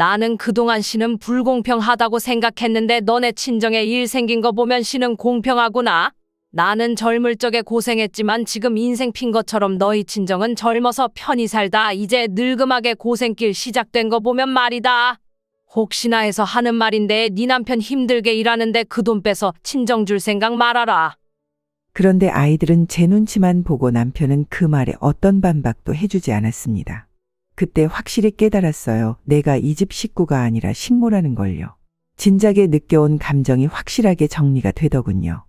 나는 그동안 씨는 불공평하다고 생각했는데 너네 친정에 일 생긴 거 보면 씨는 공평하구나. 나는 젊을 적에 고생했지만 지금 인생 핀 것처럼 너희 친정은 젊어서 편히 살다 이제 늙음하게 고생길 시작된 거 보면 말이다. 혹시나 해서 하는 말인데 네 남편 힘들게 일하는데 그 돈 빼서 친정 줄 생각 말아라. 그런데 아이들은 제 눈치만 보고 남편은 그 말에 어떤 반박도 해주지 않았습니다. 그때 확실히 깨달았어요. 내가 이 집 식구가 아니라 식모라는 걸요. 진작에 느껴온 감정이 확실하게 정리가 되더군요.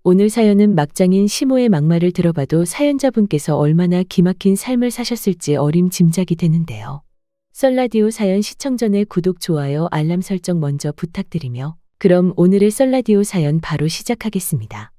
오늘 사연은 막장인 시모의 막말을 들어봐도 사연자분께서 얼마나 기막힌 삶을 사셨을지 어림짐작이 되는데요. 썰라디오 사연 시청 전에 구독, 좋아요, 알람 설정 먼저 부탁드리며 그럼 오늘의 썰라디오 사연 바로 시작하겠습니다.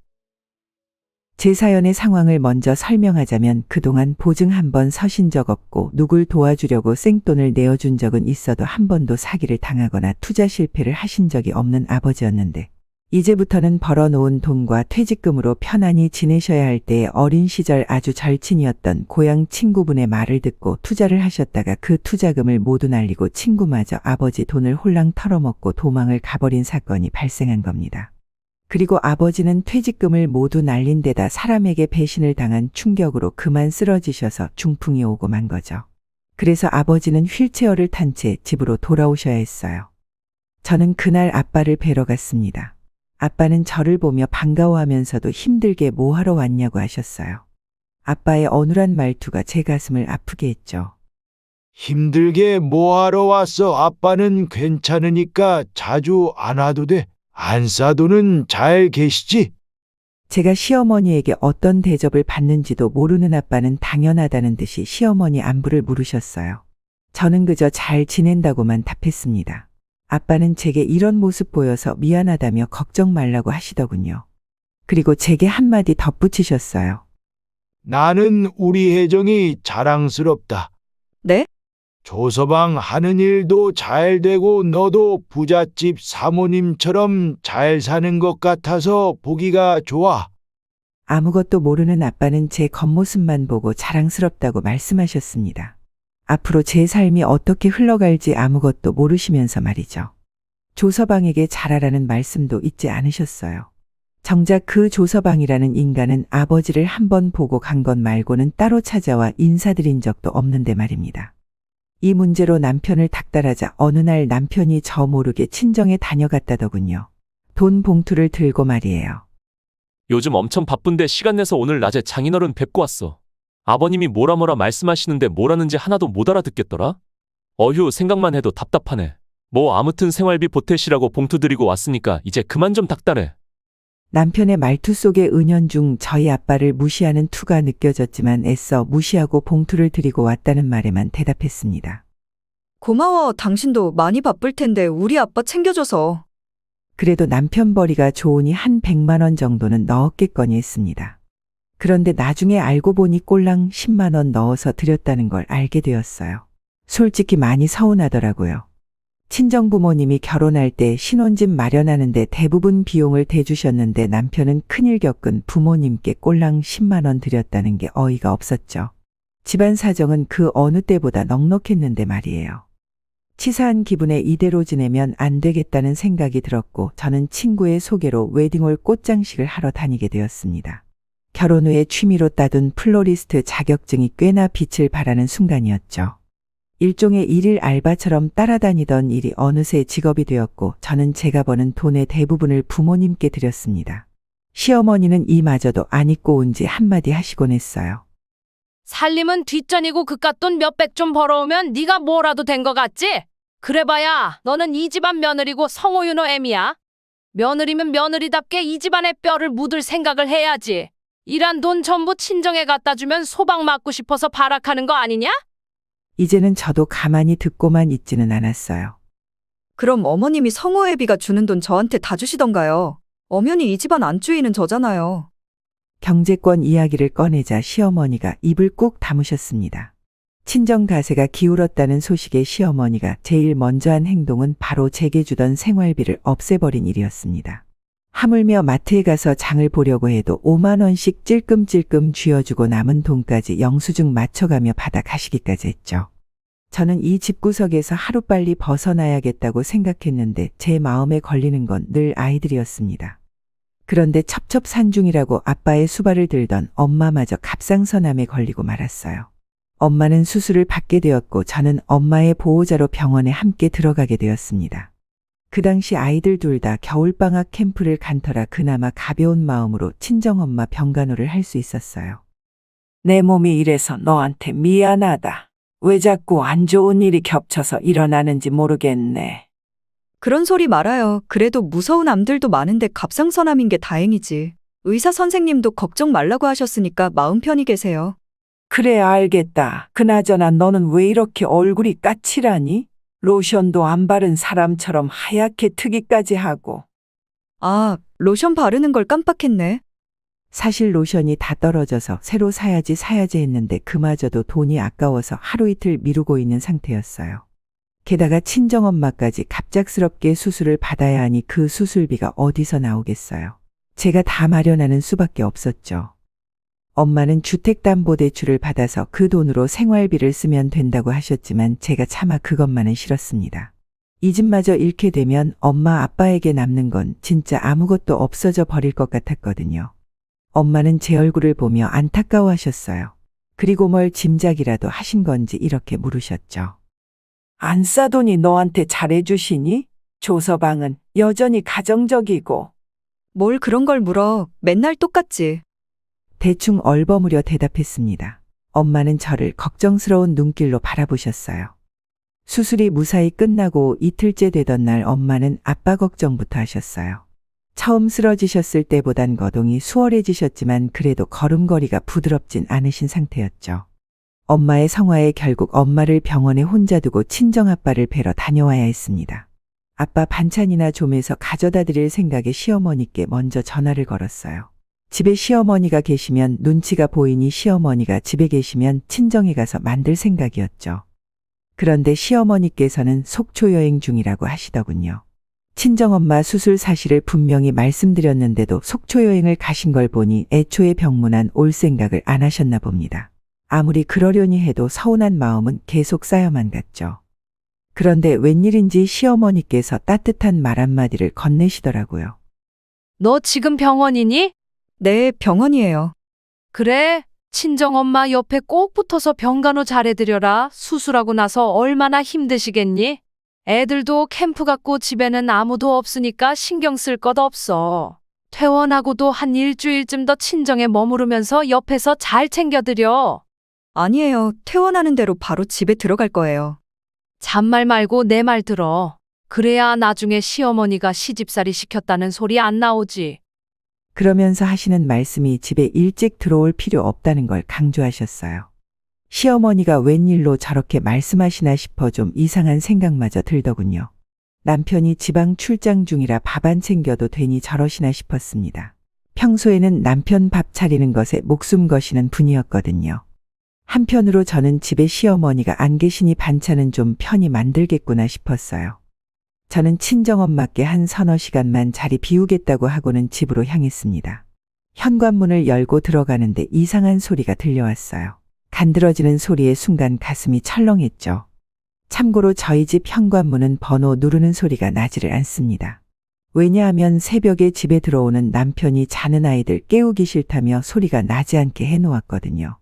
제 사연의 상황을 먼저 설명하자면 그동안 보증 한 번 서신 적 없고 누굴 도와주려고 생돈을 내어준 적은 있어도 한 번도 사기를 당하거나 투자 실패를 하신 적이 없는 아버지였는데 이제부터는 벌어놓은 돈과 퇴직금으로 편안히 지내셔야 할 때에 어린 시절 아주 절친이었던 고향 친구분의 말을 듣고 투자를 하셨다가 그 투자금을 모두 날리고 친구마저 아버지 돈을 홀랑 털어먹고 도망을 가버린 사건이 발생한 겁니다. 그리고 아버지는 퇴직금을 모두 날린 데다 사람에게 배신을 당한 충격으로 그만 쓰러지셔서 중풍이 오고 만 거죠. 그래서 아버지는 휠체어를 탄 채 집으로 돌아오셔야 했어요. 저는 그날 아빠를 뵈러 갔습니다. 아빠는 저를 보며 반가워하면서도 힘들게 뭐 하러 왔냐고 하셨어요. 아빠의 어눌한 말투가 제 가슴을 아프게 했죠. 힘들게 뭐하러 왔어? 아빠는 괜찮으니까 자주 안 와도 돼. 안 싸도는 잘 계시지? 제가 시어머니에게 어떤 대접을 받는지도 모르는 아빠는 당연하다는 듯이 시어머니 안부를 물으셨어요. 저는 그저 잘 지낸다고만 답했습니다. 아빠는 제게 이런 모습 보여서 미안하다며 걱정 말라고 하시더군요. 그리고 제게 한마디 덧붙이셨어요. 나는 우리 혜정이 자랑스럽다. 네? 조서방 하는 일도 잘 되고 너도 부잣집 사모님처럼 잘 사는 것 같아서 보기가 좋아. 아무것도 모르는 아빠는 제 겉모습만 보고 자랑스럽다고 말씀하셨습니다. 앞으로 제 삶이 어떻게 흘러갈지 아무것도 모르시면서 말이죠. 조서방에게 잘하라는 말씀도 잊지 않으셨어요. 정작 그 조서방이라는 인간은 아버지를 한번 보고 간 것 말고는 따로 찾아와 인사드린 적도 없는데 말입니다. 이 문제로 남편을 닥달하자 어느 날 남편이 저 모르게 친정에 다녀갔다더군요. 돈 봉투를 들고 말이에요. 요즘 엄청 바쁜데 시간 내서 오늘 낮에 장인어른 뵙고 왔어. 아버님이 뭐라 말씀하시는데 뭐라는지 하나도 못 알아듣겠더라? 어휴, 생각만 해도 답답하네. 뭐 아무튼 생활비 보태시라고 봉투 드리고 왔으니까 이제 그만 좀 닥달해. 남편의 말투 속에 은연중 저희 아빠를 무시하는 투가 느껴졌지만 애써 무시하고 봉투를 드리고 왔다는 말에만 대답했습니다. 고마워. 당신도 많이 바쁠 텐데 우리 아빠 챙겨줘서. 그래도 남편 벌이가 좋으니 한 100만 원 정도는 넣었겠거니 했습니다. 그런데 나중에 알고 보니 꼴랑 10만 원 넣어서 드렸다는 걸 알게 되었어요. 솔직히 많이 서운하더라고요. 친정부모님이 결혼할 때 신혼집 마련하는데 대부분 비용을 대주셨는데 남편은 큰일 겪은 부모님께 꼴랑 10만 원 드렸다는 게 어이가 없었죠. 집안 사정은 그 어느 때보다 넉넉했는데 말이에요. 치사한 기분에 이대로 지내면 안 되겠다는 생각이 들었고 저는 친구의 소개로 웨딩홀 꽃장식을 하러 다니게 되었습니다. 결혼 후에 취미로 따둔 플로리스트 자격증이 꽤나 빛을 발하는 순간이었죠. 일종의 일일 알바처럼 따라다니던 일이 어느새 직업이 되었고 저는 제가 버는 돈의 대부분을 부모님께 드렸습니다. 시어머니는 이마저도 안 입고 온 지 한마디 하시곤 했어요. 살림은 뒷전이고 그깟 돈 몇백 좀 벌어오면 네가 뭐라도 된 거 같지? 그래봐야 너는 이 집안 며느리고 성호윤호 애미야. 며느리면 며느리답게 이 집안의 뼈를 묻을 생각을 해야지. 일한 돈 전부 친정에 갖다 주면 소방 맞고 싶어서 발악하는 거 아니냐? 이제는 저도 가만히 듣고만 있지는 않았어요. 그럼 어머님이 성호애비가 주는 돈 저한테 다 주시던가요? 엄연히 이 집안 안주인은 저잖아요. 경제권 이야기를 꺼내자 시어머니가 입을 꾹 다무셨습니다. 친정 가세가 기울었다는 소식에 시어머니가 제일 먼저 한 행동은 바로 제게 주던 생활비를 없애버린 일이었습니다. 하물며 마트에 가서 장을 보려고 해도 5만 원씩 찔끔찔끔 쥐어주고 남은 돈까지 영수증 맞춰가며 받아 가시기까지 했죠. 저는 이 집구석에서 하루빨리 벗어나야겠다고 생각했는데 제 마음에 걸리는 건 늘 아이들이었습니다. 그런데 첩첩산중이라고 아빠의 수발을 들던 엄마마저 갑상선암에 걸리고 말았어요. 엄마는 수술을 받게 되었고 저는 엄마의 보호자로 병원에 함께 들어가게 되었습니다. 그 당시 아이들 둘 다 겨울방학 캠프를 간 터라 그나마 가벼운 마음으로 친정엄마 병간호를 할 수 있었어요. 내 몸이 이래서 너한테 미안하다. 왜 자꾸 안 좋은 일이 겹쳐서 일어나는지 모르겠네. 그런 소리 말아요. 그래도 무서운 암들도 많은데 갑상선암인 게 다행이지. 의사 선생님도 걱정 말라고 하셨으니까 마음 편히 계세요. 그래 알겠다. 그나저나 너는 왜 이렇게 얼굴이 까칠하니? 로션도 안 바른 사람처럼 하얗게 트기까지 하고. 아, 로션 바르는 걸 깜빡했네. 사실 로션이 다 떨어져서 새로 사야지 했는데 그마저도 돈이 아까워서 하루 이틀 미루고 있는 상태였어요. 게다가 친정엄마까지 갑작스럽게 수술을 받아야 하니 그 수술비가 어디서 나오겠어요. 제가 다 마련하는 수밖에 없었죠. 엄마는 주택담보대출을 받아서 그 돈으로 생활비를 쓰면 된다고 하셨지만 제가 차마 그것만은 싫었습니다. 이 집마저 잃게 되면 엄마 아빠에게 남는 건 진짜 아무것도 없어져 버릴 것 같았거든요. 엄마는 제 얼굴을 보며 안타까워하셨어요. 그리고 뭘 짐작이라도 하신 건지 이렇게 물으셨죠. 안 싸돈이 너한테 잘해주시니? 조서방은 여전히 가정적이고. 뭘 그런 걸 물어. 맨날 똑같지. 대충 얼버무려 대답했습니다. 엄마는 저를 걱정스러운 눈길로 바라보셨어요. 수술이 무사히 끝나고 이틀째 되던 날 엄마는 아빠 걱정부터 하셨어요. 처음 쓰러지셨을 때보단 거동이 수월해지셨지만 그래도 걸음걸이가 부드럽진 않으신 상태였죠. 엄마의 성화에 결국 엄마를 병원에 혼자 두고 친정아빠를 뵈러 다녀와야 했습니다. 아빠 반찬이나 좀해서 가져다 드릴 생각에 시어머니께 먼저 전화를 걸었어요. 집에 시어머니가 계시면 눈치가 보이니 시어머니가 집에 계시면 친정에 가서 만들 생각이었죠. 그런데 시어머니께서는 속초 여행 중이라고 하시더군요. 친정엄마 수술 사실을 분명히 말씀드렸는데도 속초 여행을 가신 걸 보니 애초에 병문안 올 생각을 안 하셨나 봅니다. 아무리 그러려니 해도 서운한 마음은 계속 쌓여만 갔죠. 그런데 웬일인지 시어머니께서 따뜻한 말 한마디를 건네시더라고요. 너 지금 병원이니? 네, 병원이에요. 그래. 친정엄마 옆에 꼭 붙어서 병간호 잘해드려라. 수술하고 나서 얼마나 힘드시겠니? 애들도 캠프 갔고 집에는 아무도 없으니까 신경 쓸 것 없어. 퇴원하고도 한 일주일쯤 더 친정에 머무르면서 옆에서 잘 챙겨드려. 아니에요. 퇴원하는 대로 바로 집에 들어갈 거예요. 잔말 말고 내 말 들어. 그래야 나중에 시어머니가 시집살이 시켰다는 소리 안 나오지. 그러면서 하시는 말씀이 집에 일찍 들어올 필요 없다는 걸 강조하셨어요. 시어머니가 웬일로 저렇게 말씀하시나 싶어 좀 이상한 생각마저 들더군요. 남편이 지방 출장 중이라 밥 안 챙겨도 되니 저러시나 싶었습니다. 평소에는 남편 밥 차리는 것에 목숨 거시는 분이었거든요. 한편으로 저는 집에 시어머니가 안 계시니 반찬은 좀 편히 만들겠구나 싶었어요. 저는 친정엄마께 한 서너 시간만 자리 비우겠다고 하고는 집으로 향했습니다. 현관문을 열고 들어가는데 이상한 소리가 들려왔어요. 간드러지는 소리에 순간 가슴이 철렁했죠. 참고로 저희 집 현관문은 번호 누르는 소리가 나지를 않습니다. 왜냐하면 새벽에 집에 들어오는 남편이 자는 아이들 깨우기 싫다며 소리가 나지 않게 해놓았거든요.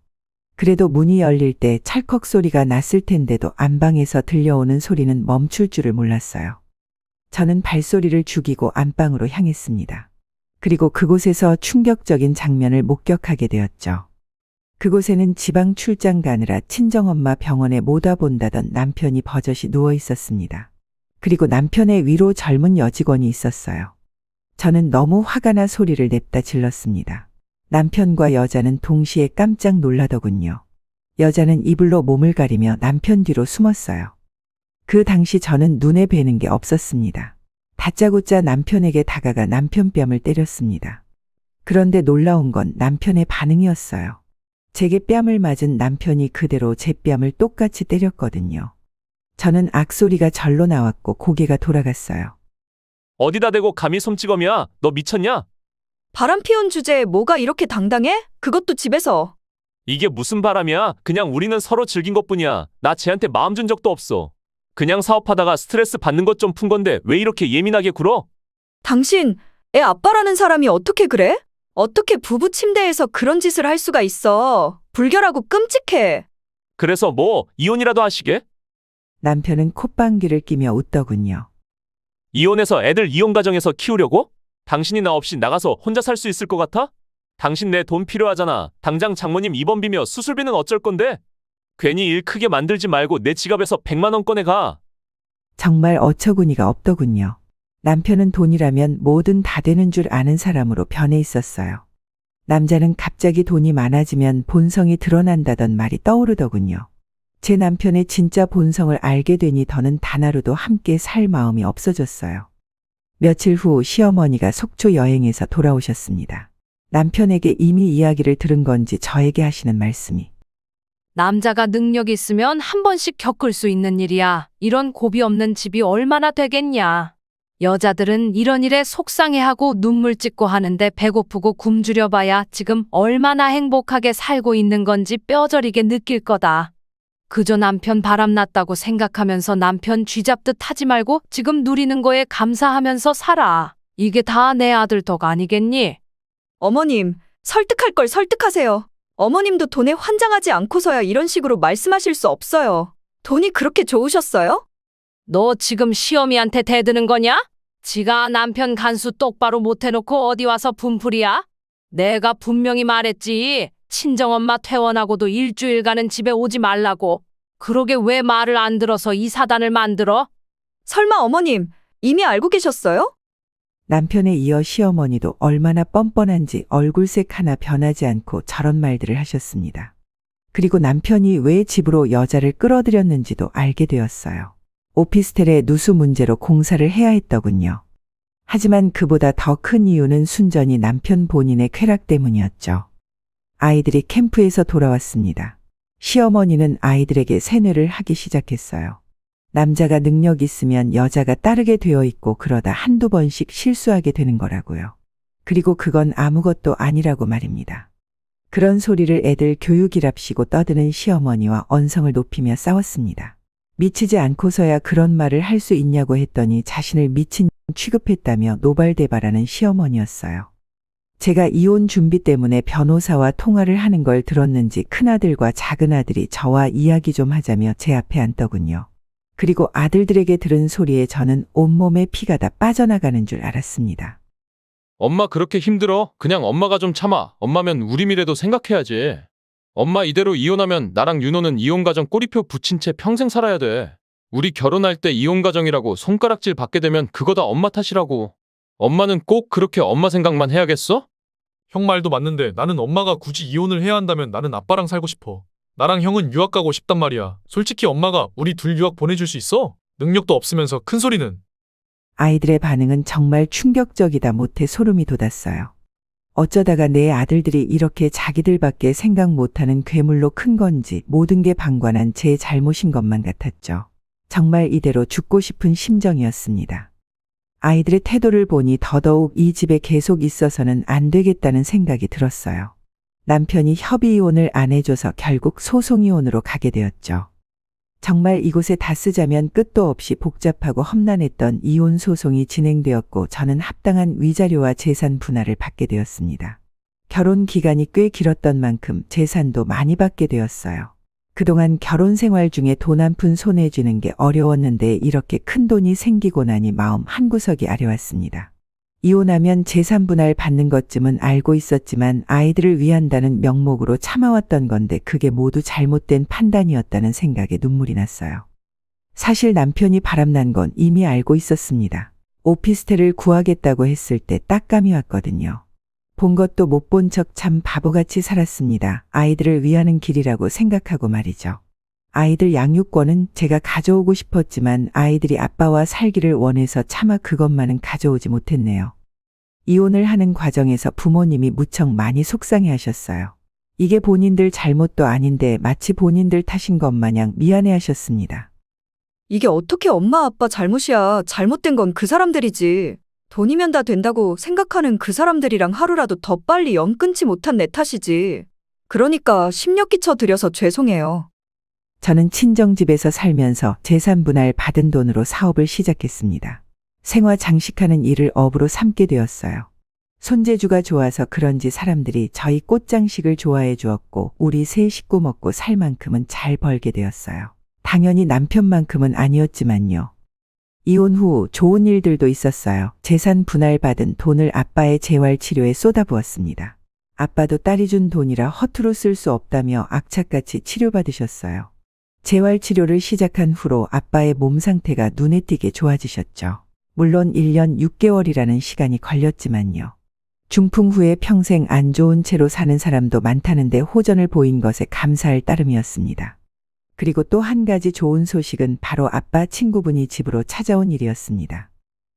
그래도 문이 열릴 때 찰컥 소리가 났을 텐데도 안방에서 들려오는 소리는 멈출 줄을 몰랐어요. 저는 발소리를 죽이고 안방으로 향했습니다. 그리고 그곳에서 충격적인 장면을 목격하게 되었죠. 그곳에는 지방 출장 가느라 친정엄마 병원에 못 와본다던 남편이 버젓이 누워 있었습니다. 그리고 남편의 위로 젊은 여직원이 있었어요. 저는 너무 화가 나 소리를 냅다 질렀습니다. 남편과 여자는 동시에 깜짝 놀라더군요. 여자는 이불로 몸을 가리며 남편 뒤로 숨었어요. 그 당시 저는 눈에 뵈는 게 없었습니다. 다짜고짜 남편에게 다가가 남편 뺨을 때렸습니다. 그런데 놀라운 건 남편의 반응이었어요. 제게 뺨을 맞은 남편이 그대로 제 뺨을 똑같이 때렸거든요. 저는 악소리가 절로 나왔고 고개가 돌아갔어요. 어디다 대고 감히 솜찌검이야? 너 미쳤냐? 바람 피운 주제에 뭐가 이렇게 당당해? 그것도 집에서. 이게 무슨 바람이야? 그냥 우리는 서로 즐긴 것뿐이야. 나 쟤한테 마음 준 적도 없어. 그냥 사업하다가 스트레스 받는 것 좀 푼 건데 왜 이렇게 예민하게 굴어? 당신, 애 아빠라는 사람이 어떻게 그래? 어떻게 부부 침대에서 그런 짓을 할 수가 있어? 불결하고 끔찍해. 그래서 뭐 이혼이라도 하시게? 남편은 콧방귀를 끼며 웃더군요. 이혼해서 애들 이혼 가정에서 키우려고? 당신이 나 없이 나가서 혼자 살 수 있을 것 같아? 당신 내 돈 필요하잖아. 당장 장모님 입원비며 수술비는 어쩔 건데? 괜히 일 크게 만들지 말고 내 지갑에서 100만 원 꺼내가. 정말 어처구니가 없더군요. 남편은 돈이라면 뭐든 다 되는 줄 아는 사람으로 변해 있었어요. 남자는 갑자기 돈이 많아지면 본성이 드러난다던 말이 떠오르더군요. 제 남편의 진짜 본성을 알게 되니 더는 단 하루도 함께 살 마음이 없어졌어요. 며칠 후 시어머니가 속초 여행에서 돌아오셨습니다. 남편에게 이미 이야기를 들은 건지 저에게 하시는 말씀이 남자가 능력 있으면 한 번씩 겪을 수 있는 일이야. 이런 고비 없는 집이 얼마나 되겠냐. 여자들은 이런 일에 속상해하고 눈물 찢고 하는데 배고프고 굶주려 봐야 지금 얼마나 행복하게 살고 있는 건지 뼈저리게 느낄 거다. 그저 남편 바람났다고 생각하면서 남편 쥐잡듯 하지 말고 지금 누리는 거에 감사하면서 살아. 이게 다 내 아들 덕 아니겠니? 어머님, 설득할 걸 설득하세요. 어머님도 돈에 환장하지 않고서야 이런 식으로 말씀하실 수 없어요. 돈이 그렇게 좋으셨어요? 너 지금 시어미한테 대드는 거냐? 지가 남편 간수 똑바로 못 해놓고 어디 와서 분풀이야? 내가 분명히 말했지. 친정엄마 퇴원하고도 일주일간은 집에 오지 말라고. 그러게 왜 말을 안 들어서 이 사단을 만들어? 설마 어머님, 이미 알고 계셨어요? 남편에 이어 시어머니도 얼마나 뻔뻔한지 얼굴색 하나 변하지 않고 저런 말들을 하셨습니다. 그리고 남편이 왜 집으로 여자를 끌어들였는지도 알게 되었어요. 오피스텔의 누수 문제로 공사를 해야 했더군요. 하지만 그보다 더 큰 이유는 순전히 남편 본인의 쾌락 때문이었죠. 아이들이 캠프에서 돌아왔습니다. 시어머니는 아이들에게 세뇌를 하기 시작했어요. 남자가 능력 있으면 여자가 따르게 되어 있고 그러다 한두 번씩 실수하게 되는 거라고요. 그리고 그건 아무것도 아니라고 말입니다. 그런 소리를 애들 교육이랍시고 떠드는 시어머니와 언성을 높이며 싸웠습니다. 미치지 않고서야 그런 말을 할 수 있냐고 했더니 자신을 미친 취급했다며 노발대발하는 시어머니였어요. 제가 이혼 준비 때문에 변호사와 통화를 하는 걸 들었는지 큰아들과 작은아들이 저와 이야기 좀 하자며 제 앞에 앉더군요. 그리고 아들들에게 들은 소리에 저는 온몸에 피가 다 빠져나가는 줄 알았습니다. 엄마 그렇게 힘들어? 그냥 엄마가 좀 참아. 엄마면 우리 미래도 생각해야지. 엄마 이대로 이혼하면 나랑 윤호는 이혼가정 꼬리표 붙인 채 평생 살아야 돼. 우리 결혼할 때 이혼가정이라고 손가락질 받게 되면 그거 다 엄마 탓이라고. 엄마는 꼭 그렇게 엄마 생각만 해야겠어? 형 말도 맞는데 나는 엄마가 굳이 이혼을 해야 한다면 나는 아빠랑 살고 싶어. 나랑 형은 유학 가고 싶단 말이야. 솔직히 엄마가 우리 둘 유학 보내줄 수 있어? 능력도 없으면서 큰 소리는. 아이들의 반응은 정말 충격적이다 못해 소름이 돋았어요. 어쩌다가 내 아들들이 이렇게 자기들밖에 생각 못하는 괴물로 큰 건지 모든 게 방관한 제 잘못인 것만 같았죠. 정말 이대로 죽고 싶은 심정이었습니다. 아이들의 태도를 보니 더더욱 이 집에 계속 있어서는 안 되겠다는 생각이 들었어요. 남편이 협의이혼을 안 해줘서 결국 소송이혼으로 가게 되었죠. 정말 이곳에 다 쓰자면 끝도 없이 복잡하고 험난했던 이혼 소송이 진행되었고 저는 합당한 위자료와 재산 분할을 받게 되었습니다. 결혼 기간이 꽤 길었던 만큼 재산도 많이 받게 되었어요. 그동안 결혼 생활 중에 돈 한 푼 손에 쥐는 게 어려웠는데 이렇게 큰 돈이 생기고 나니 마음 한구석이 아려왔습니다. 이혼하면 재산 분할 받는 것쯤은 알고 있었지만 아이들을 위한다는 명목으로 참아왔던 건데 그게 모두 잘못된 판단이었다는 생각에 눈물이 났어요. 사실 남편이 바람난 건 이미 알고 있었습니다. 오피스텔을 구하겠다고 했을 때 딱감이 왔거든요. 본 것도 못 본 척 참 바보같이 살았습니다. 아이들을 위하는 길이라고 생각하고 말이죠. 아이들 양육권은 제가 가져오고 싶었지만 아이들이 아빠와 살기를 원해서 차마 그것만은 가져오지 못했네요. 이혼을 하는 과정에서 부모님이 무척 많이 속상해 하셨어요. 이게 본인들 잘못도 아닌데 마치 본인들 탓인 것 마냥 미안해 하셨습니다. 이게 어떻게 엄마 아빠 잘못이야. 잘못된 건 그 사람들이지. 돈이면 다 된다고 생각하는 그 사람들이랑 하루라도 더 빨리 연 끊지 못한 내 탓이지. 그러니까 심력 끼쳐 드려서 죄송해요. 저는 친정집에서 살면서 재산 분할 받은 돈으로 사업을 시작했습니다. 생화 장식하는 일을 업으로 삼게 되었어요. 손재주가 좋아서 그런지 사람들이 저희 꽃장식을 좋아해 주었고 우리 세 식구 먹고 살 만큼은 잘 벌게 되었어요. 당연히 남편만큼은 아니었지만요. 이혼 후 좋은 일들도 있었어요. 재산 분할받은 돈을 아빠의 재활치료에 쏟아부었습니다. 아빠도 딸이 준 돈이라 허투루 쓸 수 없다며 악착같이 치료받으셨어요. 재활치료를 시작한 후로 아빠의 몸 상태가 눈에 띄게 좋아지셨죠. 물론 1년 6개월이라는 시간이 걸렸지만요. 중풍 후에 평생 안 좋은 채로 사는 사람도 많다는데 호전을 보인 것에 감사할 따름이었습니다. 그리고 또 한 가지 좋은 소식은 바로 아빠 친구분이 집으로 찾아온 일이었습니다.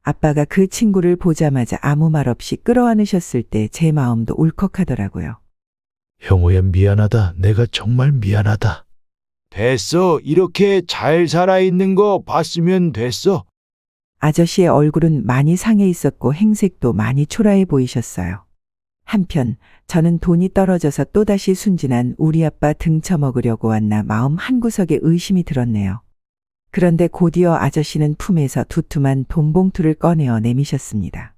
아빠가 그 친구를 보자마자 아무 말 없이 끌어안으셨을 때 제 마음도 울컥하더라고요. 형우야 미안하다. 내가 정말 미안하다. 됐어. 이렇게 잘 살아있는 거 봤으면 됐어. 아저씨의 얼굴은 많이 상해 있었고 행색도 많이 초라해 보이셨어요. 한편 저는 돈이 떨어져서 또다시 순진한 우리 아빠 등쳐먹으려고 왔나 마음 한구석에 의심이 들었네요. 그런데 곧이어 아저씨는 품에서 두툼한 돈봉투를 꺼내어 내미셨습니다.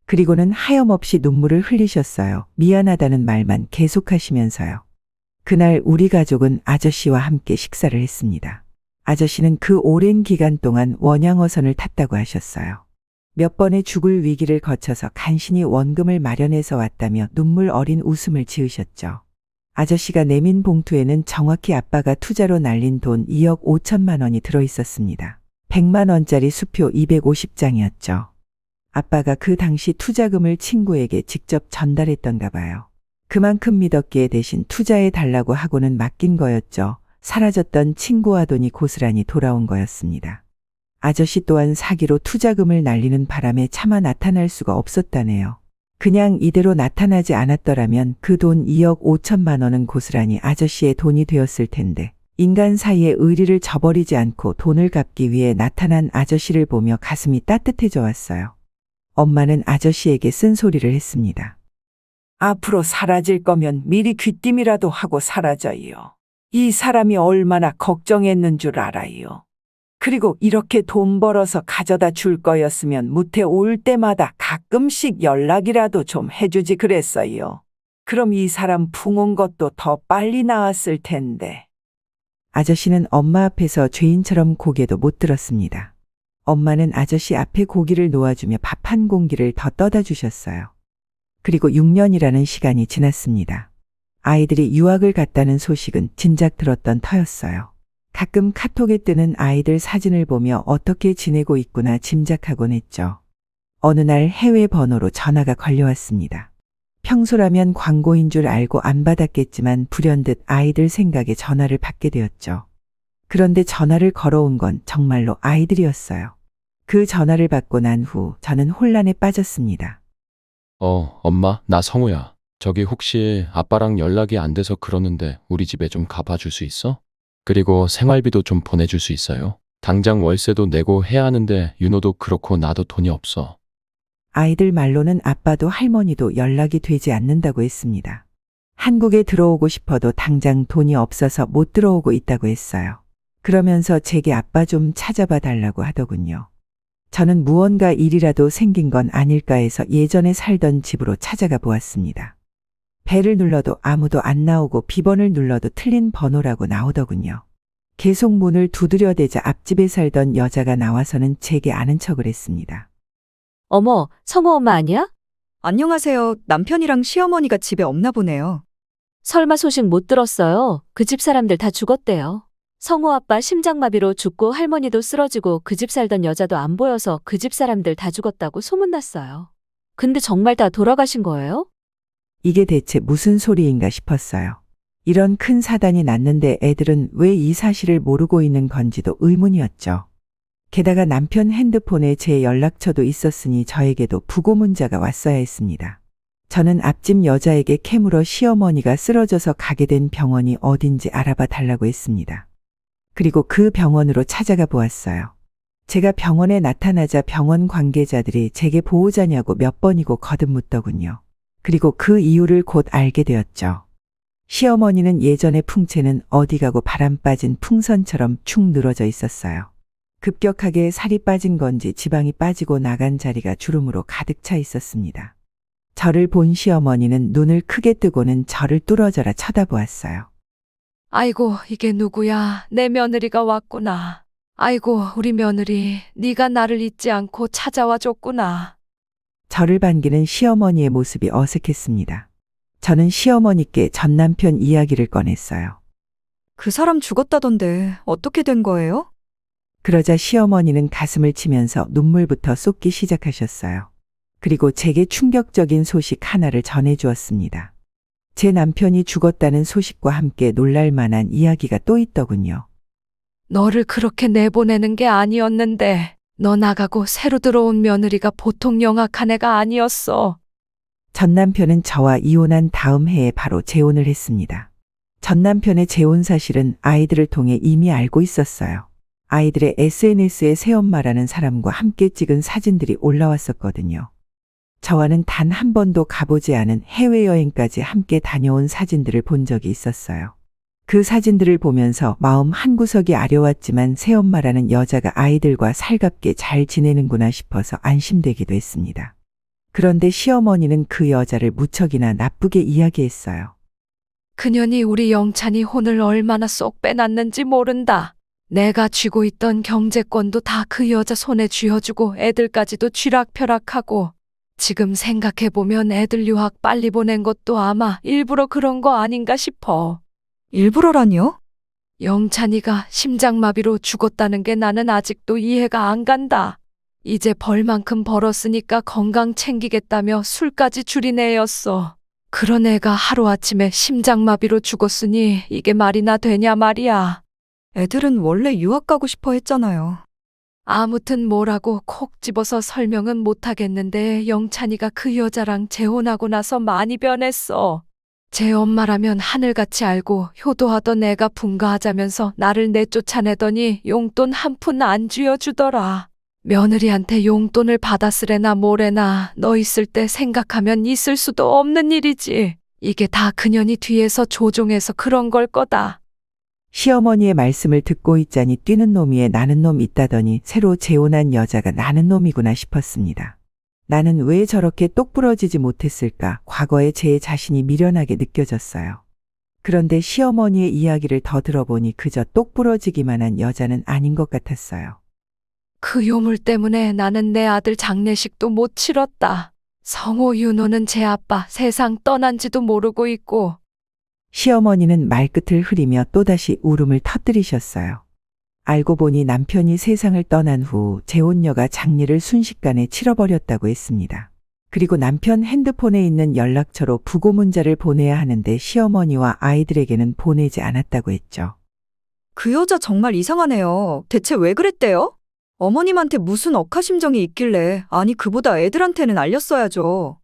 그리고는 하염없이 눈물을 흘리셨어요. 미안하다는 말만 계속하시면서요. 그날 우리 가족은 아저씨와 함께 식사를 했습니다. 아저씨는 그 오랜 기간 동안 원양어선을 탔다고 하셨어요. 몇 번의 죽을 위기를 거쳐서 간신히 원금을 마련해서 왔다며 눈물 어린 웃음을 지으셨죠. 아저씨가 내민 봉투에는 정확히 아빠가 투자로 날린 돈 2억 5천만 원이 들어있었습니다. 100만 원짜리 수표 250장이었죠. 아빠가 그 당시 투자금을 친구에게 직접 전달했던가 봐요. 그만큼 믿었기에 대신 투자해 달라고 하고는 맡긴 거였죠. 사라졌던 친구와 돈이 고스란히 돌아온 거였습니다. 아저씨 또한 사기로 투자금을 날리는 바람에 차마 나타날 수가 없었다네요. 그냥 이대로 나타나지 않았더라면 그 돈 2억 5천만 원은 고스란히 아저씨의 돈이 되었을 텐데 인간 사이에 의리를 저버리지 않고 돈을 갚기 위해 나타난 아저씨를 보며 가슴이 따뜻해져 왔어요. 엄마는 아저씨에게 쓴소리를 했습니다. 앞으로 사라질 거면 미리 귀띔이라도 하고 사라져요. 이 사람이 얼마나 걱정했는 줄 알아요. 그리고 이렇게 돈 벌어서 가져다 줄 거였으면 무태 올 때마다 가끔씩 연락이라도 좀 해주지 그랬어요. 그럼 이 사람 풍온 것도 더 빨리 나았을 텐데. 아저씨는 엄마 앞에서 죄인처럼 고개도 못 들었습니다. 엄마는 아저씨 앞에 고기를 놓아주며 밥 한 공기를 더 떠다 주셨어요. 그리고 6년이라는 시간이 지났습니다. 아이들이 유학을 갔다는 소식은 진작 들었던 터였어요. 가끔 카톡에 뜨는 아이들 사진을 보며 어떻게 지내고 있구나 짐작하곤 했죠. 어느 날 해외 번호로 전화가 걸려왔습니다. 평소라면 광고인 줄 알고 안 받았겠지만 불현듯 아이들 생각에 전화를 받게 되었죠. 그런데 전화를 걸어온 건 정말로 아이들이었어요. 그 전화를 받고 난 후 저는 혼란에 빠졌습니다. 엄마, 나 성우야. 저기 혹시 아빠랑 연락이 안 돼서 그러는데 우리 집에 좀 가봐 줄 수 있어? 그리고 생활비도 좀 보내줄 수 있어요? 당장 월세도 내고 해야 하는데 윤호도 그렇고 나도 돈이 없어. 아이들 말로는 아빠도 할머니도 연락이 되지 않는다고 했습니다. 한국에 들어오고 싶어도 당장 돈이 없어서 못 들어오고 있다고 했어요. 그러면서 제게 아빠 좀 찾아봐 달라고 하더군요. 저는 무언가 일이라도 생긴 건 아닐까 해서 예전에 살던 집으로 찾아가 보았습니다. 벨을 눌러도 아무도 안 나오고 비번을 눌러도 틀린 번호라고 나오더군요. 계속 문을 두드려대자 앞집에 살던 여자가 나와서는 제게 아는 척을 했습니다. 어머, 성우 엄마 아니야? 안녕하세요. 남편이랑 시어머니가 집에 없나 보네요. 설마 소식 못 들었어요? 그 집 사람들 다 죽었대요. 성우 아빠 심장마비로 죽고 할머니도 쓰러지고 그 집 살던 여자도 안 보여서 그 집 사람들 다 죽었다고 소문났어요. 근데 정말 다 돌아가신 거예요? 이게 대체 무슨 소리인가 싶었어요. 이런 큰 사단이 났는데 애들은 왜 이 사실을 모르고 있는 건지도 의문이었죠. 게다가 남편 핸드폰에 제 연락처도 있었으니 저에게도 부고 문자가 왔어야 했습니다. 저는 앞집 여자에게 캐물어 시어머니가 쓰러져서 가게 된 병원이 어딘지 알아봐 달라고 했습니다. 그리고 그 병원으로 찾아가 보았어요. 제가 병원에 나타나자 병원 관계자들이 제게 보호자냐고 몇 번이고 거듭 묻더군요. 그리고 그 이유를 곧 알게 되었죠. 시어머니는 예전의 풍채는 어디 가고 바람 빠진 풍선처럼 축 늘어져 있었어요. 급격하게 살이 빠진 건지 지방이 빠지고 나간 자리가 주름으로 가득 차 있었습니다. 저를 본 시어머니는 눈을 크게 뜨고는 저를 뚫어져라 쳐다보았어요. 아이고, 이게 누구야? 내 며느리가 왔구나. 아이고, 우리 며느리, 네가 나를 잊지 않고 찾아와 줬구나. 저를 반기는 시어머니의 모습이 어색했습니다. 저는 시어머니께 전 남편 이야기를 꺼냈어요. 그 사람 죽었다던데 어떻게 된 거예요? 그러자 시어머니는 가슴을 치면서 눈물부터 쏟기 시작하셨어요. 그리고 제게 충격적인 소식 하나를 전해주었습니다. 제 남편이 죽었다는 소식과 함께 놀랄 만한 이야기가 또 있더군요. 너를 그렇게 내보내는 게 아니었는데 너 나가고 새로 들어온 며느리가 보통 영악한 애가 아니었어. 전 남편은 저와 이혼한 다음 해에 바로 재혼을 했습니다. 전 남편의 재혼 사실은 아이들을 통해 이미 알고 있었어요. 아이들의 SNS에 새엄마라는 사람과 함께 찍은 사진들이 올라왔었거든요. 저와는 단 한 번도 가보지 않은 해외여행까지 함께 다녀온 사진들을 본 적이 있었어요. 그 사진들을 보면서 마음 한구석이 아려왔지만 새엄마라는 여자가 아이들과 살갑게 잘 지내는구나 싶어서 안심되기도 했습니다. 그런데 시어머니는 그 여자를 무척이나 나쁘게 이야기했어요. 그년이 우리 영찬이 혼을 얼마나 쏙 빼놨는지 모른다. 내가 쥐고 있던 경제권도 다 그 여자 손에 쥐어주고 애들까지도 쥐락펴락하고 지금 생각해보면 애들 유학 빨리 보낸 것도 아마 일부러 그런 거 아닌가 싶어. 일부러라니요? 영찬이가 심장마비로 죽었다는 게 나는 아직도 이해가 안 간다. 이제 벌만큼 벌었으니까 건강 챙기겠다며 술까지 줄이네였어. 그런 애가 하루아침에 심장마비로 죽었으니 이게 말이나 되냐 말이야. 애들은 원래 유학 가고 싶어 했잖아요. 아무튼 뭐라고 콕 집어서 설명은 못하겠는데 영찬이가 그 여자랑 재혼하고 나서 많이 변했어. 제 엄마라면 하늘같이 알고 효도하던 애가 분가하자면서 나를 내쫓아내더니 용돈 한 푼 안 쥐어주더라. 며느리한테 용돈을 받았으래나 뭐래나 너 있을 때 생각하면 있을 수도 없는 일이지. 이게 다 그년이 뒤에서 조종해서 그런 걸 거다. 시어머니의 말씀을 듣고 있자니 뛰는 놈이에 나는 놈 있다더니 새로 재혼한 여자가 나는 놈이구나 싶었습니다. 나는 왜 저렇게 똑부러지지 못했을까 과거의 제 자신이 미련하게 느껴졌어요. 그런데 시어머니의 이야기를 더 들어보니 그저 똑부러지기만 한 여자는 아닌 것 같았어요. 그 요물 때문에 나는 내 아들 장례식도 못 치렀다. 성호 윤호는 제 아빠 세상 떠난지도 모르고 있고. 시어머니는 말끝을 흐리며 또다시 울음을 터뜨리셨어요. 알고 보니 남편이 세상을 떠난 후 재혼녀가 장례를 순식간에 치러버렸다고 했습니다. 그리고 남편 핸드폰에 있는 연락처로 부고 문자를 보내야 하는데 시어머니와 아이들에게는 보내지 않았다고 했죠. 그 여자 정말 이상하네요. 대체 왜 그랬대요? 어머님한테 무슨 억하심정이 있길래, 아니 그보다 애들한테는 알렸어야죠.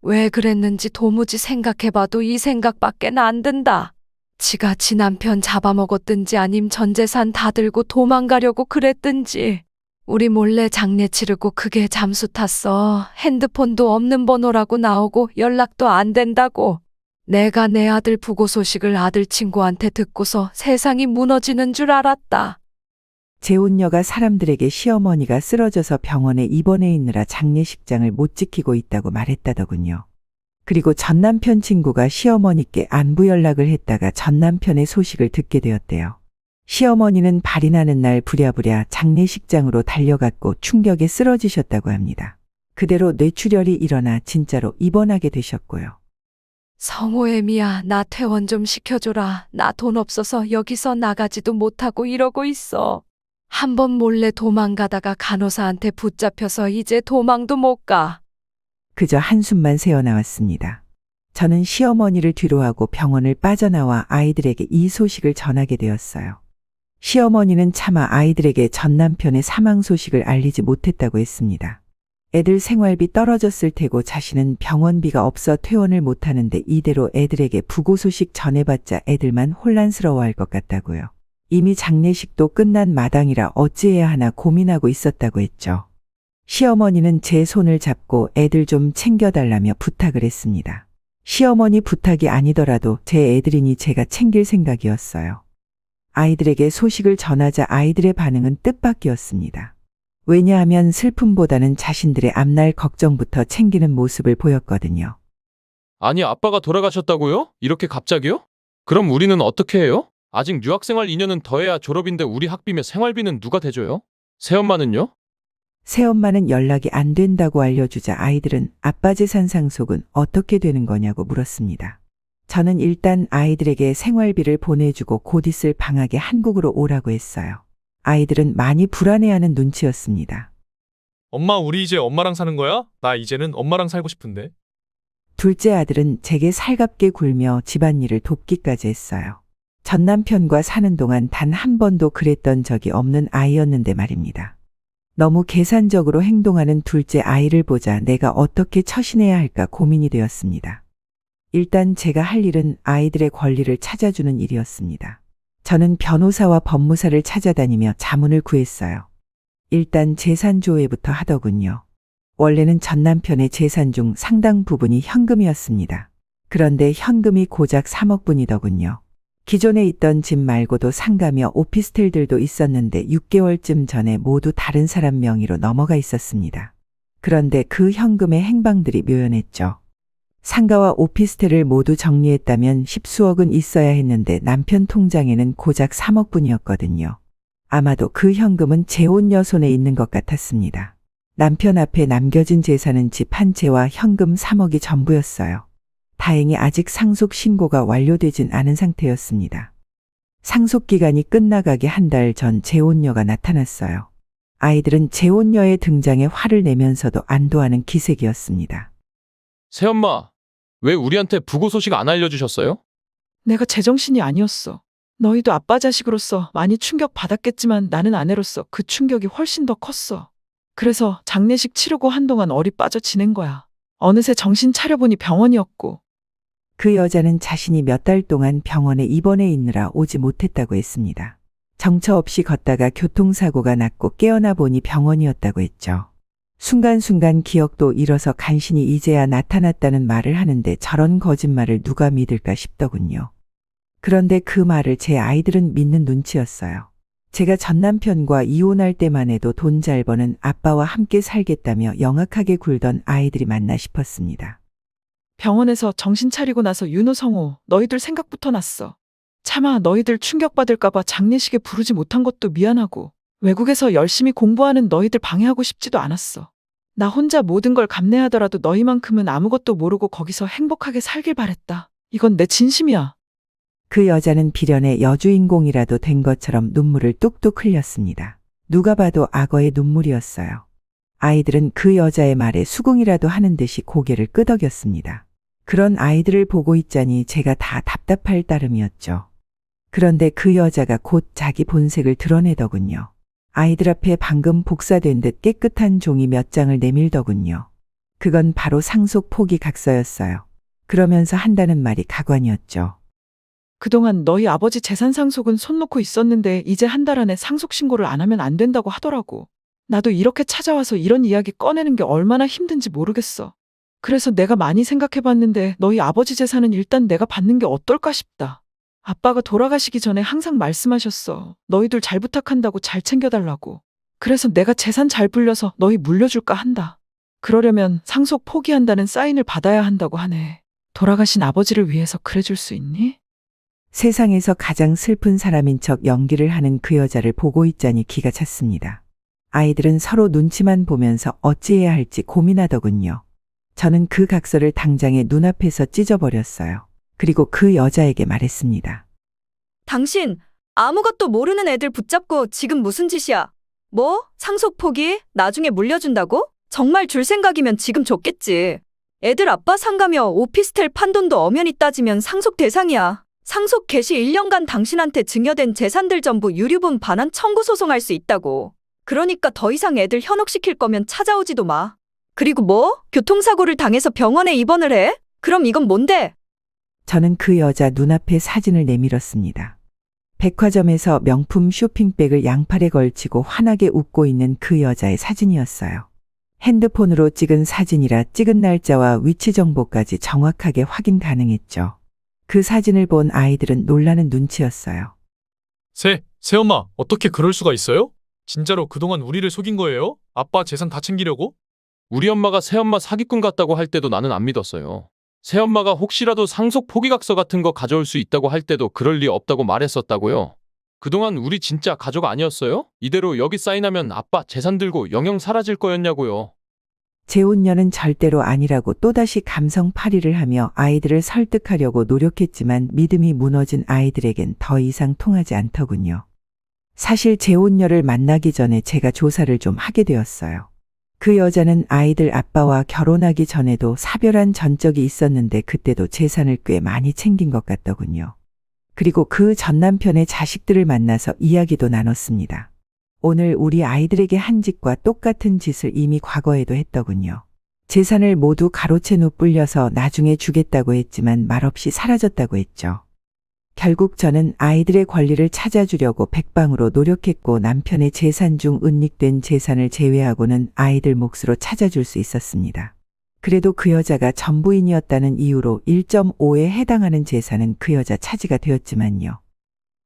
왜 그랬는지 도무지 생각해봐도 이 생각밖엔 안 든다. 지가 지 남편 잡아먹었든지 아님 전 재산 다 들고 도망가려고 그랬든지. 우리 몰래 장례 치르고 그게 잠수 탔어. 핸드폰도 없는 번호라고 나오고 연락도 안 된다고. 내가 내 아들 부고 소식을 아들 친구한테 듣고서 세상이 무너지는 줄 알았다. 재혼녀가 사람들에게 시어머니가 쓰러져서 병원에 입원해 있느라 장례식장을 못 지키고 있다고 말했다더군요. 그리고 전 남편 친구가 시어머니께 안부 연락을 했다가 전 남편의 소식을 듣게 되었대요. 시어머니는 발이 나는 날 부랴부랴 장례식장으로 달려갔고 충격에 쓰러지셨다고 합니다. 그대로 뇌출혈이 일어나 진짜로 입원하게 되셨고요. 성호애미야, 나 퇴원 좀 시켜줘라. 나 돈 없어서 여기서 나가지도 못하고 이러고 있어. 한번 몰래 도망가다가 간호사한테 붙잡혀서 이제 도망도 못 가. 그저 한숨만 새어나왔습니다. 저는 시어머니를 뒤로하고 병원을 빠져나와 아이들에게 이 소식을 전하게 되었어요. 시어머니는 차마 아이들에게 전 남편의 사망 소식을 알리지 못했다고 했습니다. 애들 생활비 떨어졌을 테고 자신은 병원비가 없어 퇴원을 못하는데 이대로 애들에게 부고 소식 전해봤자 애들만 혼란스러워할 것 같다고요. 이미 장례식도 끝난 마당이라 어찌해야 하나 고민하고 있었다고 했죠. 시어머니는 제 손을 잡고 애들 좀 챙겨달라며 부탁을 했습니다. 시어머니 부탁이 아니더라도 제 애들이니 제가 챙길 생각이었어요. 아이들에게 소식을 전하자 아이들의 반응은 뜻밖이었습니다. 왜냐하면 슬픔보다는 자신들의 앞날 걱정부터 챙기는 모습을 보였거든요. 아니, 아빠가 돌아가셨다고요? 이렇게 갑자기요? 그럼 우리는 어떻게 해요? 아직 유학생활 2년은 더 해야 졸업인데 우리 학비며 생활비는 누가 대줘요? 새엄마는요? 새엄마는 연락이 안 된다고 알려주자 아이들은 아빠 재산 상속은 어떻게 되는 거냐고 물었습니다. 저는 일단 아이들에게 생활비를 보내주고 곧 있을 방학에 한국으로 오라고 했어요. 아이들은 많이 불안해하는 눈치였습니다. 엄마, 우리 이제 엄마랑 사는 거야? 나 이제는 엄마랑 살고 싶은데. 둘째 아들은 제게 살갑게 굴며 집안일을 돕기까지 했어요. 전 남편과 사는 동안 단 한 번도 그랬던 적이 없는 아이였는데 말입니다. 너무 계산적으로 행동하는 둘째 아이를 보자 내가 어떻게 처신해야 할까 고민이 되었습니다. 일단 제가 할 일은 아이들의 권리를 찾아주는 일이었습니다. 저는 변호사와 법무사를 찾아다니며 자문을 구했어요. 일단 재산 조회부터 하더군요. 원래는 전 남편의 재산 중 상당 부분이 현금이었습니다. 그런데 현금이 고작 3억 분이더군요. 기존에 있던 집 말고도 상가며 오피스텔들도 있었는데 6개월쯤 전에 모두 다른 사람 명의로 넘어가 있었습니다. 그런데 그 현금의 행방들이 묘연했죠. 상가와 오피스텔을 모두 정리했다면 십수억은 있어야 했는데 남편 통장에는 고작 3억 분이었거든요. 아마도 그 현금은 재혼녀 손에 있는 것 같았습니다. 남편 앞에 남겨진 재산은 집 한 채와 현금 3억이 전부였어요. 다행히 아직 상속 신고가 완료되진 않은 상태였습니다. 상속 기간이 끝나가기 한 달 전 재혼녀가 나타났어요. 아이들은 재혼녀의 등장에 화를 내면서도 안도하는 기색이었습니다. 새엄마, 왜 우리한테 부고 소식 안 알려주셨어요? 내가 제정신이 아니었어. 너희도 아빠 자식으로서 많이 충격 받았겠지만 나는 아내로서 그 충격이 훨씬 더 컸어. 그래서 장례식 치르고 한동안 얼이 빠져 지낸 거야. 어느새 정신 차려보니 병원이었고. 그 여자는 자신이 몇 달 동안 병원에 입원해 있느라 오지 못했다고 했습니다. 정처 없이 걷다가 교통사고가 났고 깨어나 보니 병원이었다고 했죠. 순간순간 기억도 잃어서 간신히 이제야 나타났다는 말을 하는데 저런 거짓말을 누가 믿을까 싶더군요. 그런데 그 말을 제 아이들은 믿는 눈치였어요. 제가 전 남편과 이혼할 때만 해도 돈 잘 버는 아빠와 함께 살겠다며 영악하게 굴던 아이들이 맞나 싶었습니다. 병원에서 정신 차리고 나서 윤호 성호 너희들 생각부터 났어. 차마 너희들 충격받을까봐 장례식에 부르지 못한 것도 미안하고 외국에서 열심히 공부하는 너희들 방해하고 싶지도 않았어. 나 혼자 모든 걸 감내하더라도 너희만큼은 아무것도 모르고 거기서 행복하게 살길 바랬다. 이건 내 진심이야. 그 여자는 비련의 여주인공이라도 된 것처럼 눈물을 뚝뚝 흘렸습니다. 누가 봐도 악어의 눈물이었어요. 아이들은 그 여자의 말에 수긍이라도 하는 듯이 고개를 끄덕였습니다. 그런 아이들을 보고 있자니 제가 다 답답할 따름이었죠. 그런데 그 여자가 곧 자기 본색을 드러내더군요. 아이들 앞에 방금 복사된 듯 깨끗한 종이 몇 장을 내밀더군요. 그건 바로 상속 포기 각서였어요. 그러면서 한다는 말이 가관이었죠. 그동안 너희 아버지 재산 상속은 손 놓고 있었는데 이제 한 달 안에 상속 신고를 안 하면 안 된다고 하더라고. 나도 이렇게 찾아와서 이런 이야기 꺼내는 게 얼마나 힘든지 모르겠어. 그래서 내가 많이 생각해봤는데 너희 아버지 재산은 일단 내가 받는 게 어떨까 싶다. 아빠가 돌아가시기 전에 항상 말씀하셨어. 너희들 잘 부탁한다고 잘 챙겨달라고. 그래서 내가 재산 잘 불려서 너희 물려줄까 한다. 그러려면 상속 포기한다는 사인을 받아야 한다고 하네. 돌아가신 아버지를 위해서 그래줄 수 있니? 세상에서 가장 슬픈 사람인 척 연기를 하는 그 여자를 보고 있자니 기가 찼습니다. 아이들은 서로 눈치만 보면서 어찌해야 할지 고민하더군요. 저는 그 각서를 당장에 눈앞에서 찢어버렸어요. 그리고 그 여자에게 말했습니다. 당신 아무것도 모르는 애들 붙잡고 지금 무슨 짓이야? 뭐? 상속 포기? 나중에 물려준다고? 정말 줄 생각이면 지금 줬겠지. 애들 아빠 상가며 오피스텔 판 돈도 엄연히 따지면 상속 대상이야. 상속 개시 1년간 당신한테 증여된 재산들 전부 유류분 반환 청구 소송할 수 있다고. 그러니까 더 이상 애들 현혹시킬 거면 찾아오지도 마. 그리고 뭐? 교통사고를 당해서 병원에 입원을 해? 그럼 이건 뭔데? 저는 그 여자 눈앞에 사진을 내밀었습니다. 백화점에서 명품 쇼핑백을 양팔에 걸치고 환하게 웃고 있는 그 여자의 사진이었어요. 핸드폰으로 찍은 사진이라 찍은 날짜와 위치 정보까지 정확하게 확인 가능했죠. 그 사진을 본 아이들은 놀라는 눈치였어요. 새엄마, 어떻게 그럴 수가 있어요? 진짜로 그동안 우리를 속인 거예요? 아빠 재산 다 챙기려고? 우리 엄마가 새엄마 사기꾼 같다고 할 때도 나는 안 믿었어요. 새엄마가 혹시라도 상속 포기각서 같은 거 가져올 수 있다고 할 때도 그럴 리 없다고 말했었다고요. 그동안 우리 진짜 가족 아니었어요? 이대로 여기 사인하면 아빠 재산 들고 영영 사라질 거였냐고요. 재혼녀는 절대로 아니라고 또다시 감성팔이를 하며 아이들을 설득하려고 노력했지만 믿음이 무너진 아이들에겐 더 이상 통하지 않더군요. 사실 재혼녀를 만나기 전에 제가 조사를 좀 하게 되었어요. 그 여자는 아이들 아빠와 결혼하기 전에도 사별한 전적이 있었는데 그때도 재산을 꽤 많이 챙긴 것 같더군요. 그리고 그 전 남편의 자식들을 만나서 이야기도 나눴습니다. 오늘 우리 아이들에게 한 짓과 똑같은 짓을 이미 과거에도 했더군요. 재산을 모두 가로챈 후 불려서 나중에 주겠다고 했지만 말없이 사라졌다고 했죠. 결국 저는 아이들의 권리를 찾아주려고 백방으로 노력했고 남편의 재산 중 은닉된 재산을 제외하고는 아이들 몫으로 찾아줄 수 있었습니다. 그래도 그 여자가 전부인이었다는 이유로 1.5에 해당하는 재산은 그 여자 차지가 되었지만요.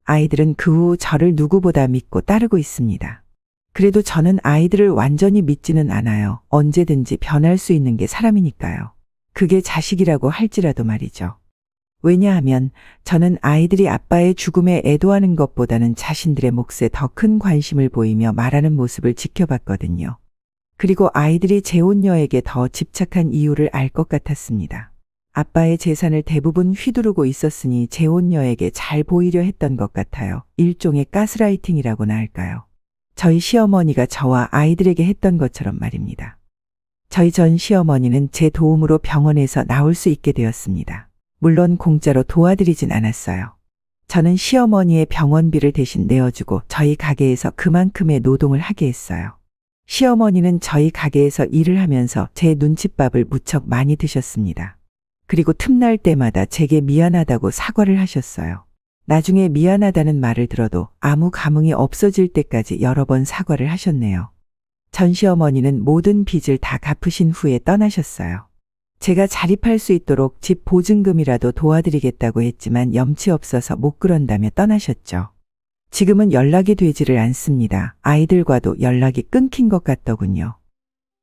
아이들은 그 후 저를 누구보다 믿고 따르고 있습니다. 그래도 저는 아이들을 완전히 믿지는 않아요. 언제든지 변할 수 있는 게 사람이니까요. 그게 자식이라고 할지라도 말이죠. 왜냐하면 저는 아이들이 아빠의 죽음에 애도하는 것보다는 자신들의 몫에 더 큰 관심을 보이며 말하는 모습을 지켜봤거든요. 그리고 아이들이 재혼녀에게 더 집착한 이유를 알 것 같았습니다. 아빠의 재산을 대부분 휘두르고 있었으니 재혼녀에게 잘 보이려 했던 것 같아요. 일종의 가스라이팅이라고나 할까요? 저희 시어머니가 저와 아이들에게 했던 것처럼 말입니다. 저희 전 시어머니는 제 도움으로 병원에서 나올 수 있게 되었습니다. 물론 공짜로 도와드리진 않았어요. 저는 시어머니의 병원비를 대신 내어주고 저희 가게에서 그만큼의 노동을 하게 했어요. 시어머니는 저희 가게에서 일을 하면서 제 눈칫밥을 무척 많이 드셨습니다. 그리고 틈날 때마다 제게 미안하다고 사과를 하셨어요. 나중에 미안하다는 말을 들어도 아무 감흥이 없어질 때까지 여러 번 사과를 하셨네요. 전 시어머니는 모든 빚을 다 갚으신 후에 떠나셨어요. 제가 자립할 수 있도록 집 보증금이라도 도와드리겠다고 했지만 염치 없어서 못 그런다며 떠나셨죠. 지금은 연락이 되지를 않습니다. 아이들과도 연락이 끊긴 것 같더군요.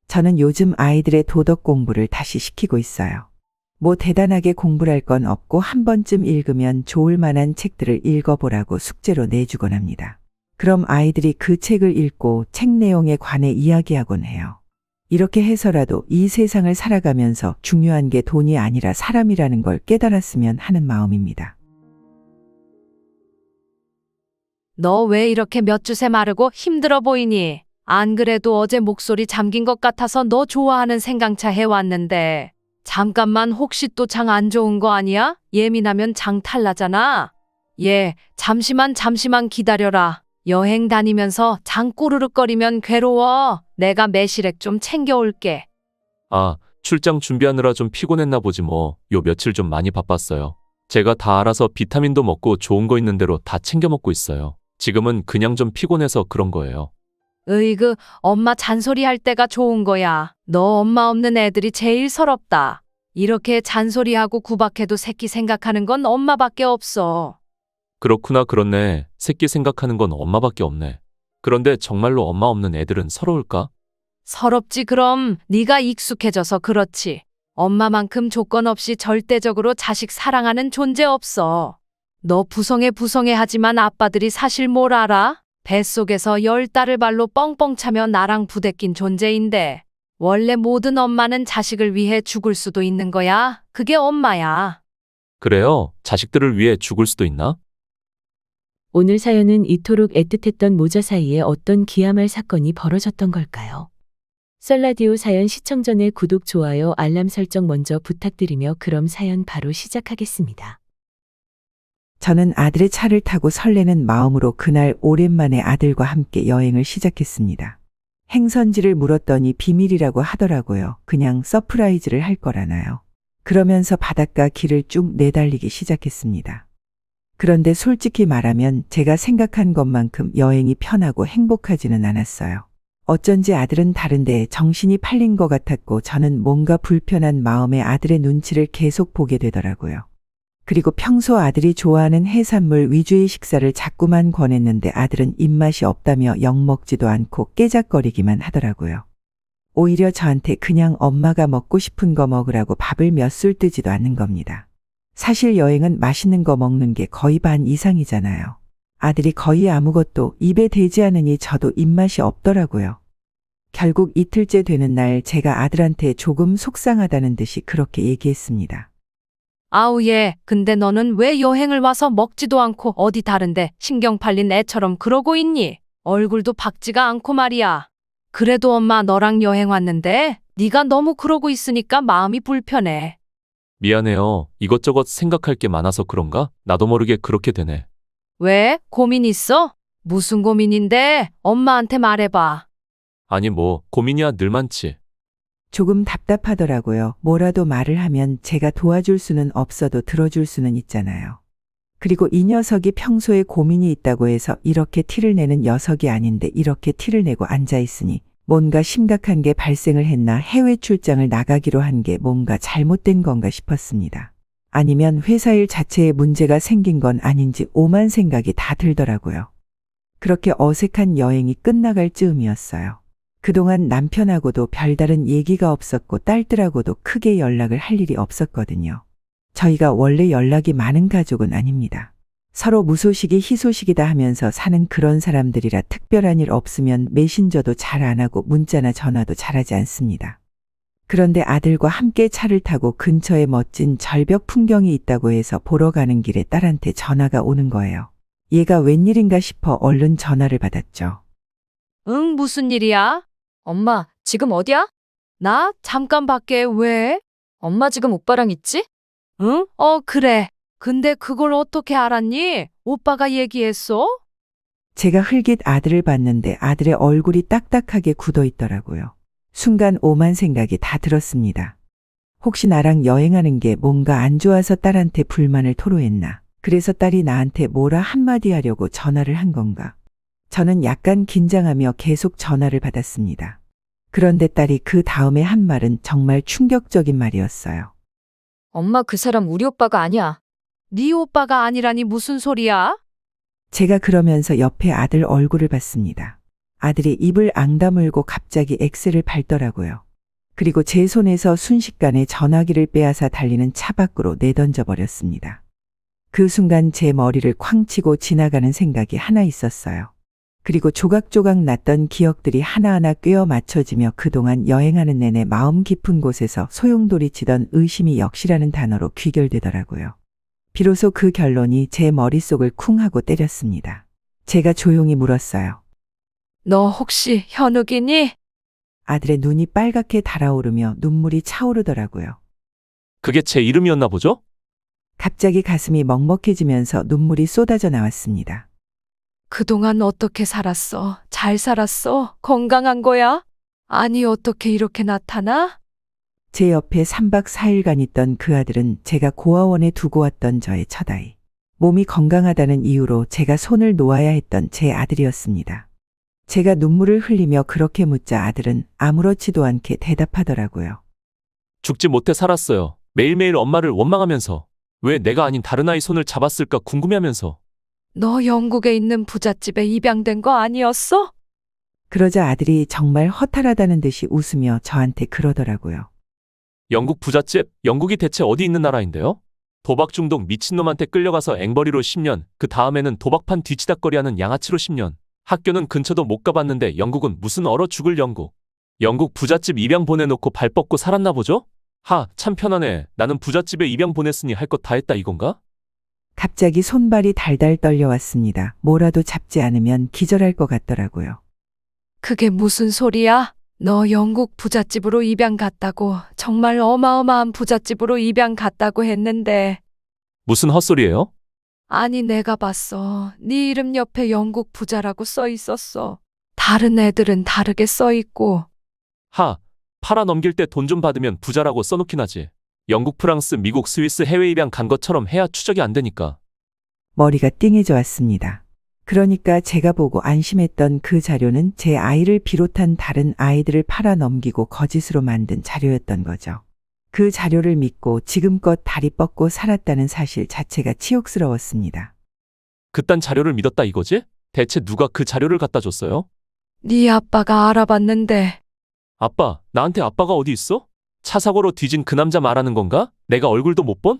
저는 요즘 아이들의 도덕 공부를 다시 시키고 있어요. 뭐 대단하게 공부할 건 없고 한 번쯤 읽으면 좋을 만한 책들을 읽어보라고 숙제로 내주곤 합니다. 그럼 아이들이 그 책을 읽고 책 내용에 관해 이야기하곤 해요. 이렇게 해서라도 이 세상을 살아가면서 중요한 게 돈이 아니라 사람이라는 걸 깨달았으면 하는 마음입니다. 너 왜 이렇게 몇 주새 마르고 힘들어 보이니? 안 그래도 어제 목소리 잠긴 것 같아서 너 좋아하는 생강차 해왔는데 잠깐만 혹시 또 장 안 좋은 거 아니야? 예민하면 장 탈나잖아. 잠시만 기다려라. 여행 다니면서 장 꼬르륵거리면 괴로워. 내가 매실액 좀 챙겨올게. 아, 출장 준비하느라 좀 피곤했나 보지 뭐. 요 며칠 좀 많이 바빴어요. 제가 다 알아서 비타민도 먹고 좋은 거 있는 대로 다 챙겨 먹고 있어요. 지금은 그냥 좀 피곤해서 그런 거예요. 으이그, 엄마 잔소리할 때가 좋은 거야. 너 엄마 없는 애들이 제일 서럽다. 이렇게 잔소리하고 구박해도 새끼 생각하는 건 엄마밖에 없어. 그렇구나 그렇네. 새끼 생각하는 건 엄마밖에 없네. 그런데 정말로 엄마 없는 애들은 서러울까? 서럽지 그럼. 네가 익숙해져서 그렇지. 엄마만큼 조건 없이 절대적으로 자식 사랑하는 존재 없어. 너 부성애 하지만 아빠들이 사실 뭘 알아? 뱃속에서 10달을 발로 뻥뻥 차며 나랑 부대낀 존재인데 원래 모든 엄마는 자식을 위해 죽을 수도 있는 거야. 그게 엄마야. 그래요? 자식들을 위해 죽을 수도 있나? 오늘 사연은 이토록 애틋했던 모자 사이에 어떤 기야말 사건이 벌어졌던 걸까요? 썰라디오 사연 시청 전에 구독, 좋아요, 알람 설정 먼저 부탁드리며 그럼 사연 바로 시작하겠습니다. 저는 아들의 차를 타고 설레는 마음으로 그날 오랜만에 아들과 함께 여행을 시작했습니다. 행선지를 물었더니 비밀이라고 하더라고요. 그냥 서프라이즈를 할 거라나요. 그러면서 바닷가 길을 쭉 내달리기 시작했습니다. 그런데 솔직히 말하면 제가 생각한 것만큼 여행이 편하고 행복하지는 않았어요. 어쩐지 아들은 다른데 정신이 팔린 것 같았고 저는 뭔가 불편한 마음에 아들의 눈치를 계속 보게 되더라고요. 그리고 평소 아들이 좋아하는 해산물 위주의 식사를 자꾸만 권했는데 아들은 입맛이 없다며 영 먹지도 않고 깨작거리기만 하더라고요. 오히려 저한테 그냥 엄마가 먹고 싶은 거 먹으라고 밥을 몇 술 뜨지도 않는 겁니다. 사실 여행은 맛있는 거 먹는 게 거의 반 이상이잖아요. 아들이 거의 아무것도 입에 대지 않으니 저도 입맛이 없더라고요. 결국 이틀째 되는 날 제가 아들한테 조금 속상하다는 듯이 그렇게 얘기했습니다. 아우 얘, 근데 너는 왜 여행을 와서 먹지도 않고 어디 다른데 신경 팔린 애처럼 그러고 있니? 얼굴도 밝지가 않고 말이야. 그래도 엄마 너랑 여행 왔는데 네가 너무 그러고 있으니까 마음이 불편해. 미안해요. 이것저것 생각할 게 많아서 그런가? 나도 모르게 그렇게 되네. 왜? 고민 있어? 무슨 고민인데? 엄마한테 말해봐. 아니 뭐 고민이야 늘 많지. 조금 답답하더라고요. 뭐라도 말을 하면 제가 도와줄 수는 없어도 들어줄 수는 있잖아요. 그리고 이 녀석이 평소에 고민이 있다고 해서 이렇게 티를 내는 녀석이 아닌데 이렇게 티를 내고 앉아 있으니 뭔가 심각한 게 발생을 했나 해외 출장을 나가기로 한 게 뭔가 잘못된 건가 싶었습니다. 아니면 회사 일 자체에 문제가 생긴 건 아닌지 오만 생각이 다 들더라고요. 그렇게 어색한 여행이 끝나갈 즈음이었어요. 그동안 남편하고도 별다른 얘기가 없었고 딸들하고도 크게 연락을 할 일이 없었거든요. 저희가 원래 연락이 많은 가족은 아닙니다. 서로 무소식이 희소식이다 하면서 사는 그런 사람들이라 특별한 일 없으면 메신저도 잘 안 하고 문자나 전화도 잘하지 않습니다. 그런데 아들과 함께 차를 타고 근처에 멋진 절벽 풍경이 있다고 해서 보러 가는 길에 딸한테 전화가 오는 거예요. 얘가 웬일인가 싶어 얼른 전화를 받았죠. 응, 무슨 일이야? 엄마, 지금 어디야? 나 잠깐 밖에 왜? 엄마 지금 오빠랑 있지? 응? 그래. 근데 그걸 어떻게 알았니? 오빠가 얘기했어? 제가 흘깃 아들을 봤는데 아들의 얼굴이 딱딱하게 굳어 있더라고요. 순간 오만 생각이 다 들었습니다. 혹시 나랑 여행하는 게 뭔가 안 좋아서 딸한테 불만을 토로했나? 그래서 딸이 나한테 뭐라 한마디 하려고 전화를 한 건가? 저는 약간 긴장하며 계속 전화를 받았습니다. 그런데 딸이 그 다음에 한 말은 정말 충격적인 말이었어요. 엄마 그 사람 우리 오빠가 아니야. 네 오빠가 아니라니 무슨 소리야? 제가 그러면서 옆에 아들 얼굴을 봤습니다. 아들이 입을 앙다물고 갑자기 엑셀을 밟더라고요. 그리고 제 손에서 순식간에 전화기를 빼앗아 달리는 차 밖으로 내던져 버렸습니다. 그 순간 제 머리를 쾅 치고 지나가는 생각이 하나 있었어요. 그리고 조각조각 났던 기억들이 하나하나 꿰어 맞춰지며 그동안 여행하는 내내 마음 깊은 곳에서 소용돌이치던 의심이 역시라는 단어로 귀결되더라고요. 비로소 그 결론이 제 머릿속을 쿵 하고 때렸습니다. 제가 조용히 물었어요. 너 혹시 현욱이니? 아들의 눈이 빨갛게 달아오르며 눈물이 차오르더라고요. 그게 제 이름이었나 보죠? 갑자기 가슴이 먹먹해지면서 눈물이 쏟아져 나왔습니다. 그동안 어떻게 살았어? 잘 살았어? 건강한 거야? 아니, 어떻게 이렇게 나타나? 제 옆에 3박 4일간 있던 그 아들은 제가 고아원에 두고 왔던 저의 첫 아이. 몸이 건강하다는 이유로 제가 손을 놓아야 했던 제 아들이었습니다. 제가 눈물을 흘리며 그렇게 묻자 아들은 아무렇지도 않게 대답하더라고요. 죽지 못해 살았어요. 매일매일 엄마를 원망하면서 왜 내가 아닌 다른 아이 손을 잡았을까 궁금해하면서. 너 영국에 있는 부잣집에 입양된 거 아니었어? 그러자 아들이 정말 허탈하다는 듯이 웃으며 저한테 그러더라고요. 영국 부잣집? 영국이 대체 어디 있는 나라인데요? 도박 중독 미친놈한테 끌려가서 앵벌이로 10년, 그 다음에는 도박판 뒤치다꺼리하는 양아치로 10년. 학교는 근처도 못 가봤는데 영국은 무슨 얼어 죽을 영국. 영국 부잣집 입양 보내놓고 발 뻗고 살았나 보죠? 참 편하네. 나는 부잣집에 입양 보냈으니 할 것 다 했다 이건가? 갑자기 손발이 달달 떨려왔습니다. 뭐라도 잡지 않으면 기절할 것 같더라고요. 그게 무슨 소리야? 너 영국 부잣집으로 입양 갔다고, 정말 어마어마한 부잣집으로 입양 갔다고 했는데. 무슨 헛소리예요? 아니, 내가 봤어. 네 이름 옆에 영국 부자라고 써 있었어. 다른 애들은 다르게 써 있고. 팔아 넘길 때 돈 좀 받으면 부자라고 써놓긴 하지. 영국, 프랑스, 미국, 스위스 해외 입양 간 것처럼 해야 추적이 안 되니까. 머리가 띵해져 왔습니다. 그러니까 제가 보고 안심했던 그 자료는 제 아이를 비롯한 다른 아이들을 팔아 넘기고 거짓으로 만든 자료였던 거죠. 그 자료를 믿고 지금껏 다리 뻗고 살았다는 사실 자체가 치욕스러웠습니다. 그딴 자료를 믿었다 이거지? 대체 누가 그 자료를 갖다 줬어요? 네 아빠가 알아봤는데 아빠, 나한테 아빠가 어디 있어? 차 사고로 뒤진 그 남자 말하는 건가? 내가 얼굴도 못 본?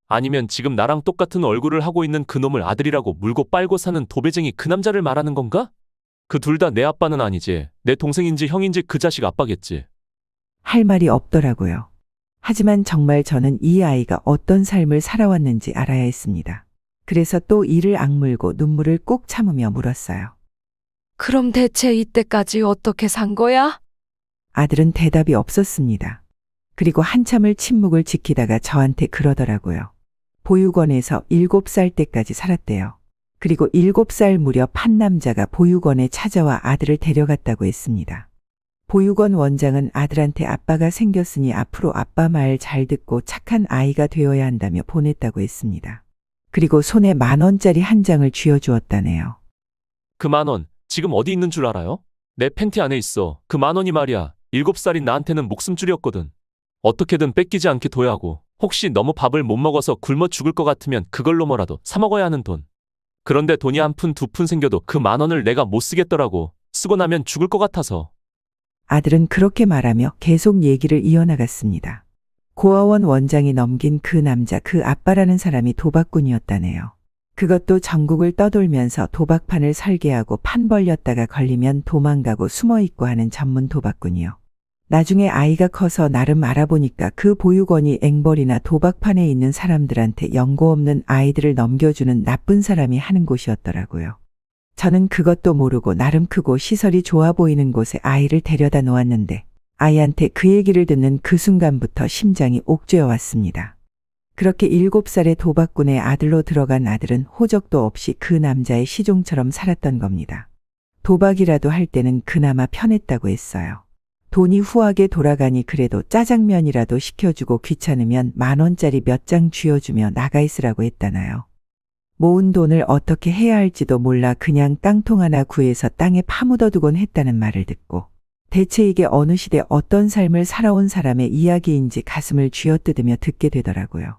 아니면 지금 나랑 똑같은 얼굴을 하고 있는 그놈을 아들이라고 물고 빨고 사는 도배쟁이 그 남자를 말하는 건가? 그 둘 다 내 아빠는 아니지. 내 동생인지 형인지 그 자식 아빠겠지. 할 말이 없더라고요. 하지만 정말 저는 이 아이가 어떤 삶을 살아왔는지 알아야 했습니다. 그래서 또 이를 악물고 눈물을 꾹 참으며 물었어요. 그럼 대체 이때까지 어떻게 산 거야? 아들은 대답이 없었습니다. 그리고 한참을 침묵을 지키다가 저한테 그러더라고요. 보육원에서 7살 때까지 살았대요. 그리고 7살 무렵 한 남자가 보육원에 찾아와 아들을 데려갔다고 했습니다. 보육원 원장은 아들한테 아빠가 생겼으니 앞으로 아빠 말 잘 듣고 착한 아이가 되어야 한다며 보냈다고 했습니다. 그리고 손에 10,000원짜리 한 장을 쥐어주었다네요. 그 10,000원, 지금 어디 있는 줄 알아요? 내 팬티 안에 있어. 그 10,000원이 말이야. 7살인 나한테는 목숨줄이었거든. 어떻게든 뺏기지 않게 둬야 하고, 혹시 너무 밥을 못 먹어서 굶어 죽을 것 같으면 그걸로 뭐라도 사 먹어야 하는 돈. 그런데 돈이 1푼 2푼 생겨도 그 10,000원을 내가 못 쓰겠더라고. 쓰고 나면 죽을 것 같아서. 아들은 그렇게 말하며 계속 얘기를 이어나갔습니다. 고아원 원장이 넘긴 그 남자, 그 아빠라는 사람이 도박꾼이었다네요. 그것도 전국을 떠돌면서 도박판을 설계하고 판 벌렸다가 걸리면 도망가고 숨어있고 하는 전문 도박꾼이요. 나중에 아이가 커서 나름 알아보니까 그 보육원이 앵벌이나 도박판에 있는 사람들한테 연고 없는 아이들을 넘겨주는 나쁜 사람이 하는 곳이었더라고요. 저는 그것도 모르고 나름 크고 시설이 좋아 보이는 곳에 아이를 데려다 놓았는데 아이한테 그 얘기를 듣는 그 순간부터 심장이 옥죄어 왔습니다. 그렇게 7살의 도박꾼의 아들로 들어간 아들은 호적도 없이 그 남자의 시종처럼 살았던 겁니다. 도박이라도 할 때는 그나마 편했다고 했어요. 돈이 후하게 돌아가니 그래도 짜장면이라도 시켜주고 귀찮으면 10,000원짜리 몇 장 쥐어주며 나가 있으라고 했다나요. 모은 돈을 어떻게 해야 할지도 몰라 그냥 깡통 하나 구해서 땅에 파묻어두곤 했다는 말을 듣고 대체 이게 어느 시대 어떤 삶을 살아온 사람의 이야기인지 가슴을 쥐어뜯으며 듣게 되더라고요.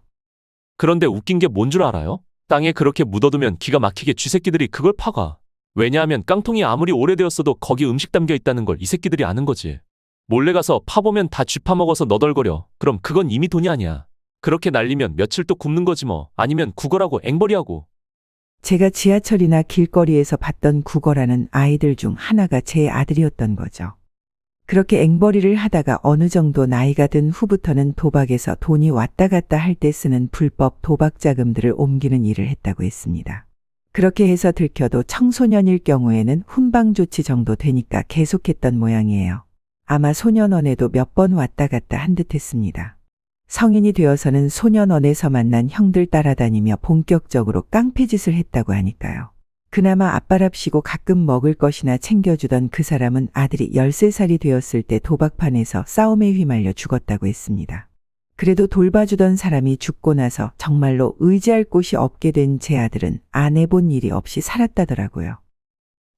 그런데 웃긴 게 뭔 줄 알아요? 땅에 그렇게 묻어두면 기가 막히게 쥐새끼들이 그걸 파가. 왜냐하면 깡통이 아무리 오래되었어도 거기 음식 담겨 있다는 걸 이 새끼들이 아는 거지. 몰래 가서 파보면 다 쥐 파먹어서 너덜거려. 그럼 그건 이미 돈이 아니야. 그렇게 날리면 며칠 또 굶는 거지 뭐. 아니면 구걸하고 앵벌이하고. 제가 지하철이나 길거리에서 봤던 구걸하는 아이들 중 하나가 제 아들이었던 거죠. 그렇게 앵벌이를 하다가 어느 정도 나이가 든 후부터는 도박에서 돈이 왔다 갔다 할 때 쓰는 불법 도박 자금들을 옮기는 일을 했다고 했습니다. 그렇게 해서 들켜도 청소년일 경우에는 훈방 조치 정도 되니까 계속했던 모양이에요. 아마 소년원에도 몇 번 왔다 갔다 한 듯 했습니다. 성인이 되어서는 소년원에서 만난 형들 따라다니며 본격적으로 깡패짓을 했다고 하니까요. 그나마 아빠랍시고 가끔 먹을 것이나 챙겨주던 그 사람은 아들이 13살이 되었을 때 도박판에서 싸움에 휘말려 죽었다고 했습니다. 그래도 돌봐주던 사람이 죽고 나서 정말로 의지할 곳이 없게 된 제 아들은 안 해본 일이 없이 살았다더라고요.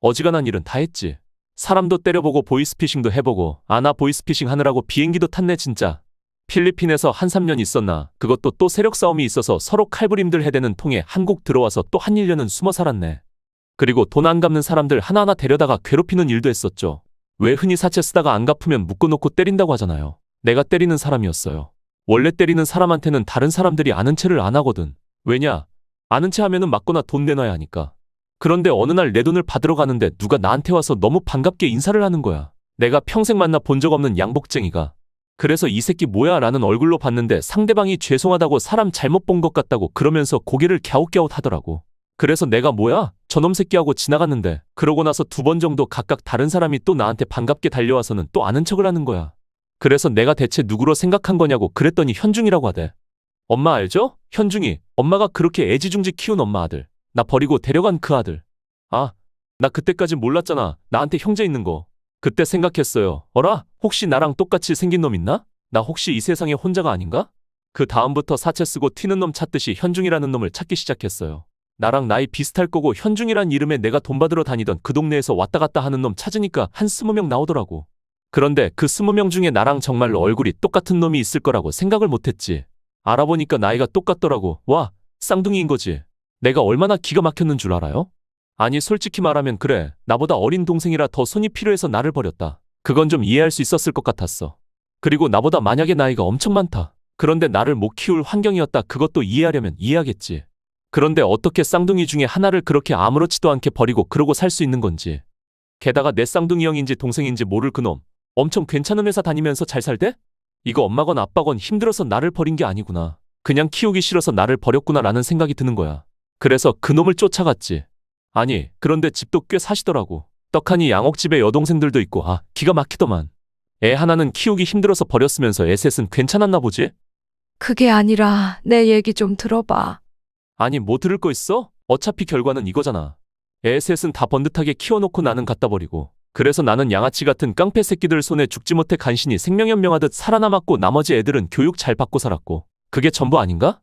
어지간한 일은 다 했지. 사람도 때려보고 보이스피싱도 해보고 아나 보이스피싱 하느라고 비행기도 탔네 진짜. 필리핀에서 한 3년 있었나. 그것도 또 세력 싸움이 있어서 서로 칼부림들 해대는 통에 한국 들어와서 또 한 1년은 숨어 살았네. 그리고 돈 안 갚는 사람들 하나하나 데려다가 괴롭히는 일도 했었죠. 왜 흔히 사채 쓰다가 안 갚으면 묶어놓고 때린다고 하잖아요. 내가 때리는 사람이었어요. 원래 때리는 사람한테는 다른 사람들이 아는 체를 안 하거든. 왜냐? 아는 체 하면은 맞거나 돈 내놔야 하니까. 그런데 어느 날 내 돈을 받으러 가는데 누가 나한테 와서 너무 반갑게 인사를 하는 거야. 내가 평생 만나 본 적 없는 양복쟁이가. 그래서 이 새끼 뭐야 라는 얼굴로 봤는데 상대방이 죄송하다고 사람 잘못 본 것 같다고 그러면서 고개를 갸웃갸웃 하더라고. 그래서 내가 뭐야? 저놈 새끼하고 지나갔는데 그러고 나서 2번 정도 각각 다른 사람이 또 나한테 반갑게 달려와서는 또 아는 척을 하는 거야. 그래서 내가 대체 누구로 생각한 거냐고 그랬더니 현중이라고 하대. 엄마 알죠? 현중이. 엄마가 그렇게 애지중지 키운 엄마 아들. 나 버리고 데려간 그 아들. 아, 나 그때까지 몰랐잖아. 나한테 형제 있는 거. 그때 생각했어요. 어라? 혹시 나랑 똑같이 생긴 놈 있나? 나 혹시 이 세상에 혼자가 아닌가? 그 다음부터 사채 쓰고 튀는 놈 찾듯이 현중이라는 놈을 찾기 시작했어요. 나랑 나이 비슷할 거고 현중이란 이름에 내가 돈 받으러 다니던 그 동네에서 왔다 갔다 하는 놈 찾으니까 한 20명 나오더라고. 그런데 그 20명 중에 나랑 정말로 얼굴이 똑같은 놈이 있을 거라고 생각을 못했지. 알아보니까 나이가 똑같더라고. 와, 쌍둥이인 거지. 내가 얼마나 기가 막혔는 줄 알아요? 아니 솔직히 말하면 그래. 나보다 어린 동생이라 더 손이 필요해서 나를 버렸다. 그건 좀 이해할 수 있었을 것 같았어. 그리고 나보다 만약에 나이가 엄청 많다. 그런데 나를 못 키울 환경이었다. 그것도 이해하려면 이해하겠지. 그런데 어떻게 쌍둥이 중에 하나를 그렇게 아무렇지도 않게 버리고 그러고 살 수 있는 건지. 게다가 내 쌍둥이 형인지 동생인지 모를 그놈. 엄청 괜찮은 회사 다니면서 잘 살대? 이거 엄마건 아빠건 힘들어서 나를 버린 게 아니구나. 그냥 키우기 싫어서 나를 버렸구나라는 생각이 드는 거야. 그래서 그놈을 쫓아갔지. 아니, 그런데 집도 꽤 사시더라고. 떡하니 양옥집에 여동생들도 있고, 기가 막히더만. 애 하나는 키우기 힘들어서 버렸으면서 애 셋은 괜찮았나 보지? 그게 아니라 내 얘기 좀 들어봐. 아니, 뭐 들을 거 있어? 어차피 결과는 이거잖아. 애 셋은 다 번듯하게 키워놓고 나는 갖다 버리고. 그래서 나는 양아치 같은 깡패 새끼들 손에 죽지 못해 간신히 생명연명하듯 살아남았고 나머지 애들은 교육 잘 받고 살았고. 그게 전부 아닌가?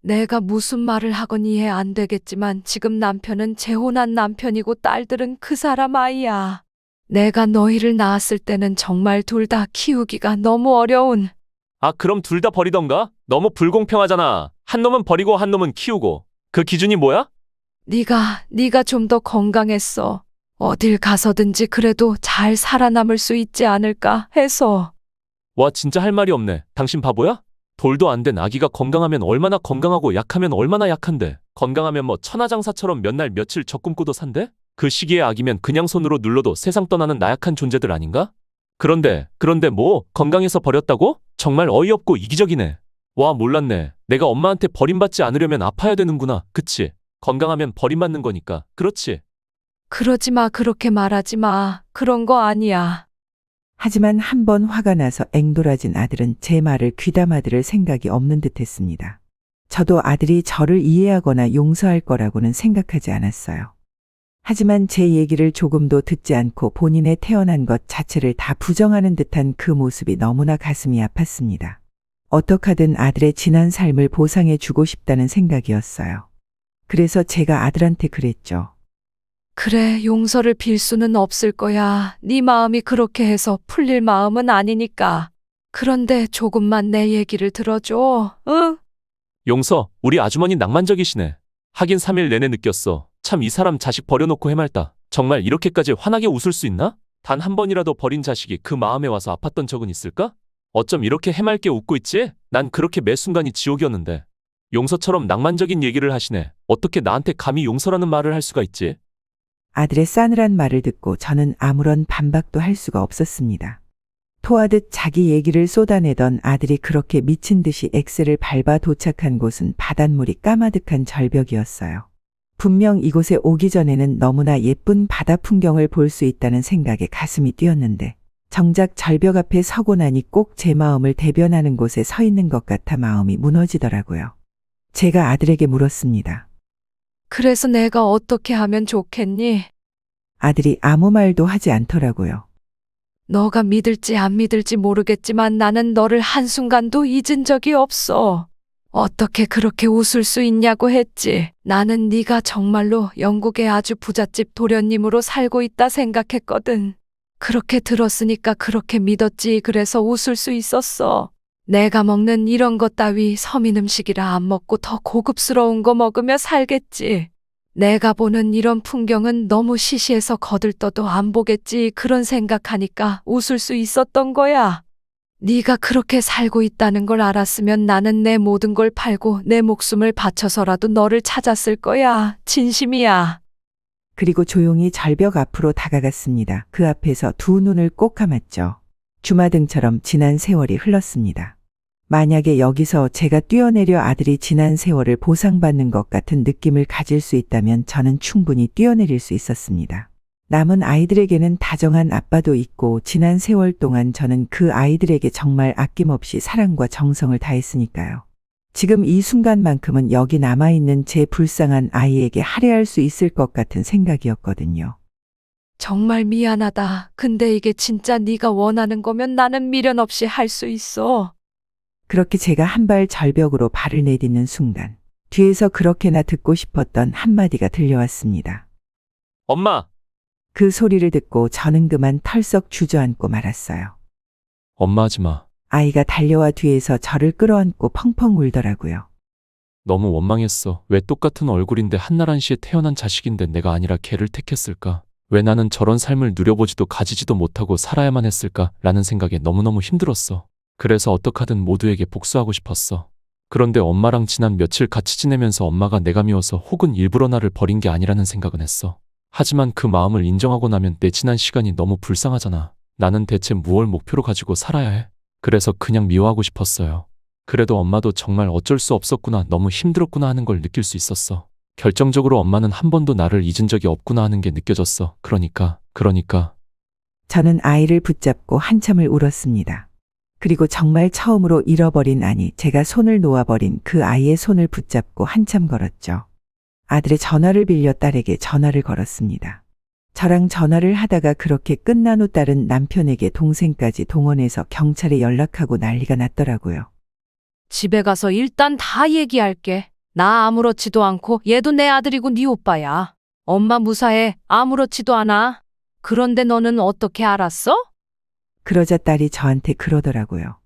내가 무슨 말을 하건 이해 안 되겠지만 지금 남편은 재혼한 남편이고 딸들은 그 사람 아이야. 내가 너희를 낳았을 때는 정말 둘 다 키우기가 너무 어려운. 그럼 둘 다 버리던가? 너무 불공평하잖아. 한 놈은 버리고 한 놈은 키우고. 그 기준이 뭐야? 네가 좀 더 건강했어. 어딜 가서든지 그래도 잘 살아남을 수 있지 않을까 해서. 와, 진짜 할 말이 없네. 당신 바보야? 돌도 안 된 아기가 건강하면 얼마나 건강하고 약하면 얼마나 약한데. 건강하면 뭐 천하장사처럼 몇 날 며칠 젖 굶고도 산대? 그 시기에 아기면 그냥 손으로 눌러도 세상 떠나는 나약한 존재들 아닌가? 그런데 뭐 건강해서 버렸다고? 정말 어이없고 이기적이네. 와, 몰랐네. 내가 엄마한테 버림받지 않으려면 아파야 되는구나. 그치? 건강하면 버림받는 거니까. 그렇지? 그러지 마, 그렇게 말하지 마. 그런 거 아니야. 하지만 한 번 화가 나서 앵돌아진 아들은 제 말을 귀담아 들을 생각이 없는 듯했습니다. 저도 아들이 저를 이해하거나 용서할 거라고는 생각하지 않았어요. 하지만 제 얘기를 조금도 듣지 않고 본인의 태어난 것 자체를 다 부정하는 듯한 그 모습이 너무나 가슴이 아팠습니다. 어떡하든 아들의 지난 삶을 보상해 주고 싶다는 생각이었어요. 그래서 제가 아들한테 그랬죠. 그래, 용서를 빌 수는 없을 거야. 네 마음이 그렇게 해서 풀릴 마음은 아니니까. 그런데 조금만 내 얘기를 들어줘. 응? 용서, 우리 아주머니 낭만적이시네. 하긴 3일 내내 느꼈어. 참 이 사람 자식 버려놓고 해맑다. 정말 이렇게까지 환하게 웃을 수 있나? 단 한 번이라도 버린 자식이 그 마음에 와서 아팠던 적은 있을까? 어쩜 이렇게 해맑게 웃고 있지? 난 그렇게 매 순간이 지옥이었는데. 용서처럼 낭만적인 얘기를 하시네. 어떻게 나한테 감히 용서라는 말을 할 수가 있지? 아들의 싸늘한 말을 듣고 저는 아무런 반박도 할 수가 없었습니다. 토하듯 자기 얘기를 쏟아내던 아들이 그렇게 미친 듯이 엑셀을 밟아 도착한 곳은 바닷물이 까마득한 절벽이었어요. 분명 이곳에 오기 전에는 너무나 예쁜 바다 풍경을 볼 수 있다는 생각에 가슴이 뛰었는데 정작 절벽 앞에 서고 나니 꼭 제 마음을 대변하는 곳에 서 있는 것 같아 마음이 무너지더라고요. 제가 아들에게 물었습니다. 그래서 내가 어떻게 하면 좋겠니? 아들이 아무 말도 하지 않더라고요. 너가 믿을지 안 믿을지 모르겠지만 나는 너를 한순간도 잊은 적이 없어. 어떻게 그렇게 웃을 수 있냐고 했지. 나는 네가 정말로 영국의 아주 부잣집 도련님으로 살고 있다 생각했거든. 그렇게 들었으니까 그렇게 믿었지. 그래서 웃을 수 있었어. 내가 먹는 이런 것 따위 서민 음식이라 안 먹고 더 고급스러운 거 먹으며 살겠지. 내가 보는 이런 풍경은 너무 시시해서 거들떠도 안 보겠지. 그런 생각하니까 웃을 수 있었던 거야. 네가 그렇게 살고 있다는 걸 알았으면 나는 내 모든 걸 팔고 내 목숨을 바쳐서라도 너를 찾았을 거야. 진심이야. 그리고 조용히 절벽 앞으로 다가갔습니다. 그 앞에서 두 눈을 꼭 감았죠. 주마등처럼 지난 세월이 흘렀습니다. 만약에 여기서 제가 뛰어내려 아들이 지난 세월을 보상받는 것 같은 느낌을 가질 수 있다면 저는 충분히 뛰어내릴 수 있었습니다. 남은 아이들에게는 다정한 아빠도 있고 지난 세월 동안 저는 그 아이들에게 정말 아낌없이 사랑과 정성을 다했으니까요. 지금 이 순간만큼은 여기 남아있는 제 불쌍한 아이에게 할애할 수 있을 것 같은 생각이었거든요. 정말 미안하다. 근데 이게 진짜 네가 원하는 거면 나는 미련 없이 할 수 있어. 그렇게 제가 한 발 절벽으로 발을 내딛는 순간 뒤에서 그렇게나 듣고 싶었던 한마디가 들려왔습니다. 엄마! 그 소리를 듣고 저는 그만 털썩 주저앉고 말았어요. 엄마 하지 마. 아이가 달려와 뒤에서 저를 끌어안고 펑펑 울더라고요. 너무 원망했어. 왜 똑같은 얼굴인데 한나란 씨에 태어난 자식인데 내가 아니라 걔를 택했을까? 왜 나는 저런 삶을 누려보지도 가지지도 못하고 살아야만 했을까? 라는 생각에 너무너무 힘들었어. 그래서 어떡하든 모두에게 복수하고 싶었어. 그런데 엄마랑 지난 며칠 같이 지내면서 엄마가 내가 미워서 혹은 일부러 나를 버린 게 아니라는 생각은 했어. 하지만 그 마음을 인정하고 나면 내 지난 시간이 너무 불쌍하잖아. 나는 대체 무엇을 목표로 가지고 살아야 해? 그래서 그냥 미워하고 싶었어요. 그래도 엄마도 정말 어쩔 수 없었구나, 너무 힘들었구나 하는 걸 느낄 수 있었어. 결정적으로 엄마는 한 번도 나를 잊은 적이 없구나 하는 게 느껴졌어. 그러니까. 저는 아이를 붙잡고 한참을 울었습니다. 그리고 정말 처음으로 잃어버린, 아니 제가 손을 놓아버린 그 아이의 손을 붙잡고 한참 걸었죠. 아들의 전화를 빌려 딸에게 전화를 걸었습니다. 저랑 전화를 하다가 그렇게 끝난 후 딸은 남편에게 동생까지 동원해서 경찰에 연락하고 난리가 났더라고요. 집에 가서 일단 다 얘기할게. 나 아무렇지도 않고 얘도 내 아들이고 네 오빠야. 엄마 무사해. 아무렇지도 않아. 그런데 너는 어떻게 알았어? 그러자 딸이 저한테 그러더라고요.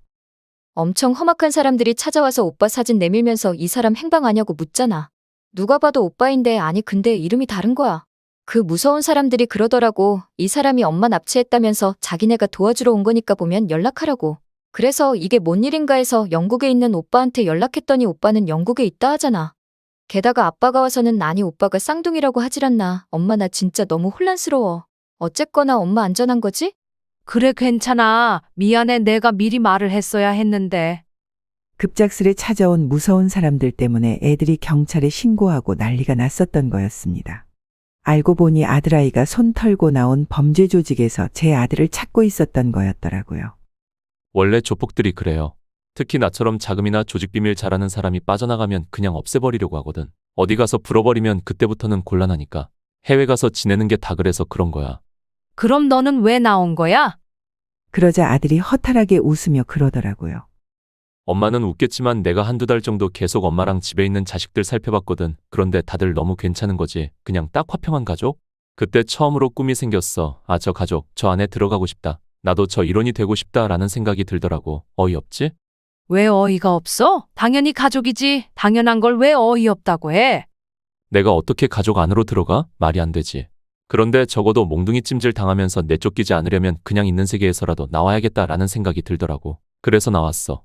엄청 험악한 사람들이 찾아와서 오빠 사진 내밀면서 이 사람 행방 아냐고 묻잖아. 누가 봐도 오빠인데 아니 근데 이름이 다른 거야. 그 무서운 사람들이 그러더라고. 이 사람이 엄마 납치했다면서 자기네가 도와주러 온 거니까 보면 연락하라고. 그래서 이게 뭔 일인가 해서 영국에 있는 오빠한테 연락했더니 오빠는 영국에 있다 하잖아. 게다가 아빠가 와서는 아니 오빠가 쌍둥이라고 하질 않나. 엄마 나 진짜 너무 혼란스러워. 어쨌거나 엄마 안전한 거지? 그래, 괜찮아. 미안해. 내가 미리 말을 했어야 했는데. 급작스레 찾아온 무서운 사람들 때문에 애들이 경찰에 신고하고 난리가 났었던 거였습니다. 알고 보니 아들아이가 손 털고 나온 범죄 조직에서 제 아들을 찾고 있었던 거였더라고요. 원래 조폭들이 그래요. 특히 나처럼 자금이나 조직 비밀 잘하는 사람이 빠져나가면 그냥 없애버리려고 하거든. 어디 가서 불어버리면 그때부터는 곤란하니까. 해외 가서 지내는 게 다 그래서 그런 거야. 그럼 너는 왜 나온 거야? 그러자 아들이 허탈하게 웃으며 그러더라고요. 엄마는 웃겠지만 내가 한두 달 정도 계속 엄마랑 집에 있는 자식들 살펴봤거든. 그런데 다들 너무 괜찮은 거지. 그냥 딱 화평한 가족? 그때 처음으로 꿈이 생겼어. 아, 저 가족, 저 안에 들어가고 싶다. 나도 저 일원이 되고 싶다라는 생각이 들더라고. 어이없지? 왜 어이가 없어? 당연히 가족이지. 당연한 걸 왜 어이없다고 해? 내가 어떻게 가족 안으로 들어가? 말이 안 되지. 그런데 적어도 몽둥이 찜질 당하면서 내쫓기지 않으려면 그냥 있는 세계에서라도 나와야겠다라는 생각이 들더라고. 그래서 나왔어.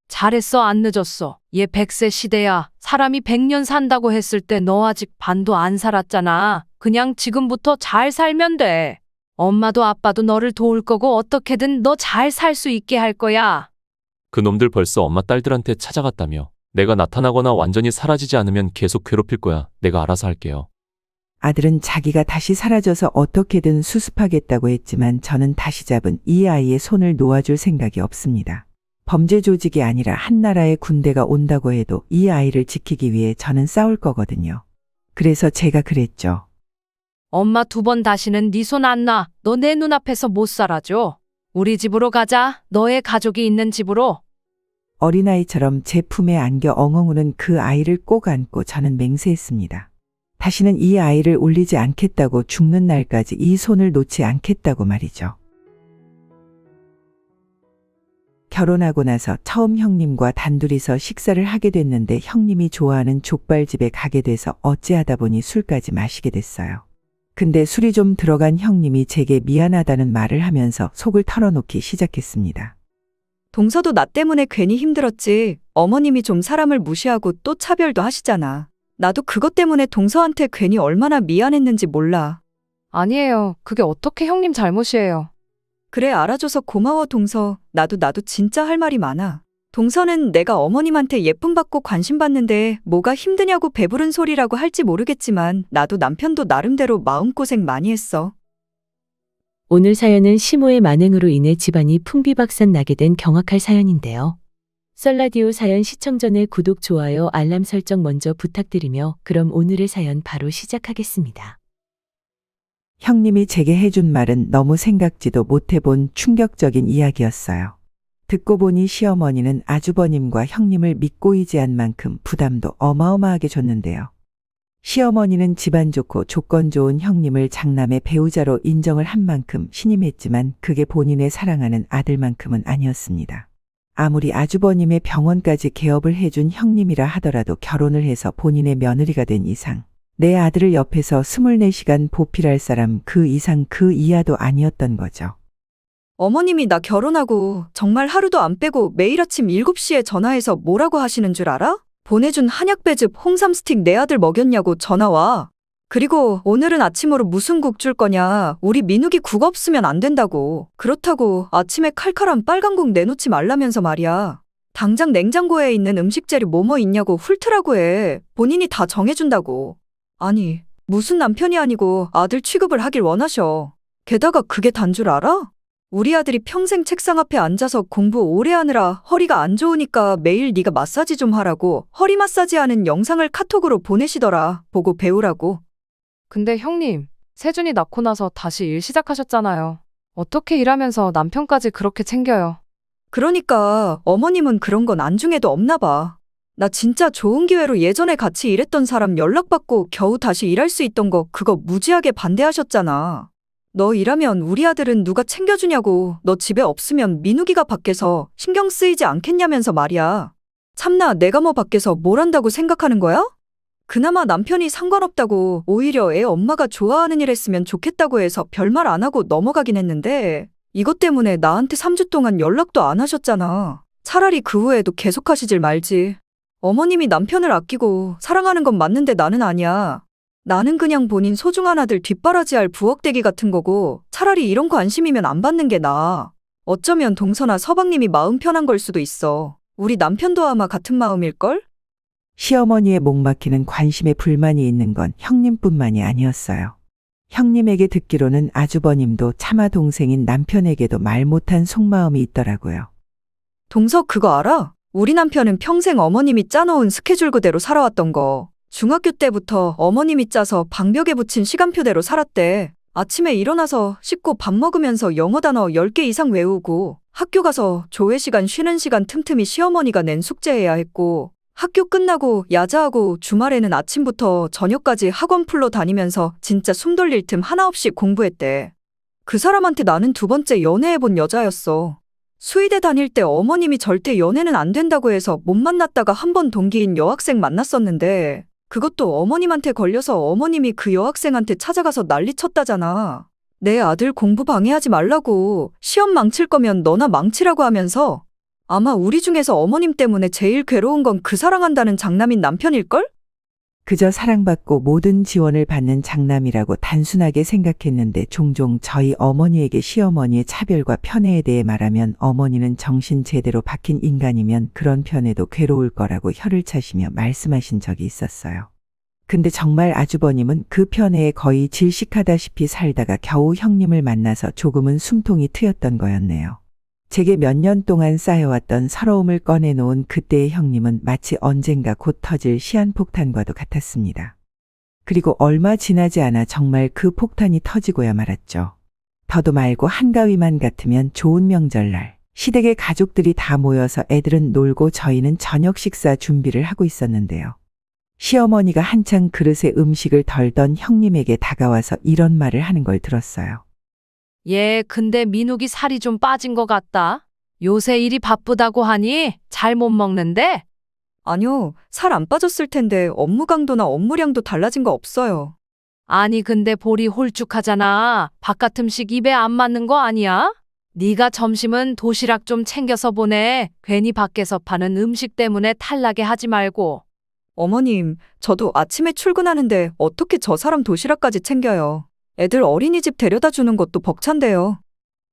잘했어, 안 늦었어. 얘 100세 시대야. 사람이 100년 산다고 했을 때 너 아직 반도 안 살았잖아. 그냥 지금부터 잘 살면 돼. 엄마도 아빠도 너를 도울 거고 어떻게든 너 잘 살 수 있게 할 거야. 그 놈들 벌써 엄마 딸들한테 찾아갔다며. 내가 나타나거나 완전히 사라지지 않으면 계속 괴롭힐 거야. 내가 알아서 할게요. 아들은 자기가 다시 사라져서 어떻게든 수습하겠다고 했지만 저는 다시 잡은 이 아이의 손을 놓아줄 생각이 없습니다. 범죄 조직이 아니라 한 나라의 군대가 온다고 해도 이 아이를 지키기 위해 저는 싸울 거거든요. 그래서 제가 그랬죠. 엄마 2번 다시는 네 손 안 놔. 너 내 눈앞에서 못 살아줘. 우리 집으로 가자. 너의 가족이 있는 집으로. 어린아이처럼 제 품에 안겨 엉엉 우는 그 아이를 꼭 안고 저는 맹세했습니다. 다시는 이 아이를 울리지 않겠다고, 죽는 날까지 이 손을 놓지 않겠다고 말이죠. 결혼하고 나서 처음 형님과 단둘이서 식사를 하게 됐는데 형님이 좋아하는 족발집에 가게 돼서 어찌하다 보니 술까지 마시게 됐어요. 근데 술이 좀 들어간 형님이 제게 미안하다는 말을 하면서 속을 털어놓기 시작했습니다. 동서도 나 때문에 괜히 힘들었지. 어머님이 좀 사람을 무시하고 또 차별도 하시잖아. 나도 그것 때문에 동서한테 괜히 얼마나 미안했는지 몰라. 아니에요. 그게 어떻게 형님 잘못이에요. 그래, 알아줘서 고마워 동서. 나도 진짜 할 말이 많아. 동서는 내가 어머님한테 예쁨 받고 관심 받는데 뭐가 힘드냐고 배부른 소리라고 할지 모르겠지만 나도 남편도 나름대로 마음고생 많이 했어. 오늘 사연은 시모의 만행으로 인해 집안이 풍비박산 나게 된 경악할 사연인데요. 썰라디오 사연 시청 전에 구독, 좋아요, 알람 설정 먼저 부탁드리며 그럼 오늘의 사연 바로 시작하겠습니다. 형님이 제게 해준 말은 너무 생각지도 못해본 충격적인 이야기였어요. 듣고 보니 시어머니는 아주버님과 형님을 믿고 의지한 만큼 부담도 어마어마하게 줬는데요. 시어머니는 집안 좋고 조건 좋은 형님을 장남의 배우자로 인정을 한 만큼 신임했지만 그게 본인의 사랑하는 아들만큼은 아니었습니다. 아무리 아주버님의 병원까지 개업을 해준 형님이라 하더라도 결혼을 해서 본인의 며느리가 된 이상 내 아들을 옆에서 24시간 보필할 사람 그 이상 그 이하도 아니었던 거죠. 어머님이 나 결혼하고 정말 하루도 안 빼고 매일 아침 7시에 전화해서 뭐라고 하시는 줄 알아? 보내준 한약 배즙 홍삼 스틱 내 아들 먹였냐고 전화 와. 그리고 오늘은 아침으로 무슨 국 줄 거냐. 우리 민욱이 국 없으면 안 된다고. 그렇다고 아침에 칼칼한 빨간 국 내놓지 말라면서 말이야. 당장 냉장고에 있는 음식 재료 뭐뭐 있냐고 훑으라고 해. 본인이 다 정해준다고. 아니, 무슨 남편이 아니고 아들 취급을 하길 원하셔. 게다가 그게 단 줄 알아? 우리 아들이 평생 책상 앞에 앉아서 공부 오래 하느라 허리가 안 좋으니까 매일 네가 마사지 좀 하라고 허리 마사지 하는 영상을 카톡으로 보내시더라. 보고 배우라고. 근데 형님, 세준이 낳고 나서 다시 일 시작하셨잖아요. 어떻게 일하면서 남편까지 그렇게 챙겨요? 그러니까 어머님은 그런 건 안중에도 없나 봐. 나 진짜 좋은 기회로 예전에 같이 일했던 사람 연락받고 겨우 다시 일할 수 있던 거 그거 무지하게 반대하셨잖아. 너 일하면 우리 아들은 누가 챙겨주냐고. 너 집에 없으면 민욱이가 밖에서 신경 쓰이지 않겠냐면서 말이야. 참나 내가 뭐 밖에서 뭘 한다고 생각하는 거야? 그나마 남편이 상관없다고 오히려 애 엄마가 좋아하는 일 했으면 좋겠다고 해서 별말 안 하고 넘어가긴 했는데 이것 때문에 나한테 3주 동안 연락도 안 하셨잖아. 차라리 그 후에도 계속하시질 말지. 어머님이 남편을 아끼고 사랑하는 건 맞는데 나는 아니야. 나는 그냥 본인 소중한 아들 뒷바라지할 부엌대기 같은 거고 차라리 이런 관심이면 안 받는 게 나아. 어쩌면 동서나 서방님이 마음 편한 걸 수도 있어. 우리 남편도 아마 같은 마음일걸? 시어머니의 목 막히는 관심에 불만이 있는 건 형님뿐만이 아니었어요. 형님에게 듣기로는 아주버님도 차마 동생인 남편에게도 말 못한 속마음이 있더라고요. 동서 그거 알아? 우리 남편은 평생 어머님이 짜놓은 스케줄 그대로 살아왔던 거. 중학교 때부터 어머님이 짜서 방벽에 붙인 시간표대로 살았대. 아침에 일어나서 씻고 밥 먹으면서 영어 단어 10개 이상 외우고 학교 가서 조회 시간 쉬는 시간 틈틈이 시어머니가 낸 숙제해야 했고 학교 끝나고 야자하고 주말에는 아침부터 저녁까지 학원 풀로 다니면서 진짜 숨 돌릴 틈 하나 없이 공부했대. 그 사람한테 나는 2번째 연애해본 여자였어. 수의대 다닐 때 어머님이 절대 연애는 안 된다고 해서 못 만났다가 한 번 동기인 여학생 만났었는데 그것도 어머님한테 걸려서 어머님이 그 여학생한테 찾아가서 난리 쳤다잖아. 내 아들 공부 방해하지 말라고 시험 망칠 거면 너나 망치라고 하면서 아마 우리 중에서 어머님 때문에 제일 괴로운 건 그 사랑한다는 장남인 남편일걸? 그저 사랑받고 모든 지원을 받는 장남이라고 단순하게 생각했는데 종종 저희 어머니에게 시어머니의 차별과 편애에 대해 말하면 어머니는 정신 제대로 박힌 인간이면 그런 편애도 괴로울 거라고 혀를 차시며 말씀하신 적이 있었어요. 근데 정말 아주버님은 그 편애에 거의 질식하다시피 살다가 겨우 형님을 만나서 조금은 숨통이 트였던 거였네요. 제게 몇 년 동안 쌓여왔던 서러움을 꺼내놓은 그때의 형님은 마치 언젠가 곧 터질 시한폭탄과도 같았습니다. 그리고 얼마 지나지 않아 정말 그 폭탄이 터지고야 말았죠. 더도 말고 한가위만 같으면 좋은 명절날 시댁의 가족들이 다 모여서 애들은 놀고 저희는 저녁 식사 준비를 하고 있었는데요. 시어머니가 한창 그릇에 음식을 덜던 형님에게 다가와서 이런 말을 하는 걸 들었어요. 얘 근데 민욱이 살이 좀 빠진 것 같다. 요새 일이 바쁘다고 하니 잘 못 먹는데? 아니요, 살 안 빠졌을 텐데 업무 강도나 업무량도 달라진 거 없어요. 아니 근데 볼이 홀쭉하잖아. 바깥 음식 입에 안 맞는 거 아니야? 네가 점심은 도시락 좀 챙겨서 보내. 괜히 밖에서 파는 음식 때문에 탈나게 하지 말고. 어머님, 저도 아침에 출근하는데 어떻게 저 사람 도시락까지 챙겨요. 애들 어린이집 데려다 주는 것도 벅찬데요.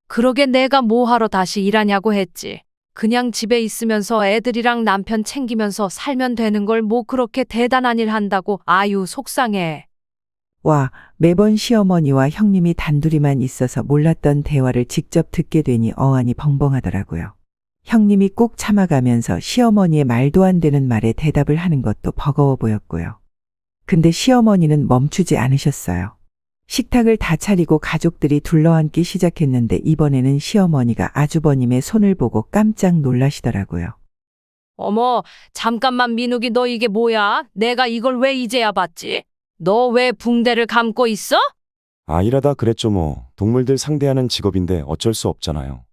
그러게 내가 뭐하러 다시 일하냐고 했지. 그냥 집에 있으면서 애들이랑 남편 챙기면서 살면 되는 걸 뭐 그렇게 대단한 일 한다고. 아유 속상해. 와, 매번 시어머니와 형님이 단둘이만 있어서 몰랐던 대화를 직접 듣게 되니 어안이 벙벙하더라고요. 형님이 꾹 참아가면서 시어머니의 말도 안 되는 말에 대답을 하는 것도 버거워 보였고요. 근데 시어머니는 멈추지 않으셨어요. 식탁을 다 차리고 가족들이 둘러앉기 시작했는데 이번에는 시어머니가 아주버님의 손을 보고 깜짝 놀라시더라고요. 어머, 잠깐만 민욱이 너 이게 뭐야? 내가 이걸 왜 이제야 봤지? 너 왜 붕대를 감고 있어? 아, 일하다 그랬죠 뭐. 동물들 상대하는 직업인데 어쩔 수 없잖아요.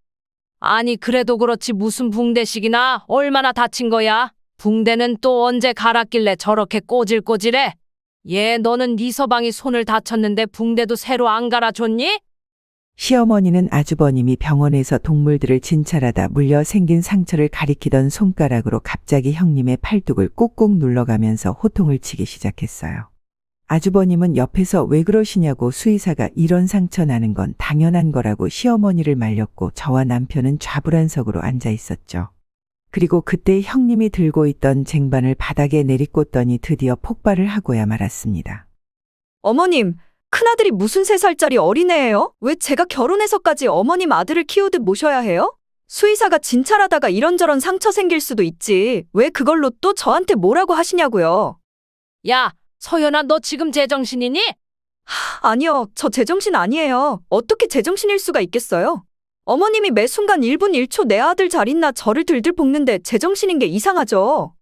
아니 그래도 그렇지 무슨 붕대식이나 얼마나 다친 거야? 붕대는 또 언제 갈았길래 저렇게 꼬질꼬질해? 얘 너는 네 서방이 손을 다쳤는데 붕대도 새로 안 갈아줬니? 시어머니는 아주버님이 병원에서 동물들을 진찰하다 물려 생긴 상처를 가리키던 손가락으로 갑자기 형님의 팔뚝을 꾹꾹 눌러가면서 호통을 치기 시작했어요. 아주버님은 옆에서 왜 그러시냐고 수의사가 이런 상처 나는 건 당연한 거라고 시어머니를 말렸고 저와 남편은 좌불안석으로 앉아 있었죠. 그리고 그때 형님이 들고 있던 쟁반을 바닥에 내리꽂더니 드디어 폭발을 하고야 말았습니다. 어머님, 큰아들이 무슨 3살짜리 어린애예요? 왜 제가 결혼해서까지 어머님 아들을 키우듯 모셔야 해요? 수의사가 진찰하다가 이런저런 상처 생길 수도 있지. 왜 그걸로 또 저한테 뭐라고 하시냐고요. 야, 서연아 너 지금 제정신이니? 아니요, 저 제정신 아니에요. 어떻게 제정신일 수가 있겠어요? 어머님이 매 순간 1분 1초 내 아들 잘 있나 저를 들들 볶는데 제정신인 게 이상하죠.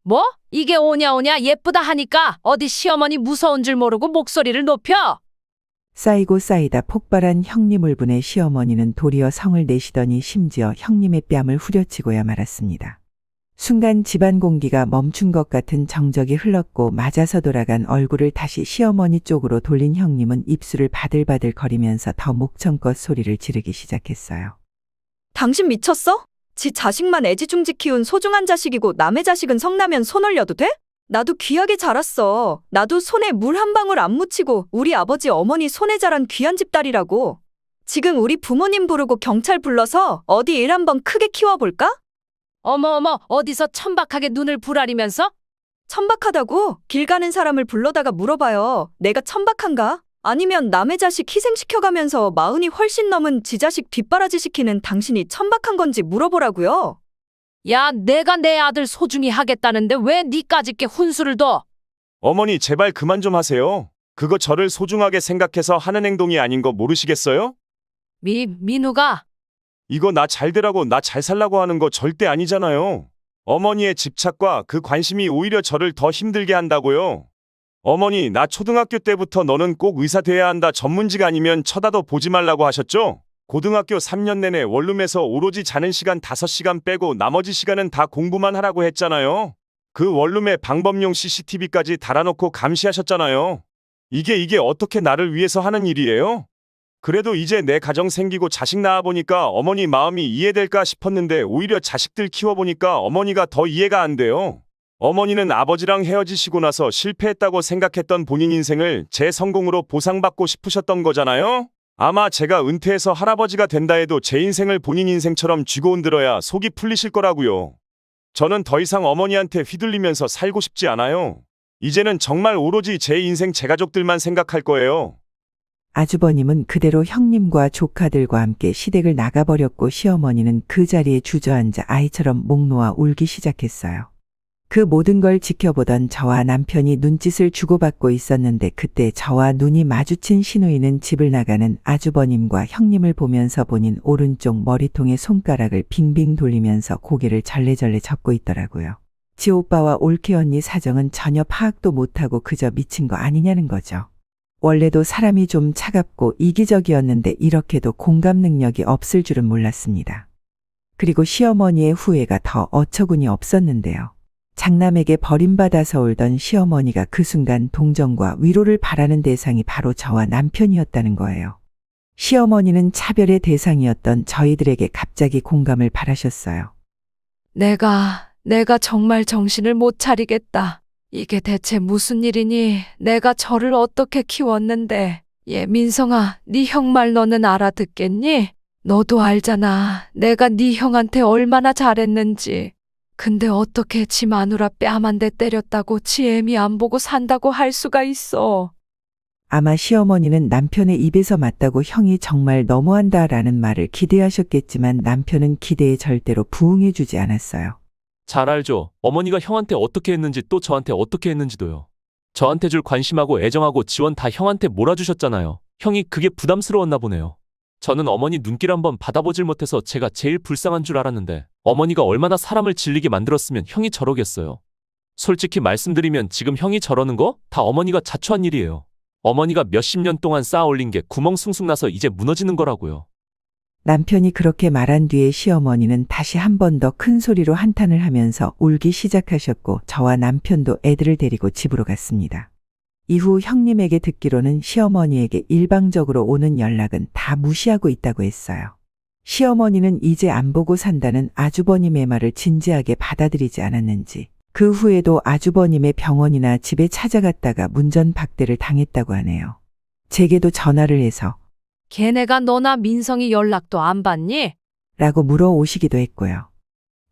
뭐? 이게 오냐 예쁘다 하니까 어디 시어머니 무서운 줄 모르고 목소리를 높여? 쌓이고 쌓이다 폭발한 형님을 보내 시어머니는 도리어 성을 내시더니 심지어 형님의 뺨을 후려치고야 말았습니다. 순간 집안 공기가 멈춘 것 같은 정적이 흘렀고 맞아서 돌아간 얼굴을 다시 시어머니 쪽으로 돌린 형님은 입술을 바들바들 거리면서 더 목청껏 소리를 지르기 시작했어요. 당신 미쳤어? 지 자식만 애지중지 키운 소중한 자식이고 남의 자식은 성나면 손 올려도 돼? 나도 귀하게 자랐어. 나도 손에 물 한 방울 안 묻히고 우리 아버지 어머니 손에 자란 귀한 집 딸이라고. 지금 우리 부모님 부르고 경찰 불러서 어디 일 한번 크게 키워볼까? 어머 어디서 천박하게 눈을 부라리면서? 천박하다고? 길 가는 사람을 불러다가 물어봐요. 내가 천박한가? 아니면 남의 자식 희생시켜가면서 마흔이 훨씬 넘은 지 자식 뒷바라지 시키는 당신이 천박한 건지 물어보라고요. 야, 내가 내 아들 소중히 하겠다는데 왜 니까짓 게 훈수를 둬? 어머니, 제발 그만 좀 하세요. 그거 저를 소중하게 생각해서 하는 행동이 아닌 거 모르시겠어요? 민우가 이거 나 잘 되라고 나 잘 살라고 하는 거 절대 아니잖아요. 어머니의 집착과 그 관심이 오히려 저를 더 힘들게 한다고요. 어머니, 나 초등학교 때부터 너는 꼭 의사 돼야 한다 전문직 아니면 쳐다도 보지 말라고 하셨죠? 고등학교 3년 내내 원룸에서 오로지 자는 시간 5시간 빼고 나머지 시간은 다 공부만 하라고 했잖아요. 그 원룸에 방범용 CCTV까지 달아놓고 감시하셨잖아요. 이게 어떻게 나를 위해서 하는 일이에요? 그래도 이제 내 가정 생기고 자식 낳아보니까 어머니 마음이 이해될까 싶었는데 오히려 자식들 키워보니까 어머니가 더 이해가 안 돼요. 어머니는 아버지랑 헤어지시고 나서 실패했다고 생각했던 본인 인생을 제 성공으로 보상받고 싶으셨던 거잖아요? 아마 제가 은퇴해서 할아버지가 된다 해도 제 인생을 본인 인생처럼 쥐고 흔들어야 속이 풀리실 거라고요. 저는 더 이상 어머니한테 휘둘리면서 살고 싶지 않아요. 이제는 정말 오로지 제 인생 제 가족들만 생각할 거예요. 아주버님은 그대로 형님과 조카들과 함께 시댁을 나가버렸고 시어머니는 그 자리에 주저앉아 아이처럼 목 놓아 울기 시작했어요. 그 모든 걸 지켜보던 저와 남편이 눈짓을 주고받고 있었는데 그때 저와 눈이 마주친 시누이는 집을 나가는 아주버님과 형님을 보면서 본인 오른쪽 머리통에 손가락을 빙빙 돌리면서 고개를 절레절레 젓고 있더라고요. 지 오빠와 올케 언니 사정은 전혀 파악도 못하고 그저 미친 거 아니냐는 거죠. 원래도 사람이 좀 차갑고 이기적이었는데 이렇게도 공감 능력이 없을 줄은 몰랐습니다. 그리고 시어머니의 후회가 더 어처구니 없었는데요. 장남에게 버림받아서 울던 시어머니가 그 순간 동정과 위로를 바라는 대상이 바로 저와 남편이었다는 거예요. 시어머니는 차별의 대상이었던 저희들에게 갑자기 공감을 바라셨어요. 내가 정말 정신을 못 차리겠다. 이게 대체 무슨 일이니? 내가 저를 어떻게 키웠는데. 민성아, 네 형 말 너는 알아듣겠니? 너도 알잖아. 내가 네 형한테 얼마나 잘했는지. 근데 어떻게 지 마누라 뺨 한 대 때렸다고 지 애미 안 보고 산다고 할 수가 있어. 아마 시어머니는 남편의 입에서 맞다고 형이 정말 너무한다라는 말을 기대하셨겠지만 남편은 기대에 절대로 부응해주지 않았어요. 잘 알죠. 어머니가 형한테 어떻게 했는지 또 저한테 어떻게 했는지도요. 저한테 줄 관심하고 애정하고 지원 다 형한테 몰아주셨잖아요. 형이 그게 부담스러웠나 보네요. 저는 어머니 눈길 한번 받아보질 못해서 제가 제일 불쌍한 줄 알았는데 어머니가 얼마나 사람을 질리게 만들었으면 형이 저러겠어요. 솔직히 말씀드리면 지금 형이 저러는 거 다 어머니가 자초한 일이에요. 어머니가 몇십 년 동안 쌓아 올린 게 구멍 숭숭 나서 이제 무너지는 거라고요. 남편이 그렇게 말한 뒤에 시어머니는 다시 한 번 더 큰 소리로 한탄을 하면서 울기 시작하셨고 저와 남편도 애들을 데리고 집으로 갔습니다. 이후 형님에게 듣기로는 시어머니에게 일방적으로 오는 연락은 다 무시하고 있다고 했어요. 시어머니는 이제 안 보고 산다는 아주버님의 말을 진지하게 받아들이지 않았는지 그 후에도 아주버님의 병원이나 집에 찾아갔다가 문전박대를 당했다고 하네요. 제게도 전화를 해서 걔네가 너나 민성이 연락도 안 받니? 라고 물어오시기도 했고요.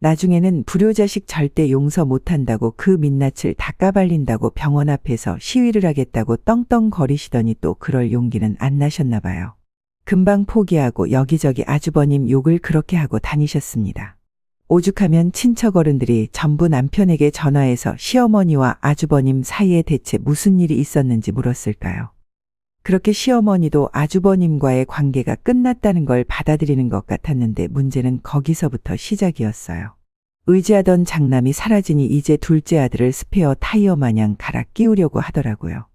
나중에는 불효자식 절대 용서 못한다고 그 민낯을 다 까발린다고 병원 앞에서 시위를 하겠다고 떵떵거리시더니 또 그럴 용기는 안 나셨나 봐요. 금방 포기하고 여기저기 아주버님 욕을 그렇게 하고 다니셨습니다. 오죽하면 친척 어른들이 전부 남편에게 전화해서 시어머니와 아주버님 사이에 대체 무슨 일이 있었는지 물었을까요? 그렇게 시어머니도 아주버님과의 관계가 끝났다는 걸 받아들이는 것 같았는데 문제는 거기서부터 시작이었어요. 의지하던 장남이 사라지니 이제 둘째 아들을 스페어 타이어 마냥 갈아 끼우려고 하더라고요.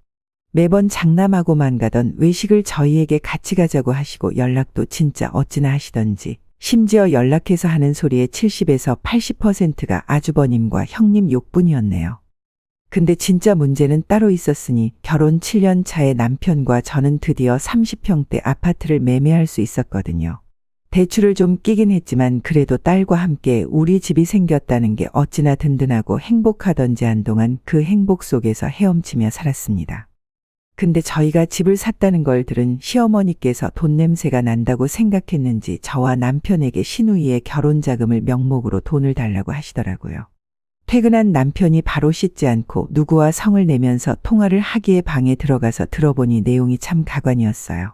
매번 장남하고만 가던 외식을 저희에게 같이 가자고 하시고 연락도 진짜 어찌나 하시던지 심지어 연락해서 하는 소리의 70에서 80%가 아주버님과 형님 욕뿐이었네요. 근데 진짜 문제는 따로 있었으니 결혼 7년 차의 남편과 저는 드디어 30평대 아파트를 매매할 수 있었거든요. 대출을 좀 끼긴 했지만 그래도 딸과 함께 우리 집이 생겼다는 게 어찌나 든든하고 행복하던지 한동안 그 행복 속에서 헤엄치며 살았습니다. 근데 저희가 집을 샀다는 걸 들은 시어머니께서 돈 냄새가 난다고 생각했는지 저와 남편에게 시누이의 결혼 자금을 명목으로 돈을 달라고 하시더라고요. 퇴근한 남편이 바로 씻지 않고 누구와 성을 내면서 통화를 하기에 방에 들어가서 들어보니 내용이 참 가관이었어요.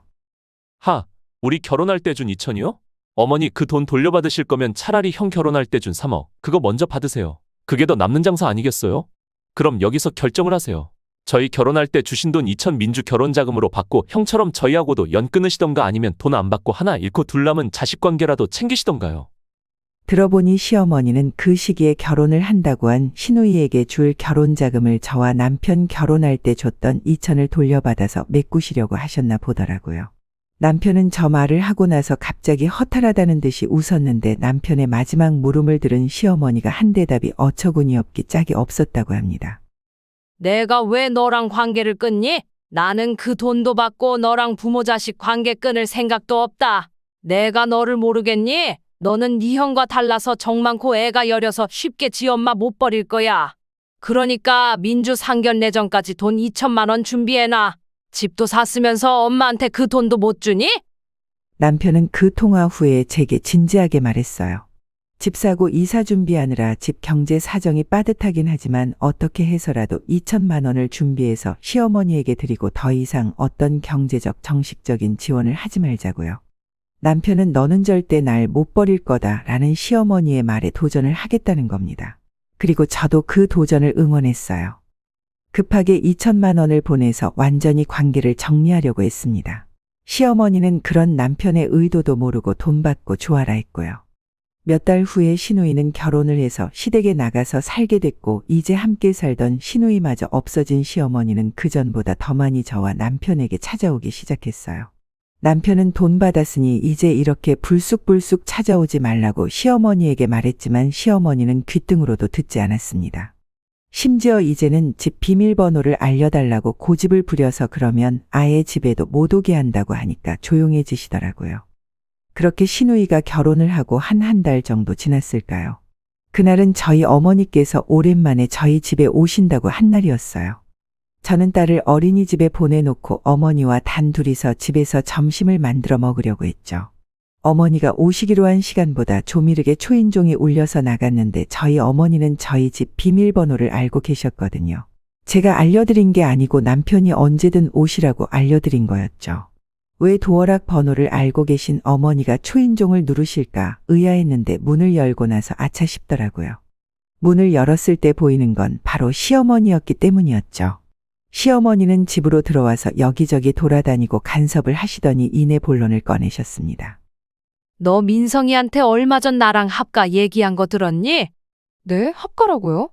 우리 결혼할 때 준 2천이요? 어머니 그 돈 돌려받으실 거면 차라리 형 결혼할 때 준 3억. 그거 먼저 받으세요. 그게 더 남는 장사 아니겠어요? 그럼 여기서 결정을 하세요. 저희 결혼할 때 주신 돈 2천 민주 결혼자금으로 받고 형처럼 저희하고도 연 끊으시던가 아니면 돈 안 받고 하나 잃고 둘 남은 자식 관계라도 챙기시던가요. 들어보니 시어머니는 그 시기에 결혼을 한다고 한 시누이에게 줄 결혼자금을 저와 남편 결혼할 때 줬던 2천을 돌려받아서 메꾸시려고 하셨나 보더라고요. 남편은 저 말을 하고 나서 갑자기 허탈하다는 듯이 웃었는데 남편의 마지막 물음을 들은 시어머니가 한 대답이 어처구니 없기 짝이 없었다고 합니다. 내가 왜 너랑 관계를 끊니? 나는 그 돈도 받고 너랑 부모 자식 관계 끊을 생각도 없다. 내가 너를 모르겠니? 너는 네 형과 달라서 정 많고 애가 여려서 쉽게 지 엄마 못 버릴 거야. 그러니까 민주 상견례 전까지 돈 2천만 원 준비해놔. 집도 샀으면서 엄마한테 그 돈도 못 주니? 남편은 그 통화 후에 제게 진지하게 말했어요. 집 사고 이사 준비하느라 집 경제 사정이 빠듯하긴 하지만 어떻게 해서라도 2천만 원을 준비해서 시어머니에게 드리고 더 이상 어떤 경제적 정식적인 지원을 하지 말자고요. 남편은 너는 절대 날 못 버릴 거다라는 시어머니의 말에 도전을 하겠다는 겁니다. 그리고 저도 그 도전을 응원했어요. 급하게 2천만 원을 보내서 완전히 관계를 정리하려고 했습니다. 시어머니는 그런 남편의 의도도 모르고 돈 받고 좋아라 했고요. 몇 달 후에 시누이는 결혼을 해서 시댁에 나가서 살게 됐고 이제 함께 살던 시누이마저 없어진 시어머니는 그전보다 더 많이 저와 남편에게 찾아오기 시작했어요. 남편은 돈 받았으니 이제 이렇게 불쑥불쑥 찾아오지 말라고 시어머니에게 말했지만 시어머니는 귓등으로도 듣지 않았습니다. 심지어 이제는 집 비밀번호를 알려달라고 고집을 부려서 그러면 아예 집에도 못 오게 한다고 하니까 조용해지시더라고요. 그렇게 시누이가 결혼을 하고 한 달 정도 지났을까요? 그날은 저희 어머니께서 오랜만에 저희 집에 오신다고 한 날이었어요. 저는 딸을 어린이집에 보내놓고 어머니와 단둘이서 집에서 점심을 만들어 먹으려고 했죠. 어머니가 오시기로 한 시간보다 조미르게 초인종이 울려서 나갔는데 저희 어머니는 저희 집 비밀번호를 알고 계셨거든요. 제가 알려드린 게 아니고 남편이 언제든 오시라고 알려드린 거였죠. 왜 도어락 번호를 알고 계신 어머니가 초인종을 누르실까 의아했는데 문을 열고 나서 아차 싶더라고요. 문을 열었을 때 보이는 건 바로 시어머니였기 때문이었죠. 시어머니는 집으로 들어와서 여기저기 돌아다니고 간섭을 하시더니 이내 본론을 꺼내셨습니다. 너 민성이한테 얼마 전 나랑 합가 얘기한 거 들었니? 네, 합가라고요?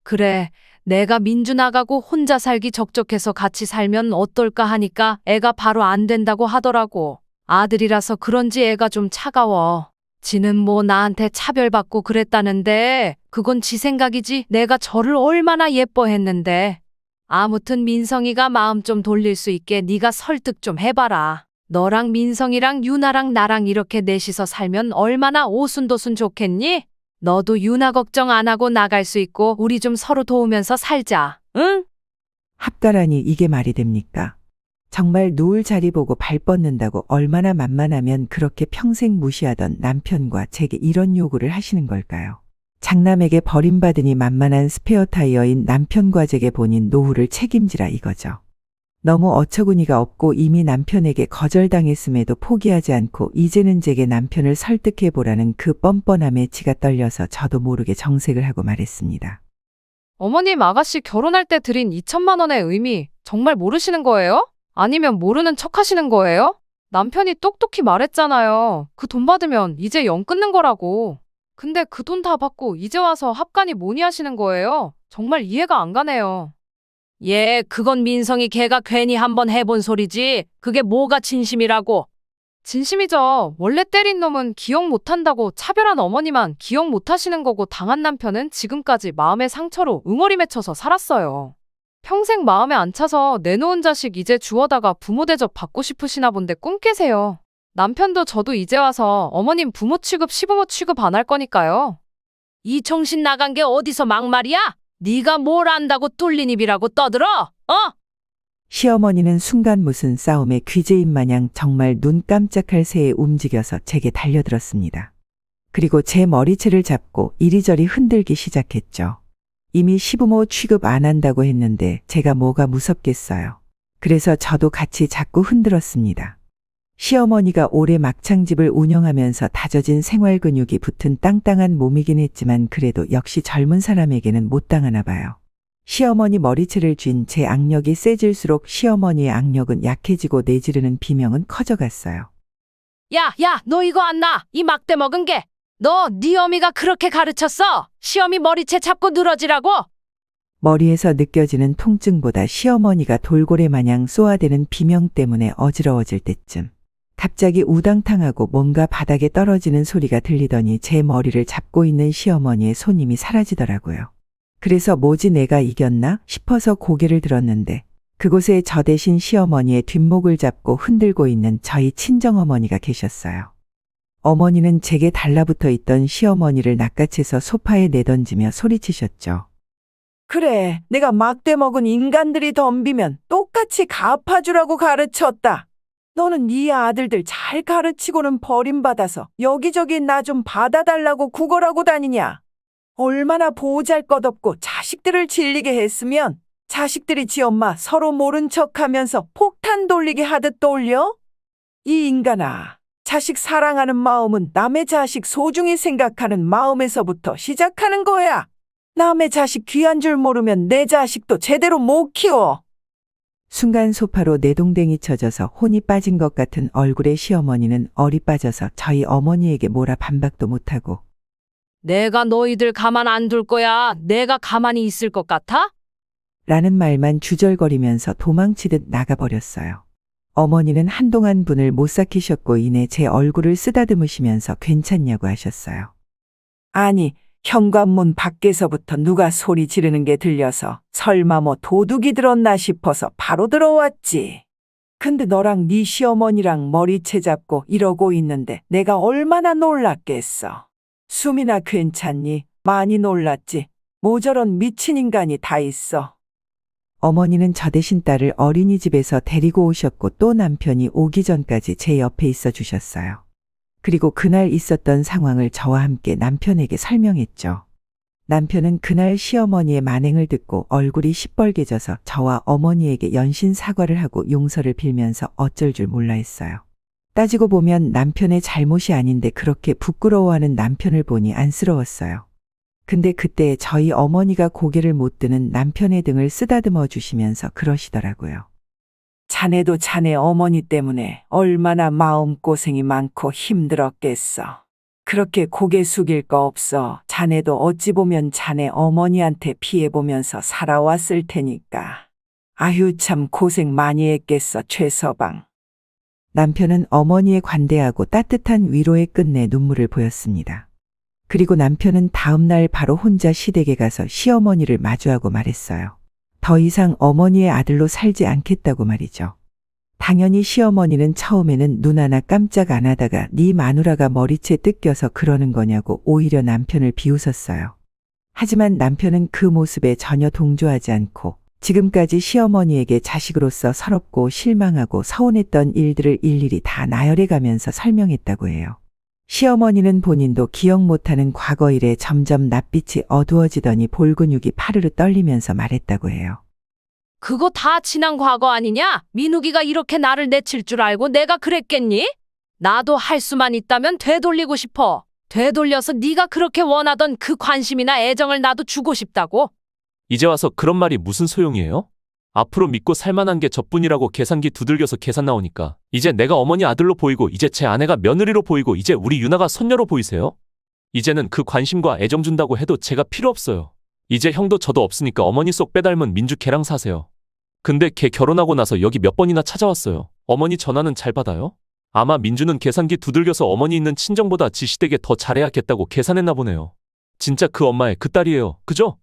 그래, 내가 민주 나가고 혼자 살기 적적해서 같이 살면 어떨까 하니까 애가 바로 안 된다고 하더라고. 아들이라서 그런지 애가 좀 차가워. 지는 뭐 나한테 차별받고 그랬다는데 그건 지 생각이지 내가 저를 얼마나 예뻐했는데. 아무튼 민성이가 마음 좀 돌릴 수 있게 네가 설득 좀 해봐라. 너랑 민성이랑 유나랑 나랑 이렇게 넷이서 살면 얼마나 오순도순 좋겠니? 너도 유나 걱정 안 하고 나갈 수 있고 우리 좀 서로 도우면서 살자. 응? 합가라니 이게 말이 됩니까? 정말 누울 자리 보고 발 뻗는다고 얼마나 만만하면 그렇게 평생 무시하던 남편과 제게 이런 요구를 하시는 걸까요? 장남에게 버림받으니 만만한 스페어 타이어인 남편과 제게 본인 노후를 책임지라 이거죠. 너무 어처구니가 없고 이미 남편에게 거절당했음에도 포기하지 않고 이제는 제게 남편을 설득해보라는 그 뻔뻔함에 지가 떨려서 저도 모르게 정색을 하고 말했습니다. 어머님, 아가씨 결혼할 때 드린 2천만 원의 의미 정말 모르시는 거예요? 아니면 모르는 척 하시는 거예요? 남편이 똑똑히 말했잖아요. 그 돈 받으면 이제 영 끊는 거라고. 근데 그 돈 다 받고 이제 와서 합간이 뭐니 하시는 거예요? 정말 이해가 안 가네요. 예, 그건 민성이 걔가 괜히 한번 해본 소리지. 그게 뭐가 진심이라고. 진심이죠. 원래 때린 놈은 기억 못한다고 차별한 어머니만 기억 못하시는 거고 당한 남편은 지금까지 마음의 상처로 응어리 맺혀서 살았어요. 평생 마음에 안 차서 내놓은 자식 이제 주워다가 부모 대접 받고 싶으시나 본데 꿈 깨세요. 남편도 저도 이제 와서 어머님 부모 취급 시부모 취급 안 할 거니까요. 이 정신 나간 게 어디서 막말이야? 네가 뭘 안다고 뚫린 입이라고 떠들어? 어? 시어머니는 순간 무슨 싸움의 귀재인 마냥 정말 눈 깜짝할 새에 움직여서 제게 달려들었습니다. 그리고 제 머리채를 잡고 이리저리 흔들기 시작했죠. 이미 시부모 취급 안 한다고 했는데 제가 뭐가 무섭겠어요. 그래서 저도 같이 자꾸 흔들었습니다. 시어머니가 오래 막창집을 운영하면서 다져진 생활 근육이 붙은 땅땅한 몸이긴 했지만 그래도 역시 젊은 사람에게는 못 당하나 봐요. 시어머니 머리채를 쥔 제 악력이 세질수록 시어머니의 악력은 약해지고 내지르는 비명은 커져갔어요. 야, 너 이거 안 나? 이 막대 먹은 게. 너, 네 어미가 그렇게 가르쳤어? 시어미 머리채 잡고 늘어지라고? 머리에서 느껴지는 통증보다 시어머니가 돌고래 마냥 쏘아대는 비명 때문에 어지러워질 때쯤 갑자기 우당탕하고 뭔가 바닥에 떨어지는 소리가 들리더니 제 머리를 잡고 있는 시어머니의 손님이 사라지더라고요. 그래서 뭐지 내가 이겼나 싶어서 고개를 들었는데 그곳에 저 대신 시어머니의 뒷목을 잡고 흔들고 있는 저희 친정어머니가 계셨어요. 어머니는 제게 달라붙어 있던 시어머니를 낚아채서 소파에 내던지며 소리치셨죠. 그래, 내가 막대 먹은 인간들이 덤비면 똑같이 갚아주라고 가르쳤다. 너는 네 아들들 잘 가르치고는 버림받아서 여기저기 나 좀 받아달라고 구걸하고 다니냐. 얼마나 보잘것없고 자식들을 질리게 했으면 자식들이 지 엄마 서로 모른 척하면서 폭탄 돌리게 하듯 돌려? 이 인간아, 자식 사랑하는 마음은 남의 자식 소중히 생각하는 마음에서부터 시작하는 거야. 남의 자식 귀한 줄 모르면 내 자식도 제대로 못 키워. 순간 소파로 내동댕이 쳐져서 혼이 빠진 것 같은 얼굴의 시어머니는 얼이 빠져서 저희 어머니에게 뭐라 반박도 못하고 내가 너희들 가만 안 둘 거야. 내가 가만히 있을 것 같아? 라는 말만 주절거리면서 도망치듯 나가버렸어요. 어머니는 한동안 분을 못 삭히셨고 이내 제 얼굴을 쓰다듬으시면서 괜찮냐고 하셨어요. 아니, 현관문 밖에서부터 누가 소리 지르는 게 들려서 설마 뭐 도둑이 들었나 싶어서 바로 들어왔지. 근데 너랑 네 시어머니랑 머리채 잡고 이러고 있는데 내가 얼마나 놀랐겠어. 수민아 괜찮니? 많이 놀랐지? 모저런 미친 인간이 다 있어. 어머니는 저 대신 딸을 어린이집에서 데리고 오셨고 또 남편이 오기 전까지 제 옆에 있어 주셨어요. 그리고 그날 있었던 상황을 저와 함께 남편에게 설명했죠. 남편은 그날 시어머니의 만행을 듣고 얼굴이 시뻘개져서 저와 어머니에게 연신 사과를 하고 용서를 빌면서 어쩔 줄 몰라 했어요. 따지고 보면 남편의 잘못이 아닌데 그렇게 부끄러워하는 남편을 보니 안쓰러웠어요. 근데 그때 저희 어머니가 고개를 못 드는 남편의 등을 쓰다듬어 주시면서 그러시더라고요. 자네도 자네 어머니 때문에 얼마나 마음고생이 많고 힘들었겠어. 그렇게 고개 숙일 거 없어. 자네도 어찌 보면 자네 어머니한테 피해보면서 살아왔을 테니까. 아휴 참 고생 많이 했겠어 최서방. 남편은 어머니의 관대하고 따뜻한 위로의 끝내 눈물을 보였습니다. 그리고 남편은 다음날 바로 혼자 시댁에 가서 시어머니를 마주하고 말했어요. 더 이상 어머니의 아들로 살지 않겠다고 말이죠. 당연히 시어머니는 처음에는 눈 하나 깜짝 안 하다가 네 마누라가 머리채 뜯겨서 그러는 거냐고 오히려 남편을 비웃었어요. 하지만 남편은 그 모습에 전혀 동조하지 않고 지금까지 시어머니에게 자식으로서 서럽고 실망하고 서운했던 일들을 일일이 다 나열해 가면서 설명했다고 해요. 시어머니는 본인도 기억 못하는 과거 일에 점점 낯빛이 어두워지더니 볼근육이 파르르 떨리면서 말했다고 해요. 그거 다 지난 과거 아니냐? 민욱이가 이렇게 나를 내칠 줄 알고 내가 그랬겠니? 나도 할 수만 있다면 되돌리고 싶어. 되돌려서 네가 그렇게 원하던 그 관심이나 애정을 나도 주고 싶다고. 이제 와서 그런 말이 무슨 소용이에요? 앞으로 믿고 살만한 게 저뿐이라고 계산기 두들겨서 계산 나오니까 이제 내가 어머니 아들로 보이고 이제 제 아내가 며느리로 보이고 이제 우리 유나가 손녀로 보이세요? 이제는 그 관심과 애정 준다고 해도 제가 필요 없어요. 이제 형도 저도 없으니까 어머니 쏙 빼닮은 민주 걔랑 사세요. 근데 걔 결혼하고 나서 여기 몇 번이나 찾아왔어요. 어머니 전화는 잘 받아요? 아마 민주는 계산기 두들겨서 어머니 있는 친정보다 지 시댁에 더 잘해야겠다고 계산했나 보네요. 진짜 그 엄마의 그 딸이에요. 그죠?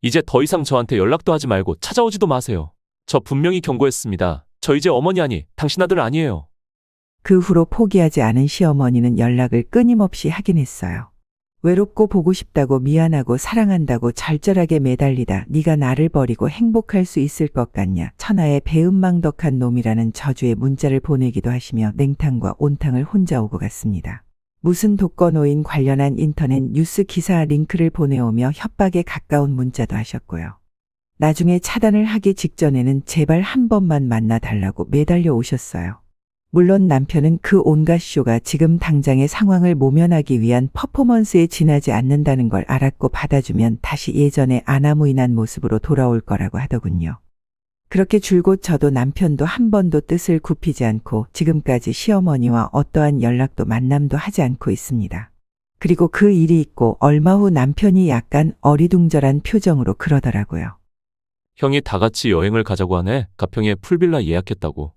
이제 더 이상 저한테 연락도 하지 말고 찾아오지도 마세요. 저 분명히 경고했습니다. 저 이제 어머니 아니, 당신 아들 아니에요. 그 후로 포기하지 않은 시어머니는 연락을 끊임없이 하긴 했어요. 외롭고 보고 싶다고 미안하고 사랑한다고 절절하게 매달리다 네가 나를 버리고 행복할 수 있을 것 같냐. 천하의 배은망덕한 놈이라는 저주의 문자를 보내기도 하시며 냉탕과 온탕을 혼자 오고 갔습니다. 무슨 독거노인 관련한 인터넷 뉴스 기사 링크를 보내오며 협박에 가까운 문자도 하셨고요. 나중에 차단을 하기 직전에는 제발 한 번만 만나달라고 매달려 오셨어요. 물론 남편은 그 온갖 쇼가 지금 당장의 상황을 모면하기 위한 퍼포먼스에 지나지 않는다는 걸 알았고 받아주면 다시 예전의 아나무인한 모습으로 돌아올 거라고 하더군요. 그렇게 줄곧 저도 남편도 한 번도 뜻을 굽히지 않고 지금까지 시어머니와 어떠한 연락도 만남도 하지 않고 있습니다. 그리고 그 일이 있고 얼마 후 남편이 약간 어리둥절한 표정으로 그러더라고요. 형이 다 같이 여행을 가자고 하네. 가평에 풀빌라 예약했다고.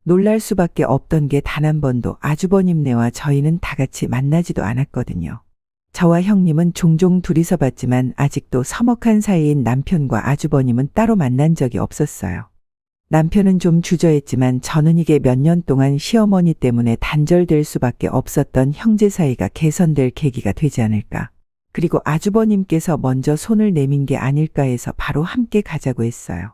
놀랄 수밖에 없던 게 단 한 번도 아주버님네와 저희는 다 같이 만나지도 않았거든요. 저와 형님은 종종 둘이서 봤지만 아직도 서먹한 사이인 남편과 아주버님은 따로 만난 적이 없었어요. 남편은 좀 주저했지만 저는 이게 몇 년 동안 시어머니 때문에 단절될 수밖에 없었던 형제 사이가 개선될 계기가 되지 않을까. 그리고 아주버님께서 먼저 손을 내민 게 아닐까 해서 바로 함께 가자고 했어요.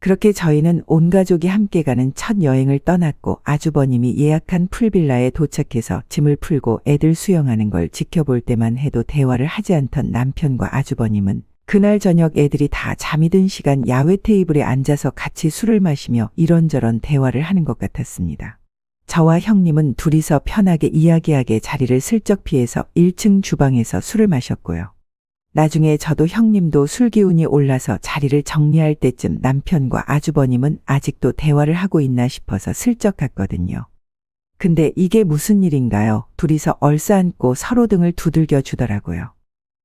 그렇게 저희는 온 가족이 함께 가는 첫 여행을 떠났고 아주버님이 예약한 풀빌라에 도착해서 짐을 풀고 애들 수영하는 걸 지켜볼 때만 해도 대화를 하지 않던 남편과 아주버님은 그날 저녁 애들이 다 잠이 든 시간 야외 테이블에 앉아서 같이 술을 마시며 이런저런 대화를 하는 것 같았습니다. 저와 형님은 둘이서 편하게 이야기하게 자리를 슬쩍 피해서 1층 주방에서 술을 마셨고요. 나중에 저도 형님도 술 기운이 올라서 자리를 정리할 때쯤 남편과 아주버님은 아직도 대화를 하고 있나 싶어서 슬쩍 갔거든요. 근데 이게 무슨 일인가요? 둘이서 얼싸안고 서로 등을 두들겨 주더라고요.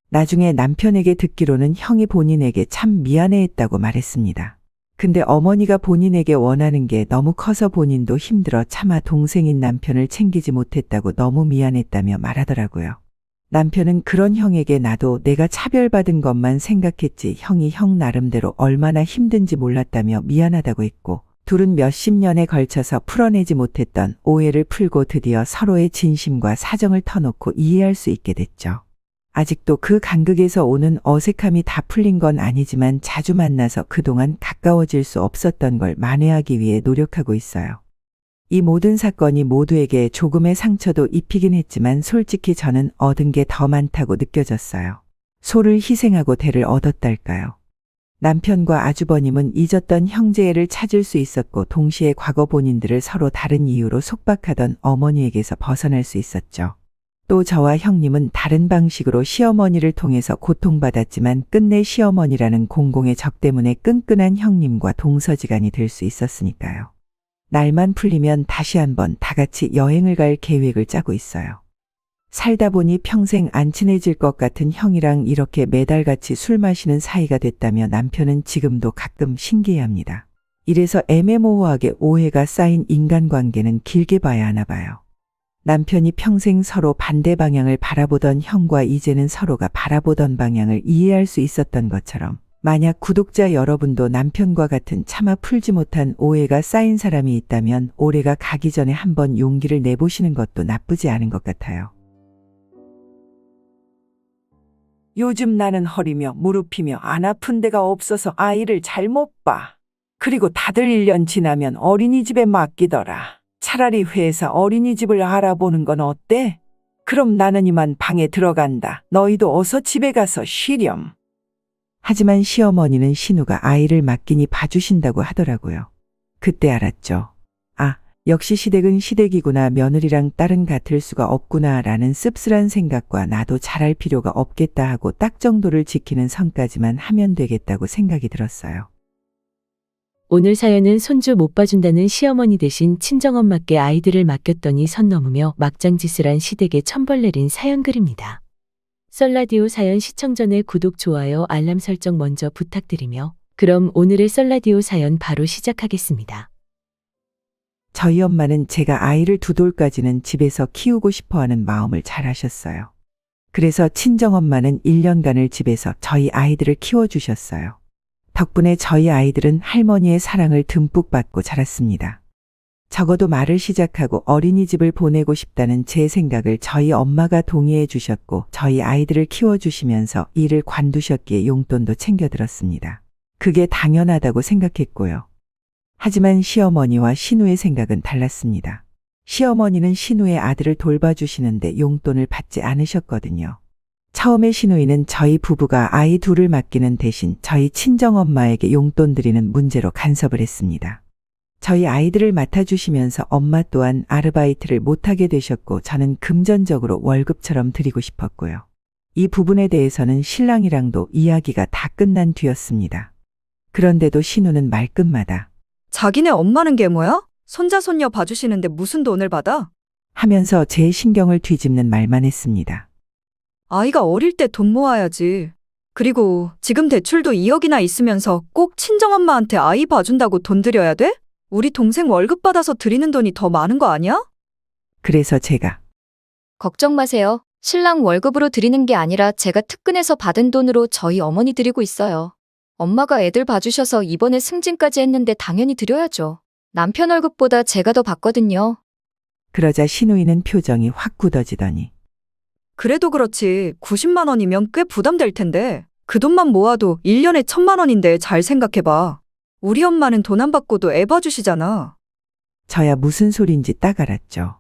나중에 남편에게 듣기로는 형이 본인에게 참 미안해했다고 말했습니다. 근데 어머니가 본인에게 원하는 게 너무 커서 본인도 힘들어 차마 동생인 남편을 챙기지 못했다고 너무 미안했다며 말하더라고요. 남편은 그런 형에게 나도 내가 차별받은 것만 생각했지 형이 형 나름대로 얼마나 힘든지 몰랐다며 미안하다고 했고 둘은 몇십 년에 걸쳐서 풀어내지 못했던 오해를 풀고 드디어 서로의 진심과 사정을 터놓고 이해할 수 있게 됐죠. 아직도 그 간극에서 오는 어색함이 다 풀린 건 아니지만 자주 만나서 그동안 가까워질 수 없었던 걸 만회하기 위해 노력하고 있어요. 이 모든 사건이 모두에게 조금의 상처도 입히긴 했지만 솔직히 저는 얻은 게 더 많다고 느껴졌어요. 소를 희생하고 대를 얻었달까요? 남편과 아주버님은 잊었던 형제애를 찾을 수 있었고 동시에 과거 본인들을 서로 다른 이유로 속박하던 어머니에게서 벗어날 수 있었죠. 또 저와 형님은 다른 방식으로 시어머니를 통해서 고통받았지만 끝내 시어머니라는 공공의 적 때문에 끈끈한 형님과 동서지간이 될 수 있었으니까요. 날만 풀리면 다시 한번 다 같이 여행을 갈 계획을 짜고 있어요. 살다 보니 평생 안 친해질 것 같은 형이랑 이렇게 매달같이 술 마시는 사이가 됐다며 남편은 지금도 가끔 신기해합니다. 이래서 애매모호하게 오해가 쌓인 인간관계는 길게 봐야 하나 봐요. 남편이 평생 서로 반대 방향을 바라보던 형과 이제는 서로가 바라보던 방향을 이해할 수 있었던 것처럼 만약 구독자 여러분도 남편과 같은 차마 풀지 못한 오해가 쌓인 사람이 있다면 올해가 가기 전에 한번 용기를 내보시는 것도 나쁘지 않은 것 같아요. 요즘 나는 허리며 무릎이며 안 아픈 데가 없어서 아이를 잘 못 봐. 그리고 다들 1년 지나면 어린이집에 맡기더라. 차라리 회사 어린이집을 알아보는 건 어때? 그럼 나는 이만 방에 들어간다. 너희도 어서 집에 가서 쉬렴. 하지만 시어머니는 신우가 아이를 맡기니 봐주신다고 하더라고요. 그때 알았죠. 아, 역시 시댁은 시댁이구나. 며느리랑 딸은 같을 수가 없구나라는 씁쓸한 생각과 나도 잘할 필요가 없겠다 하고 딱 정도를 지키는 선까지만 하면 되겠다고 생각이 들었어요. 오늘 사연은 손주 못 봐준다는 시어머니 대신 친정엄마께 아이들을 맡겼더니 선 넘으며 막장짓을 한 시댁에 천벌 내린 사연 글입니다. 썰라디오 사연 시청 전에 구독, 좋아요, 알람 설정 먼저 부탁드리며 그럼 오늘의 썰라디오 사연 바로 시작하겠습니다. 저희 엄마는 제가 아이를 2돌까지는 집에서 키우고 싶어하는 마음을 잘 아셨어요. 그래서 친정엄마는 1년간을 집에서 저희 아이들을 키워주셨어요. 덕분에 저희 아이들은 할머니의 사랑을 듬뿍 받고 자랐습니다. 적어도 말을 시작하고 어린이집을 보내고 싶다는 제 생각을 저희 엄마가 동의해 주셨고 저희 아이들을 키워주시면서 일을 관두셨기에 용돈도 챙겨들었습니다. 그게 당연하다고 생각했고요. 하지만 시어머니와 신우의 생각은 달랐습니다. 시어머니는 신우의 아들을 돌봐주시는데 용돈을 받지 않으셨거든요. 처음에 신우이는 저희 부부가 아이 2을 맡기는 대신 저희 친정엄마에게 용돈 드리는 문제로 간섭을 했습니다. 저희 아이들을 맡아주시면서 엄마 또한 아르바이트를 못하게 되셨고 저는 금전적으로 월급처럼 드리고 싶었고요. 이 부분에 대해서는 신랑이랑도 이야기가 다 끝난 뒤였습니다. 그런데도 신우는 말끝마다 자기네 엄마는 게 뭐야? 손자 손녀 봐주시는데 무슨 돈을 받아? 하면서 제 신경을 뒤집는 말만 했습니다. 아이가 어릴 때 돈 모아야지. 그리고 지금 대출도 2억이나 있으면서 꼭 친정엄마한테 아이 봐준다고 돈 드려야 돼? 우리 동생 월급 받아서 드리는 돈이 더 많은 거 아니야? 그래서 제가 걱정 마세요. 신랑 월급으로 드리는 게 아니라 제가 특근해서 받은 돈으로 저희 어머니 드리고 있어요. 엄마가 애들 봐주셔서 이번에 승진까지 했는데 당연히 드려야죠. 남편 월급보다 제가 더 받거든요. 그러자 신우이는 표정이 확 굳어지더니 그래도 그렇지 90만 원이면 꽤 부담될 텐데 그 돈만 모아도 1년에 1,000만 원인데 잘 생각해봐. 우리 엄마는 돈 안 받고도 애 봐주시잖아. 저야 무슨 소린지 딱 알았죠.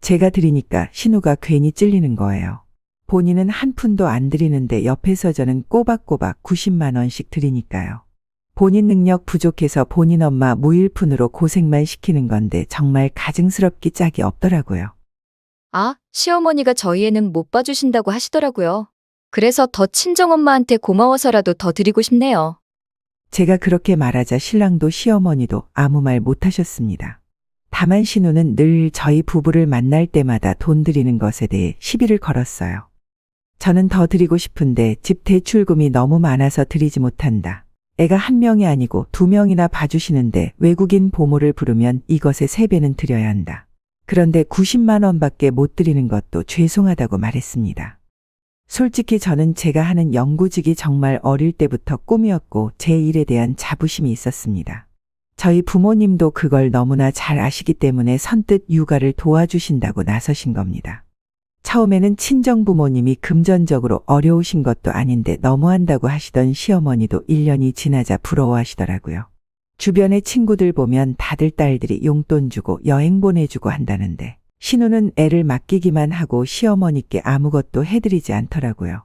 제가 드리니까 신우가 괜히 찔리는 거예요. 본인은 한 푼도 안 드리는데 옆에서 저는 꼬박꼬박 90만 원씩 드리니까요. 본인 능력 부족해서 본인 엄마 무일푼으로 고생만 시키는 건데 정말 가증스럽기 짝이 없더라고요. 아, 시어머니가 저희 애는 못 봐주신다고 하시더라고요. 그래서 더 친정엄마한테 고마워서라도 더 드리고 싶네요. 제가 그렇게 말하자 신랑도 시어머니도 아무 말 못하셨습니다. 다만 신우는 늘 저희 부부를 만날 때마다 돈 드리는 것에 대해 시비를 걸었어요. 저는 더 드리고 싶은데 집 대출금이 너무 많아서 드리지 못한다. 애가 1명이 아니고 2명이나 봐주시는데 외국인 보모를 부르면 이것의 3배는 드려야 한다. 그런데 90만 원밖에 못 드리는 것도 죄송하다고 말했습니다. 솔직히 저는 제가 하는 연구직이 정말 어릴 때부터 꿈이었고 제 일에 대한 자부심이 있었습니다. 저희 부모님도 그걸 너무나 잘 아시기 때문에 선뜻 육아를 도와주신다고 나서신 겁니다. 처음에는 친정부모님이 금전적으로 어려우신 것도 아닌데 너무한다고 하시던 시어머니도 1년이 지나자 부러워하시더라고요. 주변의 친구들 보면 다들 딸들이 용돈 주고 여행 보내주고 한다는데 신우는 애를 맡기기만 하고 시어머니께 아무것도 해드리지 않더라고요.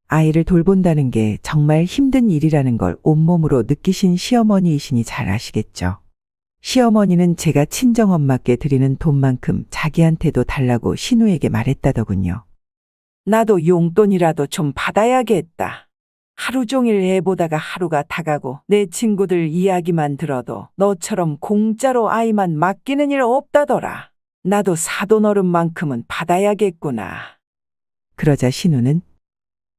아이를 돌본다는 게 정말 힘든 일이라는 걸 온몸으로 느끼신 시어머니이시니 잘 아시겠죠. 시어머니는 제가 친정엄마께 드리는 돈만큼 자기한테도 달라고 신우에게 말했다더군요. 나도 용돈이라도 좀 받아야겠다. 하루 종일 애 보다가 하루가 다가고 내 친구들 이야기만 들어도 너처럼 공짜로 아이만 맡기는 일 없다더라. 나도 사돈어른만큼은 받아야겠구나. 그러자 신우는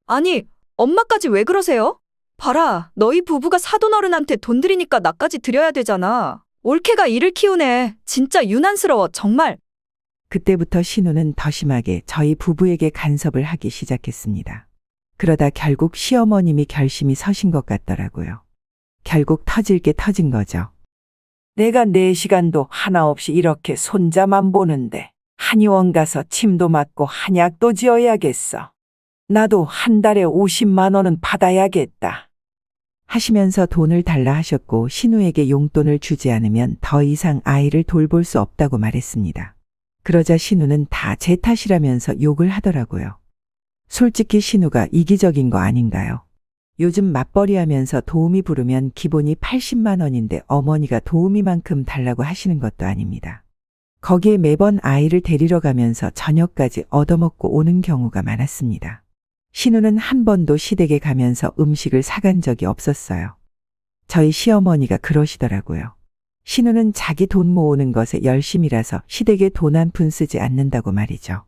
아니, 엄마까지 왜 그러세요? 봐라, 너희 부부가 사돈어른한테 돈 드리니까 나까지 드려야 되잖아. 올케가 이를 키우네. 진짜 유난스러워, 정말. 그때부터 신우는 더 심하게 저희 부부에게 간섭을 하기 시작했습니다. 그러다 결국 시어머님이 결심이 서신 것 같더라고요. 결국 터질 게 터진 거죠. 내가 4시간도 하나 없이 이렇게 손자만 보는데 한의원 가서 침도 맞고 한약도 지어야겠어. 나도 한 달에 50만 원은 받아야겠다. 하시면서 돈을 달라 하셨고 신우에게 용돈을 주지 않으면 더 이상 아이를 돌볼 수 없다고 말했습니다. 그러자 신우는 다 제 탓이라면서 욕을 하더라고요. 솔직히 신우가 이기적인 거 아닌가요? 요즘 맞벌이 하면서 도우미 부르면 기본이 80만 원인데 어머니가 도우미만큼 달라고 하시는 것도 아닙니다. 거기에 매번 아이를 데리러 가면서 저녁까지 얻어먹고 오는 경우가 많았습니다. 신우는 한 번도 시댁에 가면서 음식을 사간 적이 없었어요. 저희 시어머니가 그러시더라고요. 신우는 자기 돈 모으는 것에 열심이라서 시댁에 돈 한 푼 쓰지 않는다고 말이죠.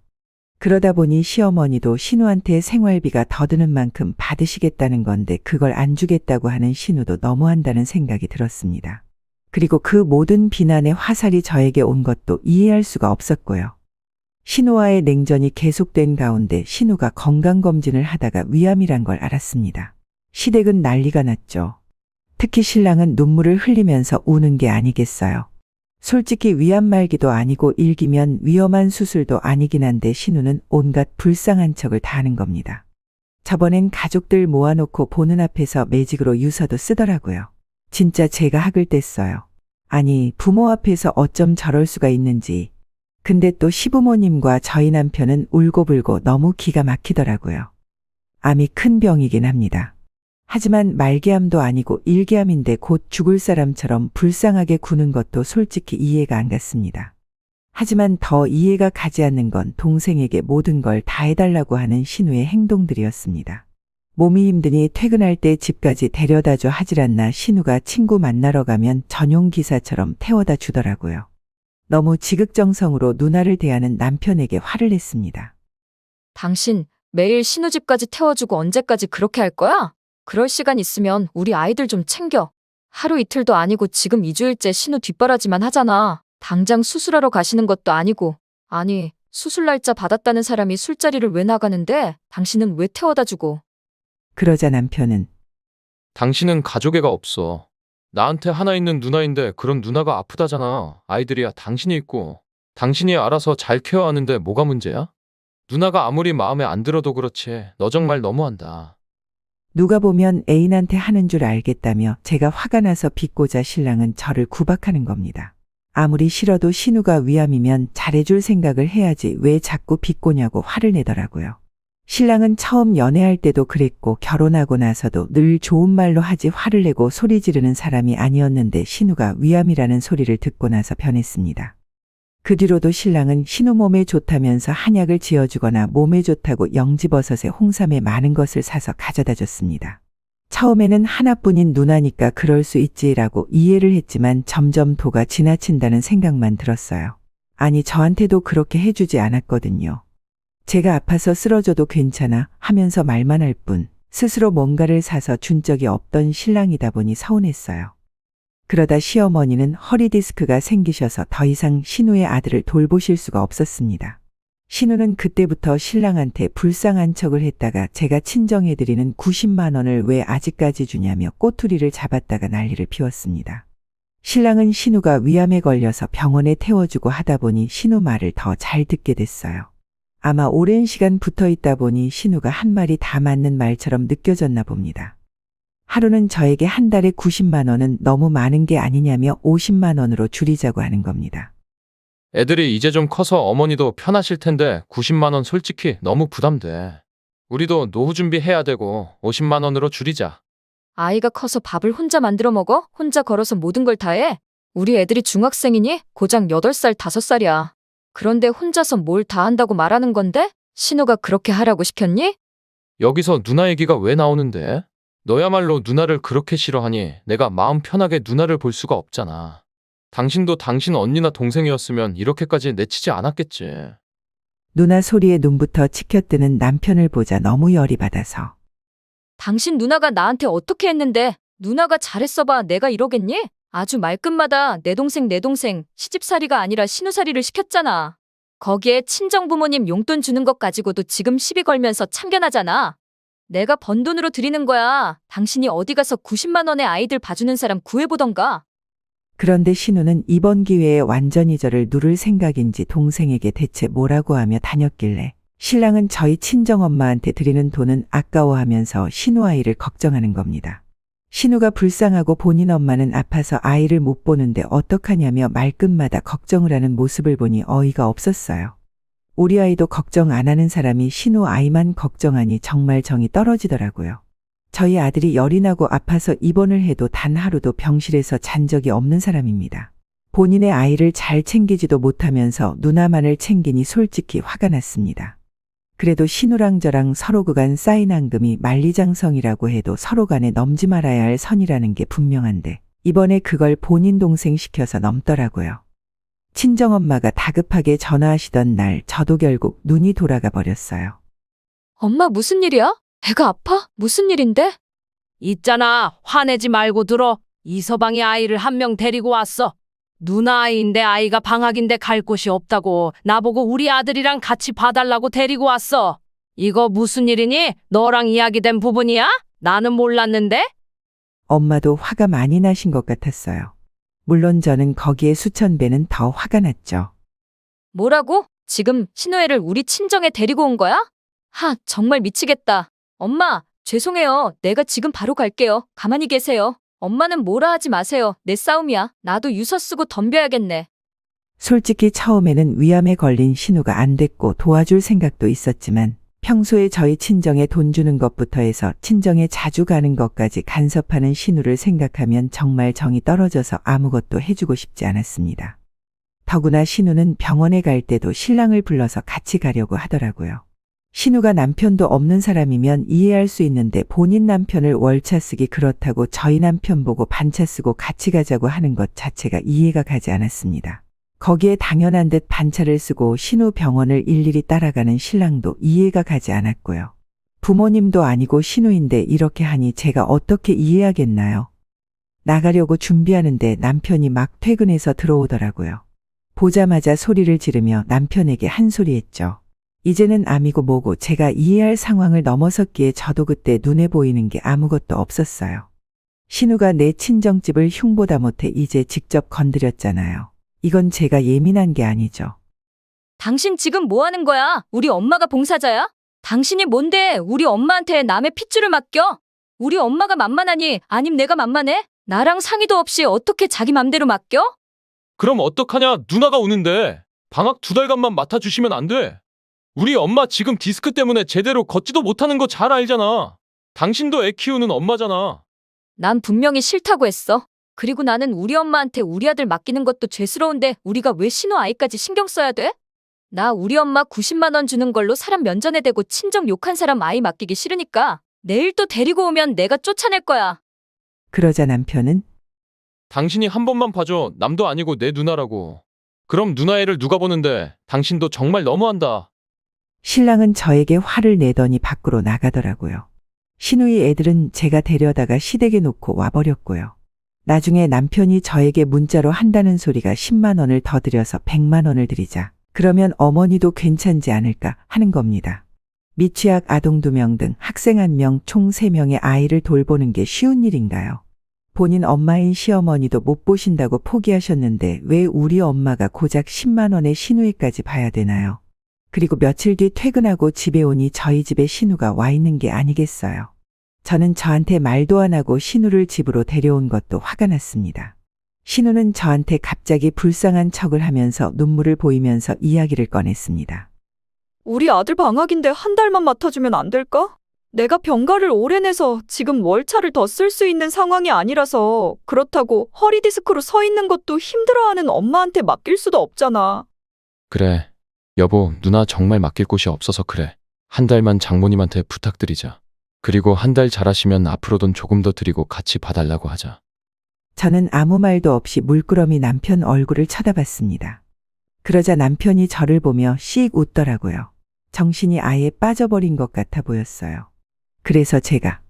그러다 보니 시어머니도 신우한테 생활비가 더 드는 만큼 받으시겠다는 건데 그걸 안 주겠다고 하는 신우도 너무한다는 생각이 들었습니다. 그리고 그 모든 비난의 화살이 저에게 온 것도 이해할 수가 없었고요. 신우와의 냉전이 계속된 가운데 신우가 건강검진을 하다가 위암이란 걸 알았습니다. 시댁은 난리가 났죠. 특히 신랑은 눈물을 흘리면서 우는 게 아니겠어요. 솔직히 위암 말기도 아니고 1기면 위험한 수술도 아니긴 한데 신우는 온갖 불쌍한 척을 다 하는 겁니다. 저번엔 가족들 모아놓고 보는 앞에서 매직으로 유서도 쓰더라고요. 진짜 제가 학을 뗐어요. 아니, 부모 앞에서 어쩜 저럴 수가 있는지. 근데 또 시부모님과 저희 남편은 울고불고 너무 기가 막히더라고요. 암이 큰 병이긴 합니다. 하지만 말기암도 아니고 1기암인데 곧 죽을 사람처럼 불쌍하게 구는 것도 솔직히 이해가 안 갔습니다. 하지만 더 이해가 가지 않는 건 동생에게 모든 걸 다 해달라고 하는 신우의 행동들이었습니다. 몸이 힘드니 퇴근할 때 집까지 데려다줘 하질 않나 신우가 친구 만나러 가면 전용 기사처럼 태워다 주더라고요. 너무 지극정성으로 누나를 대하는 남편에게 화를 냈습니다. 당신 매일 신우 집까지 태워주고 언제까지 그렇게 할 거야? 그럴 시간 있으면 우리 아이들 좀 챙겨. 하루 이틀도 아니고 지금 2주일째 신우 뒷바라지만 하잖아. 당장 수술하러 가시는 것도 아니고. 아니, 수술 날짜 받았다는 사람이 술자리를 왜 나가는데 당신은 왜 태워다 주고. 그러자 남편은 당신은 가족애가 없어. 나한테 하나 있는 누나인데 그런 누나가 아프다잖아. 아이들이야 당신이 있고. 당신이 알아서 잘 케어하는데 뭐가 문제야? 누나가 아무리 마음에 안 들어도 그렇지. 너 정말 너무한다. 누가 보면 애인한테 하는 줄 알겠다며 제가 화가 나서 비꼬자 신랑은 저를 구박하는 겁니다. 아무리 싫어도 신우가 위암이면 잘해줄 생각을 해야지 왜 자꾸 비꼬냐고 화를 내더라고요. 신랑은 처음 연애할 때도 그랬고 결혼하고 나서도 늘 좋은 말로 하지 화를 내고 소리 지르는 사람이 아니었는데 신우가 위암이라는 소리를 듣고 나서 변했습니다. 그 뒤로도 신랑은 신우 몸에 좋다면서 한약을 지어주거나 몸에 좋다고 영지버섯에 홍삼에 많은 것을 사서 가져다 줬습니다. 처음에는 하나뿐인 누나니까 그럴 수 있지라고 이해를 했지만 점점 도가 지나친다는 생각만 들었어요. 아니, 저한테도 그렇게 해주지 않았거든요. 제가 아파서 쓰러져도 괜찮아 하면서 말만 할 뿐 스스로 뭔가를 사서 준 적이 없던 신랑이다 보니 서운했어요. 그러다 시어머니는 허리 디스크가 생기셔서 더 이상 신우의 아들을 돌보실 수가 없었습니다. 신우는 그때부터 신랑한테 불쌍한 척을 했다가 제가 친정해드리는 90만 원을 왜 아직까지 주냐며 꼬투리를 잡았다가 난리를 피웠습니다. 신랑은 신우가 위암에 걸려서 병원에 태워주고 하다 보니 신우 말을 더 잘 듣게 됐어요. 아마 오랜 시간 붙어 있다 보니 신우가 한 말이 다 맞는 말처럼 느껴졌나 봅니다. 하루는 저에게 한 달에 90만 원은 너무 많은 게 아니냐며 50만 원으로 줄이자고 하는 겁니다. 애들이 이제 좀 커서 어머니도 편하실 텐데 90만 원 솔직히 너무 부담돼. 우리도 노후 준비해야 되고 50만 원으로 줄이자. 아이가 커서 밥을 혼자 만들어 먹어? 혼자 걸어서 모든 걸 다 해? 우리 애들이 중학생이니? 고작 8살, 5살이야. 그런데 혼자서 뭘 다 한다고 말하는 건데? 신우가 그렇게 하라고 시켰니? 여기서 누나 얘기가 왜 나오는데? 너야말로 누나를 그렇게 싫어하니 내가 마음 편하게 누나를 볼 수가 없잖아. 당신도 당신 언니나 동생이었으면 이렇게까지 내치지 않았겠지. 누나 소리에 눈부터 치켜뜨는 남편을 보자 너무 열이 받아서 당신 누나가 나한테 어떻게 했는데 누나가 잘했어 봐 내가 이러겠니? 아주 말끝마다 내 동생 시집살이가 아니라 신우살이를 시켰잖아. 거기에 친정부모님 용돈 주는 것 가지고도 지금 시비 걸면서 참견하잖아. 내가 번 돈으로 드리는 거야. 당신이 어디 가서 90만 원의 아이들 봐주는 사람 구해보던가. 그런데 신우는 이번 기회에 완전히 저를 누를 생각인지 동생에게 대체 뭐라고 하며 다녔길래 신랑은 저희 친정엄마한테 드리는 돈은 아까워하면서 신우 아이를 걱정하는 겁니다. 신우가 불쌍하고 본인 엄마는 아파서 아이를 못 보는데 어떡하냐며 말끝마다 걱정을 하는 모습을 보니 어이가 없었어요. 우리 아이도 걱정 안 하는 사람이 신우 아이만 걱정하니 정말 정이 떨어지더라고요. 저희 아들이 열이 나고 아파서 입원을 해도 단 하루도 병실에서 잔 적이 없는 사람입니다. 본인의 아이를 잘 챙기지도 못하면서 누나만을 챙기니 솔직히 화가 났습니다. 그래도 신우랑 저랑 서로 그간 쌓인 앙금이 만리장성이라고 해도 서로 간에 넘지 말아야 할 선이라는 게 분명한데 이번에 그걸 본인 동생 시켜서 넘더라고요. 친정엄마가 다급하게 전화하시던 날 저도 결국 눈이 돌아가 버렸어요. 엄마 무슨 일이야? 애가 아파? 무슨 일인데? 있잖아. 화내지 말고 들어. 이서방이 아이를 한 명 데리고 왔어. 누나 아이인데 아이가 방학인데 갈 곳이 없다고 나보고 우리 아들이랑 같이 봐달라고 데리고 왔어. 이거 무슨 일이니? 너랑 이야기된 부분이야? 나는 몰랐는데? 엄마도 화가 많이 나신 것 같았어요. 물론 저는 거기에 수천 배는 더 화가 났죠. 뭐라고? 지금 신우애를 우리 친정에 데리고 온 거야? 하, 정말 미치겠다. 엄마, 죄송해요. 내가 지금 바로 갈게요. 가만히 계세요. 엄마는 뭐라 하지 마세요. 내 싸움이야. 나도 유서 쓰고 덤벼야겠네. 솔직히 처음에는 위암에 걸린 신우가 안 됐고 도와줄 생각도 있었지만 평소에 저희 친정에 돈 주는 것부터 해서 친정에 자주 가는 것까지 간섭하는 신우를 생각하면 정말 정이 떨어져서 아무것도 해주고 싶지 않았습니다. 더구나 신우는 병원에 갈 때도 신랑을 불러서 같이 가려고 하더라고요. 신우가 남편도 없는 사람이면 이해할 수 있는데 본인 남편을 월차 쓰기 그렇다고 저희 남편 보고 반차 쓰고 같이 가자고 하는 것 자체가 이해가 가지 않았습니다. 거기에 당연한 듯 반차를 쓰고 신우 병원을 일일이 따라가는 신랑도 이해가 가지 않았고요. 부모님도 아니고 신우인데 이렇게 하니 제가 어떻게 이해하겠나요? 나가려고 준비하는데 남편이 막 퇴근해서 들어오더라고요. 보자마자 소리를 지르며 남편에게 한 소리 했죠. 이제는 암이고 뭐고 제가 이해할 상황을 넘어섰기에 저도 그때 눈에 보이는 게 아무것도 없었어요. 신우가 내 친정집을 흉보다 못해 이제 직접 건드렸잖아요. 이건 제가 예민한 게 아니죠. 당신 지금 뭐 하는 거야? 우리 엄마가 봉사자야? 당신이 뭔데 우리 엄마한테 남의 핏줄을 맡겨? 우리 엄마가 만만하니 아님 내가 만만해? 나랑 상의도 없이 어떻게 자기 맘대로 맡겨? 그럼 어떡하냐? 누나가 오는데. 방학 2달간만 맡아주시면 안 돼? 우리 엄마 지금 디스크 때문에 제대로 걷지도 못하는 거 잘 알잖아. 당신도 애 키우는 엄마잖아. 난 분명히 싫다고 했어. 그리고 나는 우리 엄마한테 우리 아들 맡기는 것도 죄스러운데 우리가 왜 신우 아이까지 신경 써야 돼? 나 우리 엄마 90만 원 주는 걸로 사람 면전에 대고 친정 욕한 사람 아이 맡기기 싫으니까 내일 또 데리고 오면 내가 쫓아낼 거야. 그러자 남편은 당신이 한 번만 봐줘. 남도 아니고 내 누나라고. 그럼 누나 애를 누가 보는데 당신도 정말 너무한다. 신랑은 저에게 화를 내더니 밖으로 나가더라고요. 신우의 애들은 제가 데려다가 시댁에 놓고 와버렸고요. 나중에 남편이 저에게 문자로 한다는 소리가 10만 원을 더 들여서 100만 원을 드리자. 그러면 어머니도 괜찮지 않을까 하는 겁니다. 미취학 아동 2명 등 학생 1명 총 3명의 아이를 돌보는 게 쉬운 일인가요? 본인 엄마인 시어머니도 못 보신다고 포기하셨는데 왜 우리 엄마가 고작 10만 원의 신우애까지 봐야 되나요? 그리고 며칠 뒤 퇴근하고 집에 오니 저희 집에 신우가 와 있는 게 아니겠어요. 저는 저한테 말도 안 하고 신우를 집으로 데려온 것도 화가 났습니다. 신우는 저한테 갑자기 불쌍한 척을 하면서 눈물을 보이면서 이야기를 꺼냈습니다. 우리 아들 방학인데 한 달만 맡아주면 안 될까? 내가 병가를 오래 내서 지금 월차를 더 쓸 수 있는 상황이 아니라서 그렇다고 허리 디스크로 서 있는 것도 힘들어하는 엄마한테 맡길 수도 없잖아. 그래. 여보, 누나 정말 맡길 곳이 없어서 그래. 한 달만 장모님한테 부탁드리자. 그리고 한 달 잘하시면 앞으로 돈 조금 더 드리고 같이 봐달라고 하자. 저는 아무 말도 없이 물끄러미 남편 얼굴을 쳐다봤습니다. 그러자 남편이 저를 보며 씩 웃더라고요. 정신이 아예 빠져버린 것 같아 보였어요. 그래서 제가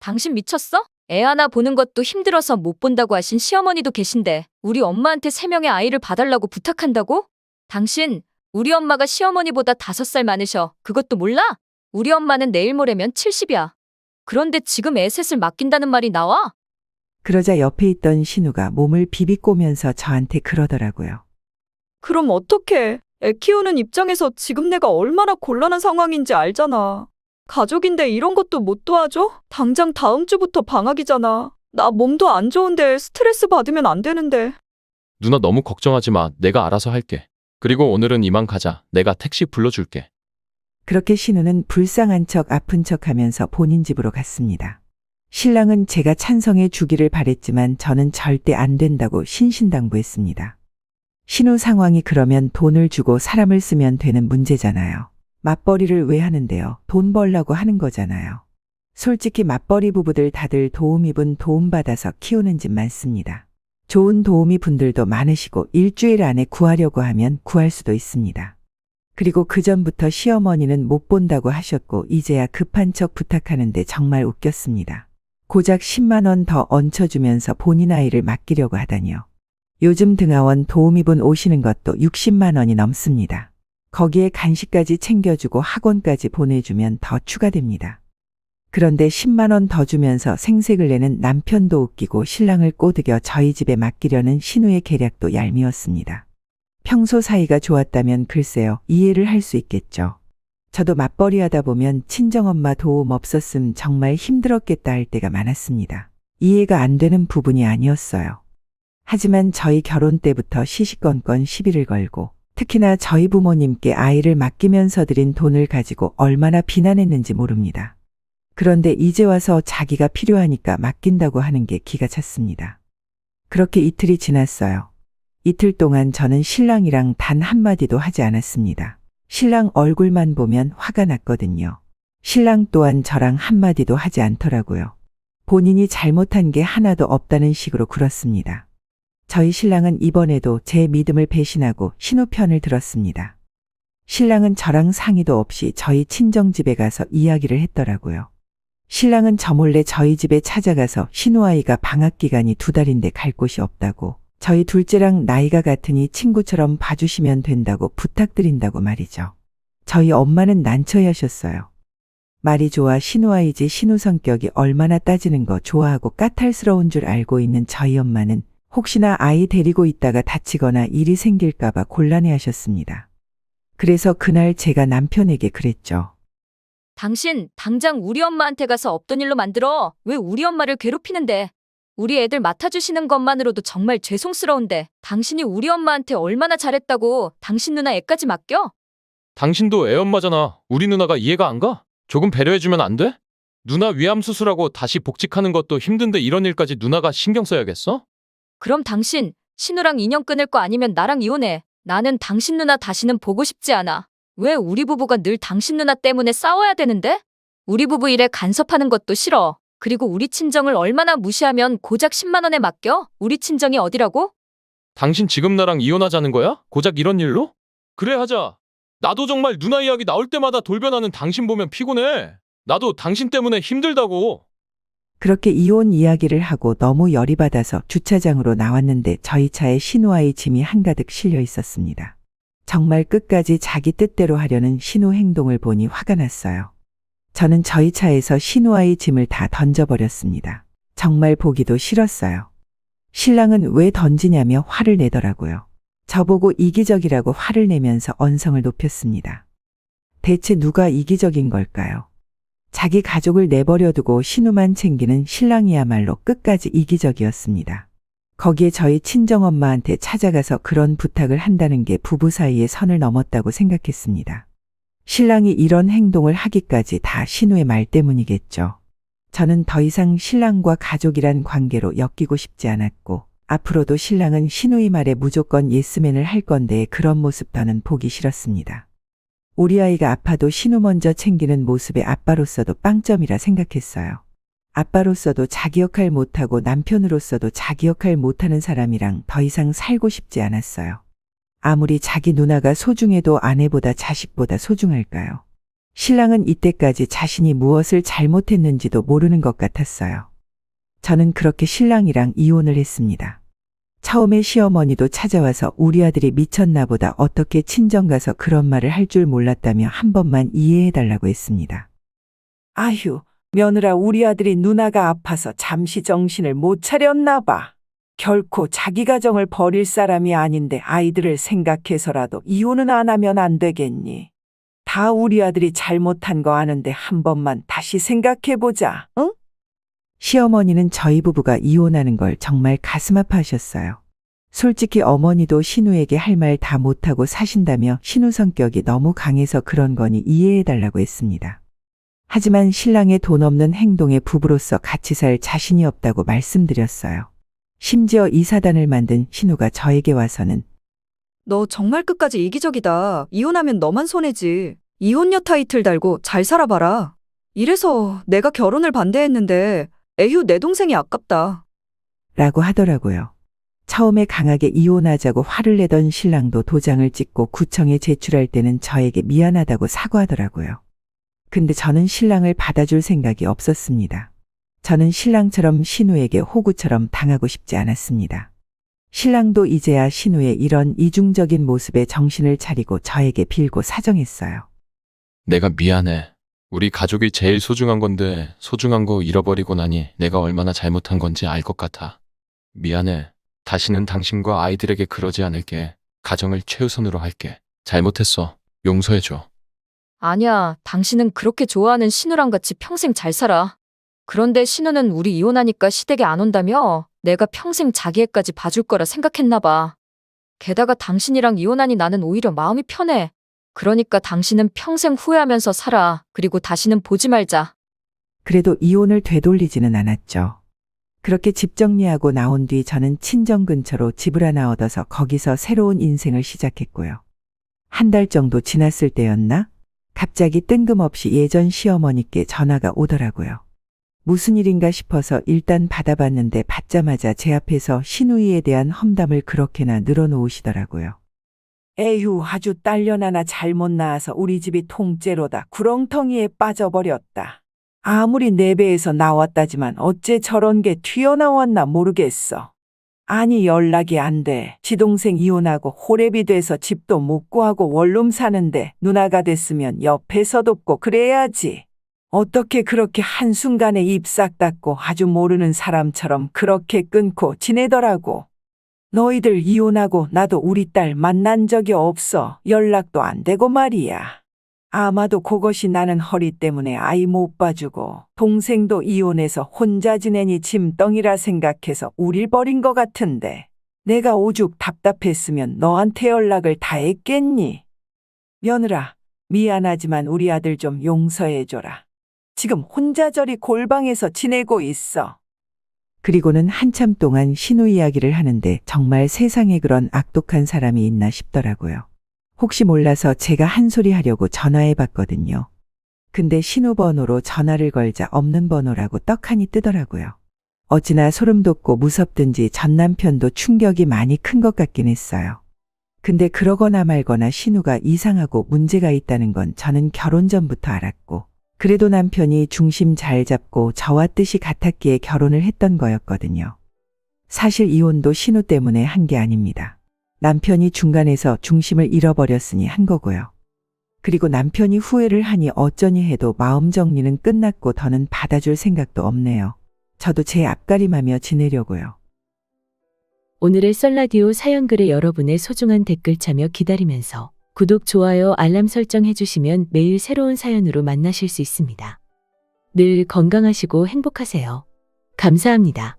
당신 미쳤어? 애 하나 보는 것도 힘들어서 못 본다고 하신 시어머니도 계신데 우리 엄마한테 3명의 아이를 봐달라고 부탁한다고? 당신 우리 엄마가 시어머니보다 5살 많으셔. 그것도 몰라? 우리 엄마는 내일 모레면 70이야. 그런데 지금 애 셋을 맡긴다는 말이 나와? 그러자 옆에 있던 신우가 몸을 비비꼬면서 저한테 그러더라고요. 그럼 어떡해. 애 키우는 입장에서 지금 내가 얼마나 곤란한 상황인지 알잖아. 가족인데 이런 것도 못 도와줘? 당장 다음 주부터 방학이잖아. 나 몸도 안 좋은데 스트레스 받으면 안 되는데. 누나 너무 걱정하지 마. 내가 알아서 할게. 그리고 오늘은 이만 가자. 내가 택시 불러줄게. 그렇게 신우는 불쌍한 척 아픈 척 하면서 본인 집으로 갔습니다. 신랑은 제가 찬성해 주기를 바랬지만 저는 절대 안 된다고 신신당부했습니다. 신우 상황이 그러면 돈을 주고 사람을 쓰면 되는 문제잖아요. 맞벌이를 왜 하는데요? 돈 벌라고 하는 거잖아요. 솔직히 맞벌이 부부들 다들 도우미분 도움받아서 키우는 집 많습니다. 좋은 도우미 분들도 많으시고 일주일 안에 구하려고 하면 구할 수도 있습니다. 그리고 그전부터 시어머니는 못 본다고 하셨고 이제야 급한 척 부탁하는데 정말 웃겼습니다. 고작 10만 원 더 얹혀주면서 본인 아이를 맡기려고 하다니요. 요즘 등하원 도우미분 오시는 것도 60만 원이 넘습니다. 거기에 간식까지 챙겨주고 학원까지 보내주면 더 추가됩니다. 그런데 10만 원 더 주면서 생색을 내는 남편도 웃기고 신랑을 꼬드겨 저희 집에 맡기려는 신우의 계략도 얄미웠습니다. 평소 사이가 좋았다면 글쎄요, 이해를 할 수 있겠죠. 저도 맞벌이 하다 보면 친정엄마 도움 없었음 정말 힘들었겠다 할 때가 많았습니다. 이해가 안 되는 부분이 아니었어요. 하지만 저희 결혼 때부터 시시건건 시비를 걸고 특히나 저희 부모님께 아이를 맡기면서 드린 돈을 가지고 얼마나 비난했는지 모릅니다. 그런데 이제 와서 자기가 필요하니까 맡긴다고 하는 게 기가 찼습니다. 그렇게 이틀이 지났어요. 이틀 동안 저는 신랑이랑 단 한마디도 하지 않았습니다. 신랑 얼굴만 보면 화가 났거든요. 신랑 또한 저랑 한마디도 하지 않더라고요. 본인이 잘못한 게 하나도 없다는 식으로 굴었습니다. 저희 신랑은 이번에도 제 믿음을 배신하고 신우 편을 들었습니다. 신랑은 저랑 상의도 없이 저희 친정집에 가서 이야기를 했더라고요. 신랑은 저 몰래 저희 집에 찾아가서 신우아이가 방학기간이 2달인데 갈 곳이 없다고, 저희 둘째랑 나이가 같으니 친구처럼 봐주시면 된다고 부탁드린다고 말이죠. 저희 엄마는 난처해하셨어요. 말이 좋아 신우아이지 신우 성격이 얼마나 따지는 거 좋아하고 까탈스러운 줄 알고 있는 저희 엄마는 혹시나 아이 데리고 있다가 다치거나 일이 생길까봐 곤란해하셨습니다. 그래서 그날 제가 남편에게 그랬죠. 당신 당장 우리 엄마한테 가서 없던 일로 만들어. 왜 우리 엄마를 괴롭히는데? 우리 애들 맡아주시는 것만으로도 정말 죄송스러운데 당신이 우리 엄마한테 얼마나 잘했다고 당신 누나 애까지 맡겨? 당신도 애 엄마잖아. 우리 누나가 이해가 안 가? 조금 배려해주면 안 돼? 누나 위암 수술하고 다시 복직하는 것도 힘든데 이런 일까지 누나가 신경 써야겠어? 그럼 당신 신우랑 인연 끊을 거 아니면 나랑 이혼해. 나는 당신 누나 다시는 보고 싶지 않아. 왜 우리 부부가 늘 당신 누나 때문에 싸워야 되는데? 우리 부부 일에 간섭하는 것도 싫어. 그리고 우리 친정을 얼마나 무시하면 고작 10만 원에 맡겨? 우리 친정이 어디라고? 당신 지금 나랑 이혼하자는 거야? 고작 이런 일로? 그래 하자. 나도 정말 누나 이야기 나올 때마다 돌변하는 당신 보면 피곤해. 나도 당신 때문에 힘들다고. 그렇게 이혼 이야기를 하고 너무 열이 받아서 주차장으로 나왔는데 저희 차에 신우아이 짐이 한가득 실려 있었습니다. 정말 끝까지 자기 뜻대로 하려는 신우 행동을 보니 화가 났어요. 저는 저희 차에서 신우아이 짐을 다 던져버렸습니다. 정말 보기도 싫었어요. 신랑은 왜 던지냐며 화를 내더라고요. 저보고 이기적이라고 화를 내면서 언성을 높였습니다. 대체 누가 이기적인 걸까요? 자기 가족을 내버려두고 신우만 챙기는 신랑이야말로 끝까지 이기적이었습니다. 거기에 저희 친정엄마한테 찾아가서 그런 부탁을 한다는 게 부부 사이의 선을 넘었다고 생각했습니다. 신랑이 이런 행동을 하기까지 다 신우의 말 때문이겠죠. 저는 더 이상 신랑과 가족이란 관계로 엮이고 싶지 않았고 앞으로도 신랑은 신우이 말에 무조건 예스맨을 할 건데 그런 모습 더는 보기 싫었습니다. 우리 아이가 아파도 신우 먼저 챙기는 모습의 아빠로서도 빵점이라 생각했어요. 아빠로서도 자기 역할 못하고 남편으로서도 자기 역할 못하는 사람이랑 더 이상 살고 싶지 않았어요. 아무리 자기 누나가 소중해도 아내보다 자식보다 소중할까요? 신랑은 이때까지 자신이 무엇을 잘못했는지도 모르는 것 같았어요. 저는 그렇게 신랑이랑 이혼을 했습니다. 처음에 시어머니도 찾아와서 우리 아들이 미쳤나 보다 어떻게 친정 가서 그런 말을 할 줄 몰랐다며 한 번만 이해해달라고 했습니다. 아휴, 며느라 우리 아들이 누나가 아파서 잠시 정신을 못 차렸나 봐. 결코 자기 가정을 버릴 사람이 아닌데 아이들을 생각해서라도 이혼은 안 하면 안 되겠니? 다 우리 아들이 잘못한 거 아는데 한 번만 다시 생각해보자, 응? 시어머니는 저희 부부가 이혼하는 걸 정말 가슴 아파하셨어요. 솔직히 어머니도 신우에게 할 말 다 못하고 사신다며 신우 성격이 너무 강해서 그런 거니 이해해달라고 했습니다. 하지만 신랑의 돈 없는 행동에 부부로서 같이 살 자신이 없다고 말씀드렸어요. 심지어 이 사단을 만든 신우가 저에게 와서는 너 정말 끝까지 이기적이다. 이혼하면 너만 손해지. 이혼녀 타이틀 달고 잘 살아봐라. 이래서 내가 결혼을 반대했는데 에휴 내 동생이 아깝다. 라고 하더라고요. 처음에 강하게 이혼하자고 화를 내던 신랑도 도장을 찍고 구청에 제출할 때는 저에게 미안하다고 사과하더라고요. 근데 저는 신랑을 받아줄 생각이 없었습니다. 저는 신랑처럼 신우에게 호구처럼 당하고 싶지 않았습니다. 신랑도 이제야 신우의 이런 이중적인 모습에 정신을 차리고 저에게 빌고 사정했어요. 내가 미안해. 우리 가족이 제일 소중한 건데 소중한 거 잃어버리고 나니 내가 얼마나 잘못한 건지 알 것 같아. 미안해. 다시는 당신과 아이들에게 그러지 않을게. 가정을 최우선으로 할게. 잘못했어. 용서해줘. 아니야, 당신은 그렇게 좋아하는 신우랑 같이 평생 잘 살아. 그런데 신우는 우리 이혼하니까 시댁에 안 온다며 내가 평생 자기 애까지 봐줄 거라 생각했나 봐. 게다가 당신이랑 이혼하니 나는 오히려 마음이 편해. 그러니까 당신은 평생 후회하면서 살아. 그리고 다시는 보지 말자. 그래도 이혼을 되돌리지는 않았죠. 그렇게 집 정리하고 나온 뒤 저는 친정 근처로 집을 하나 얻어서 거기서 새로운 인생을 시작했고요. 한 달 정도 지났을 때였나? 갑자기 뜬금없이 예전 시어머니께 전화가 오더라고요. 무슨 일인가 싶어서 일단 받아봤는데 받자마자 제 앞에서 신우이에 대한 험담을 그렇게나 늘어놓으시더라고요. 에휴, 아주 딸년 하나 잘못 낳아서 우리 집이 통째로다 구렁텅이에 빠져버렸다. 아무리 내 배에서 나왔다지만 어째 저런 게 튀어나왔나 모르겠어. 아니 연락이 안 돼. 지동생 이혼하고 호랩이 돼서 집도 못 구하고 원룸 사는데 누나가 됐으면 옆에서 돕고 그래야지. 어떻게 그렇게 한순간에 입 싹 닫고 아주 모르는 사람처럼 그렇게 끊고 지내더라고. 너희들 이혼하고 나도 우리 딸 만난 적이 없어. 연락도 안 되고 말이야. 아마도 그것이 나는 허리 때문에 아이 못 봐주고 동생도 이혼해서 혼자 지내니 짐덩이라 생각해서 우릴 버린 것 같은데 내가 오죽 답답했으면 너한테 연락을 다 했겠니? 며느라, 미안하지만 우리 아들 좀 용서해줘라. 지금 혼자 저리 골방에서 지내고 있어. 그리고는 한참 동안 신우 이야기를 하는데 정말 세상에 그런 악독한 사람이 있나 싶더라고요. 혹시 몰라서 제가 한 소리 하려고 전화해 봤거든요. 근데 신우 번호로 전화를 걸자 없는 번호라고 떡하니 뜨더라고요. 어찌나 소름 돋고 무섭든지 전 남편도 충격이 많이 큰 것 같긴 했어요. 근데 그러거나 말거나 신우가 이상하고 문제가 있다는 건 저는 결혼 전부터 알았고 그래도 남편이 중심 잘 잡고 저와 뜻이 같았기에 결혼을 했던 거였거든요. 사실 이혼도 신우 때문에 한 게 아닙니다. 남편이 중간에서 중심을 잃어버렸으니 한 거고요. 그리고 남편이 후회를 하니 어쩌니 해도 마음 정리는 끝났고 더는 받아줄 생각도 없네요. 저도 제 앞가림하며 지내려고요. 오늘의 썰라디오 사연글에 여러분의 소중한 댓글 참여 기다리면서 구독, 좋아요, 알람 설정 해주시면 매일 새로운 사연으로 만나실 수 있습니다. 늘 건강하시고 행복하세요. 감사합니다.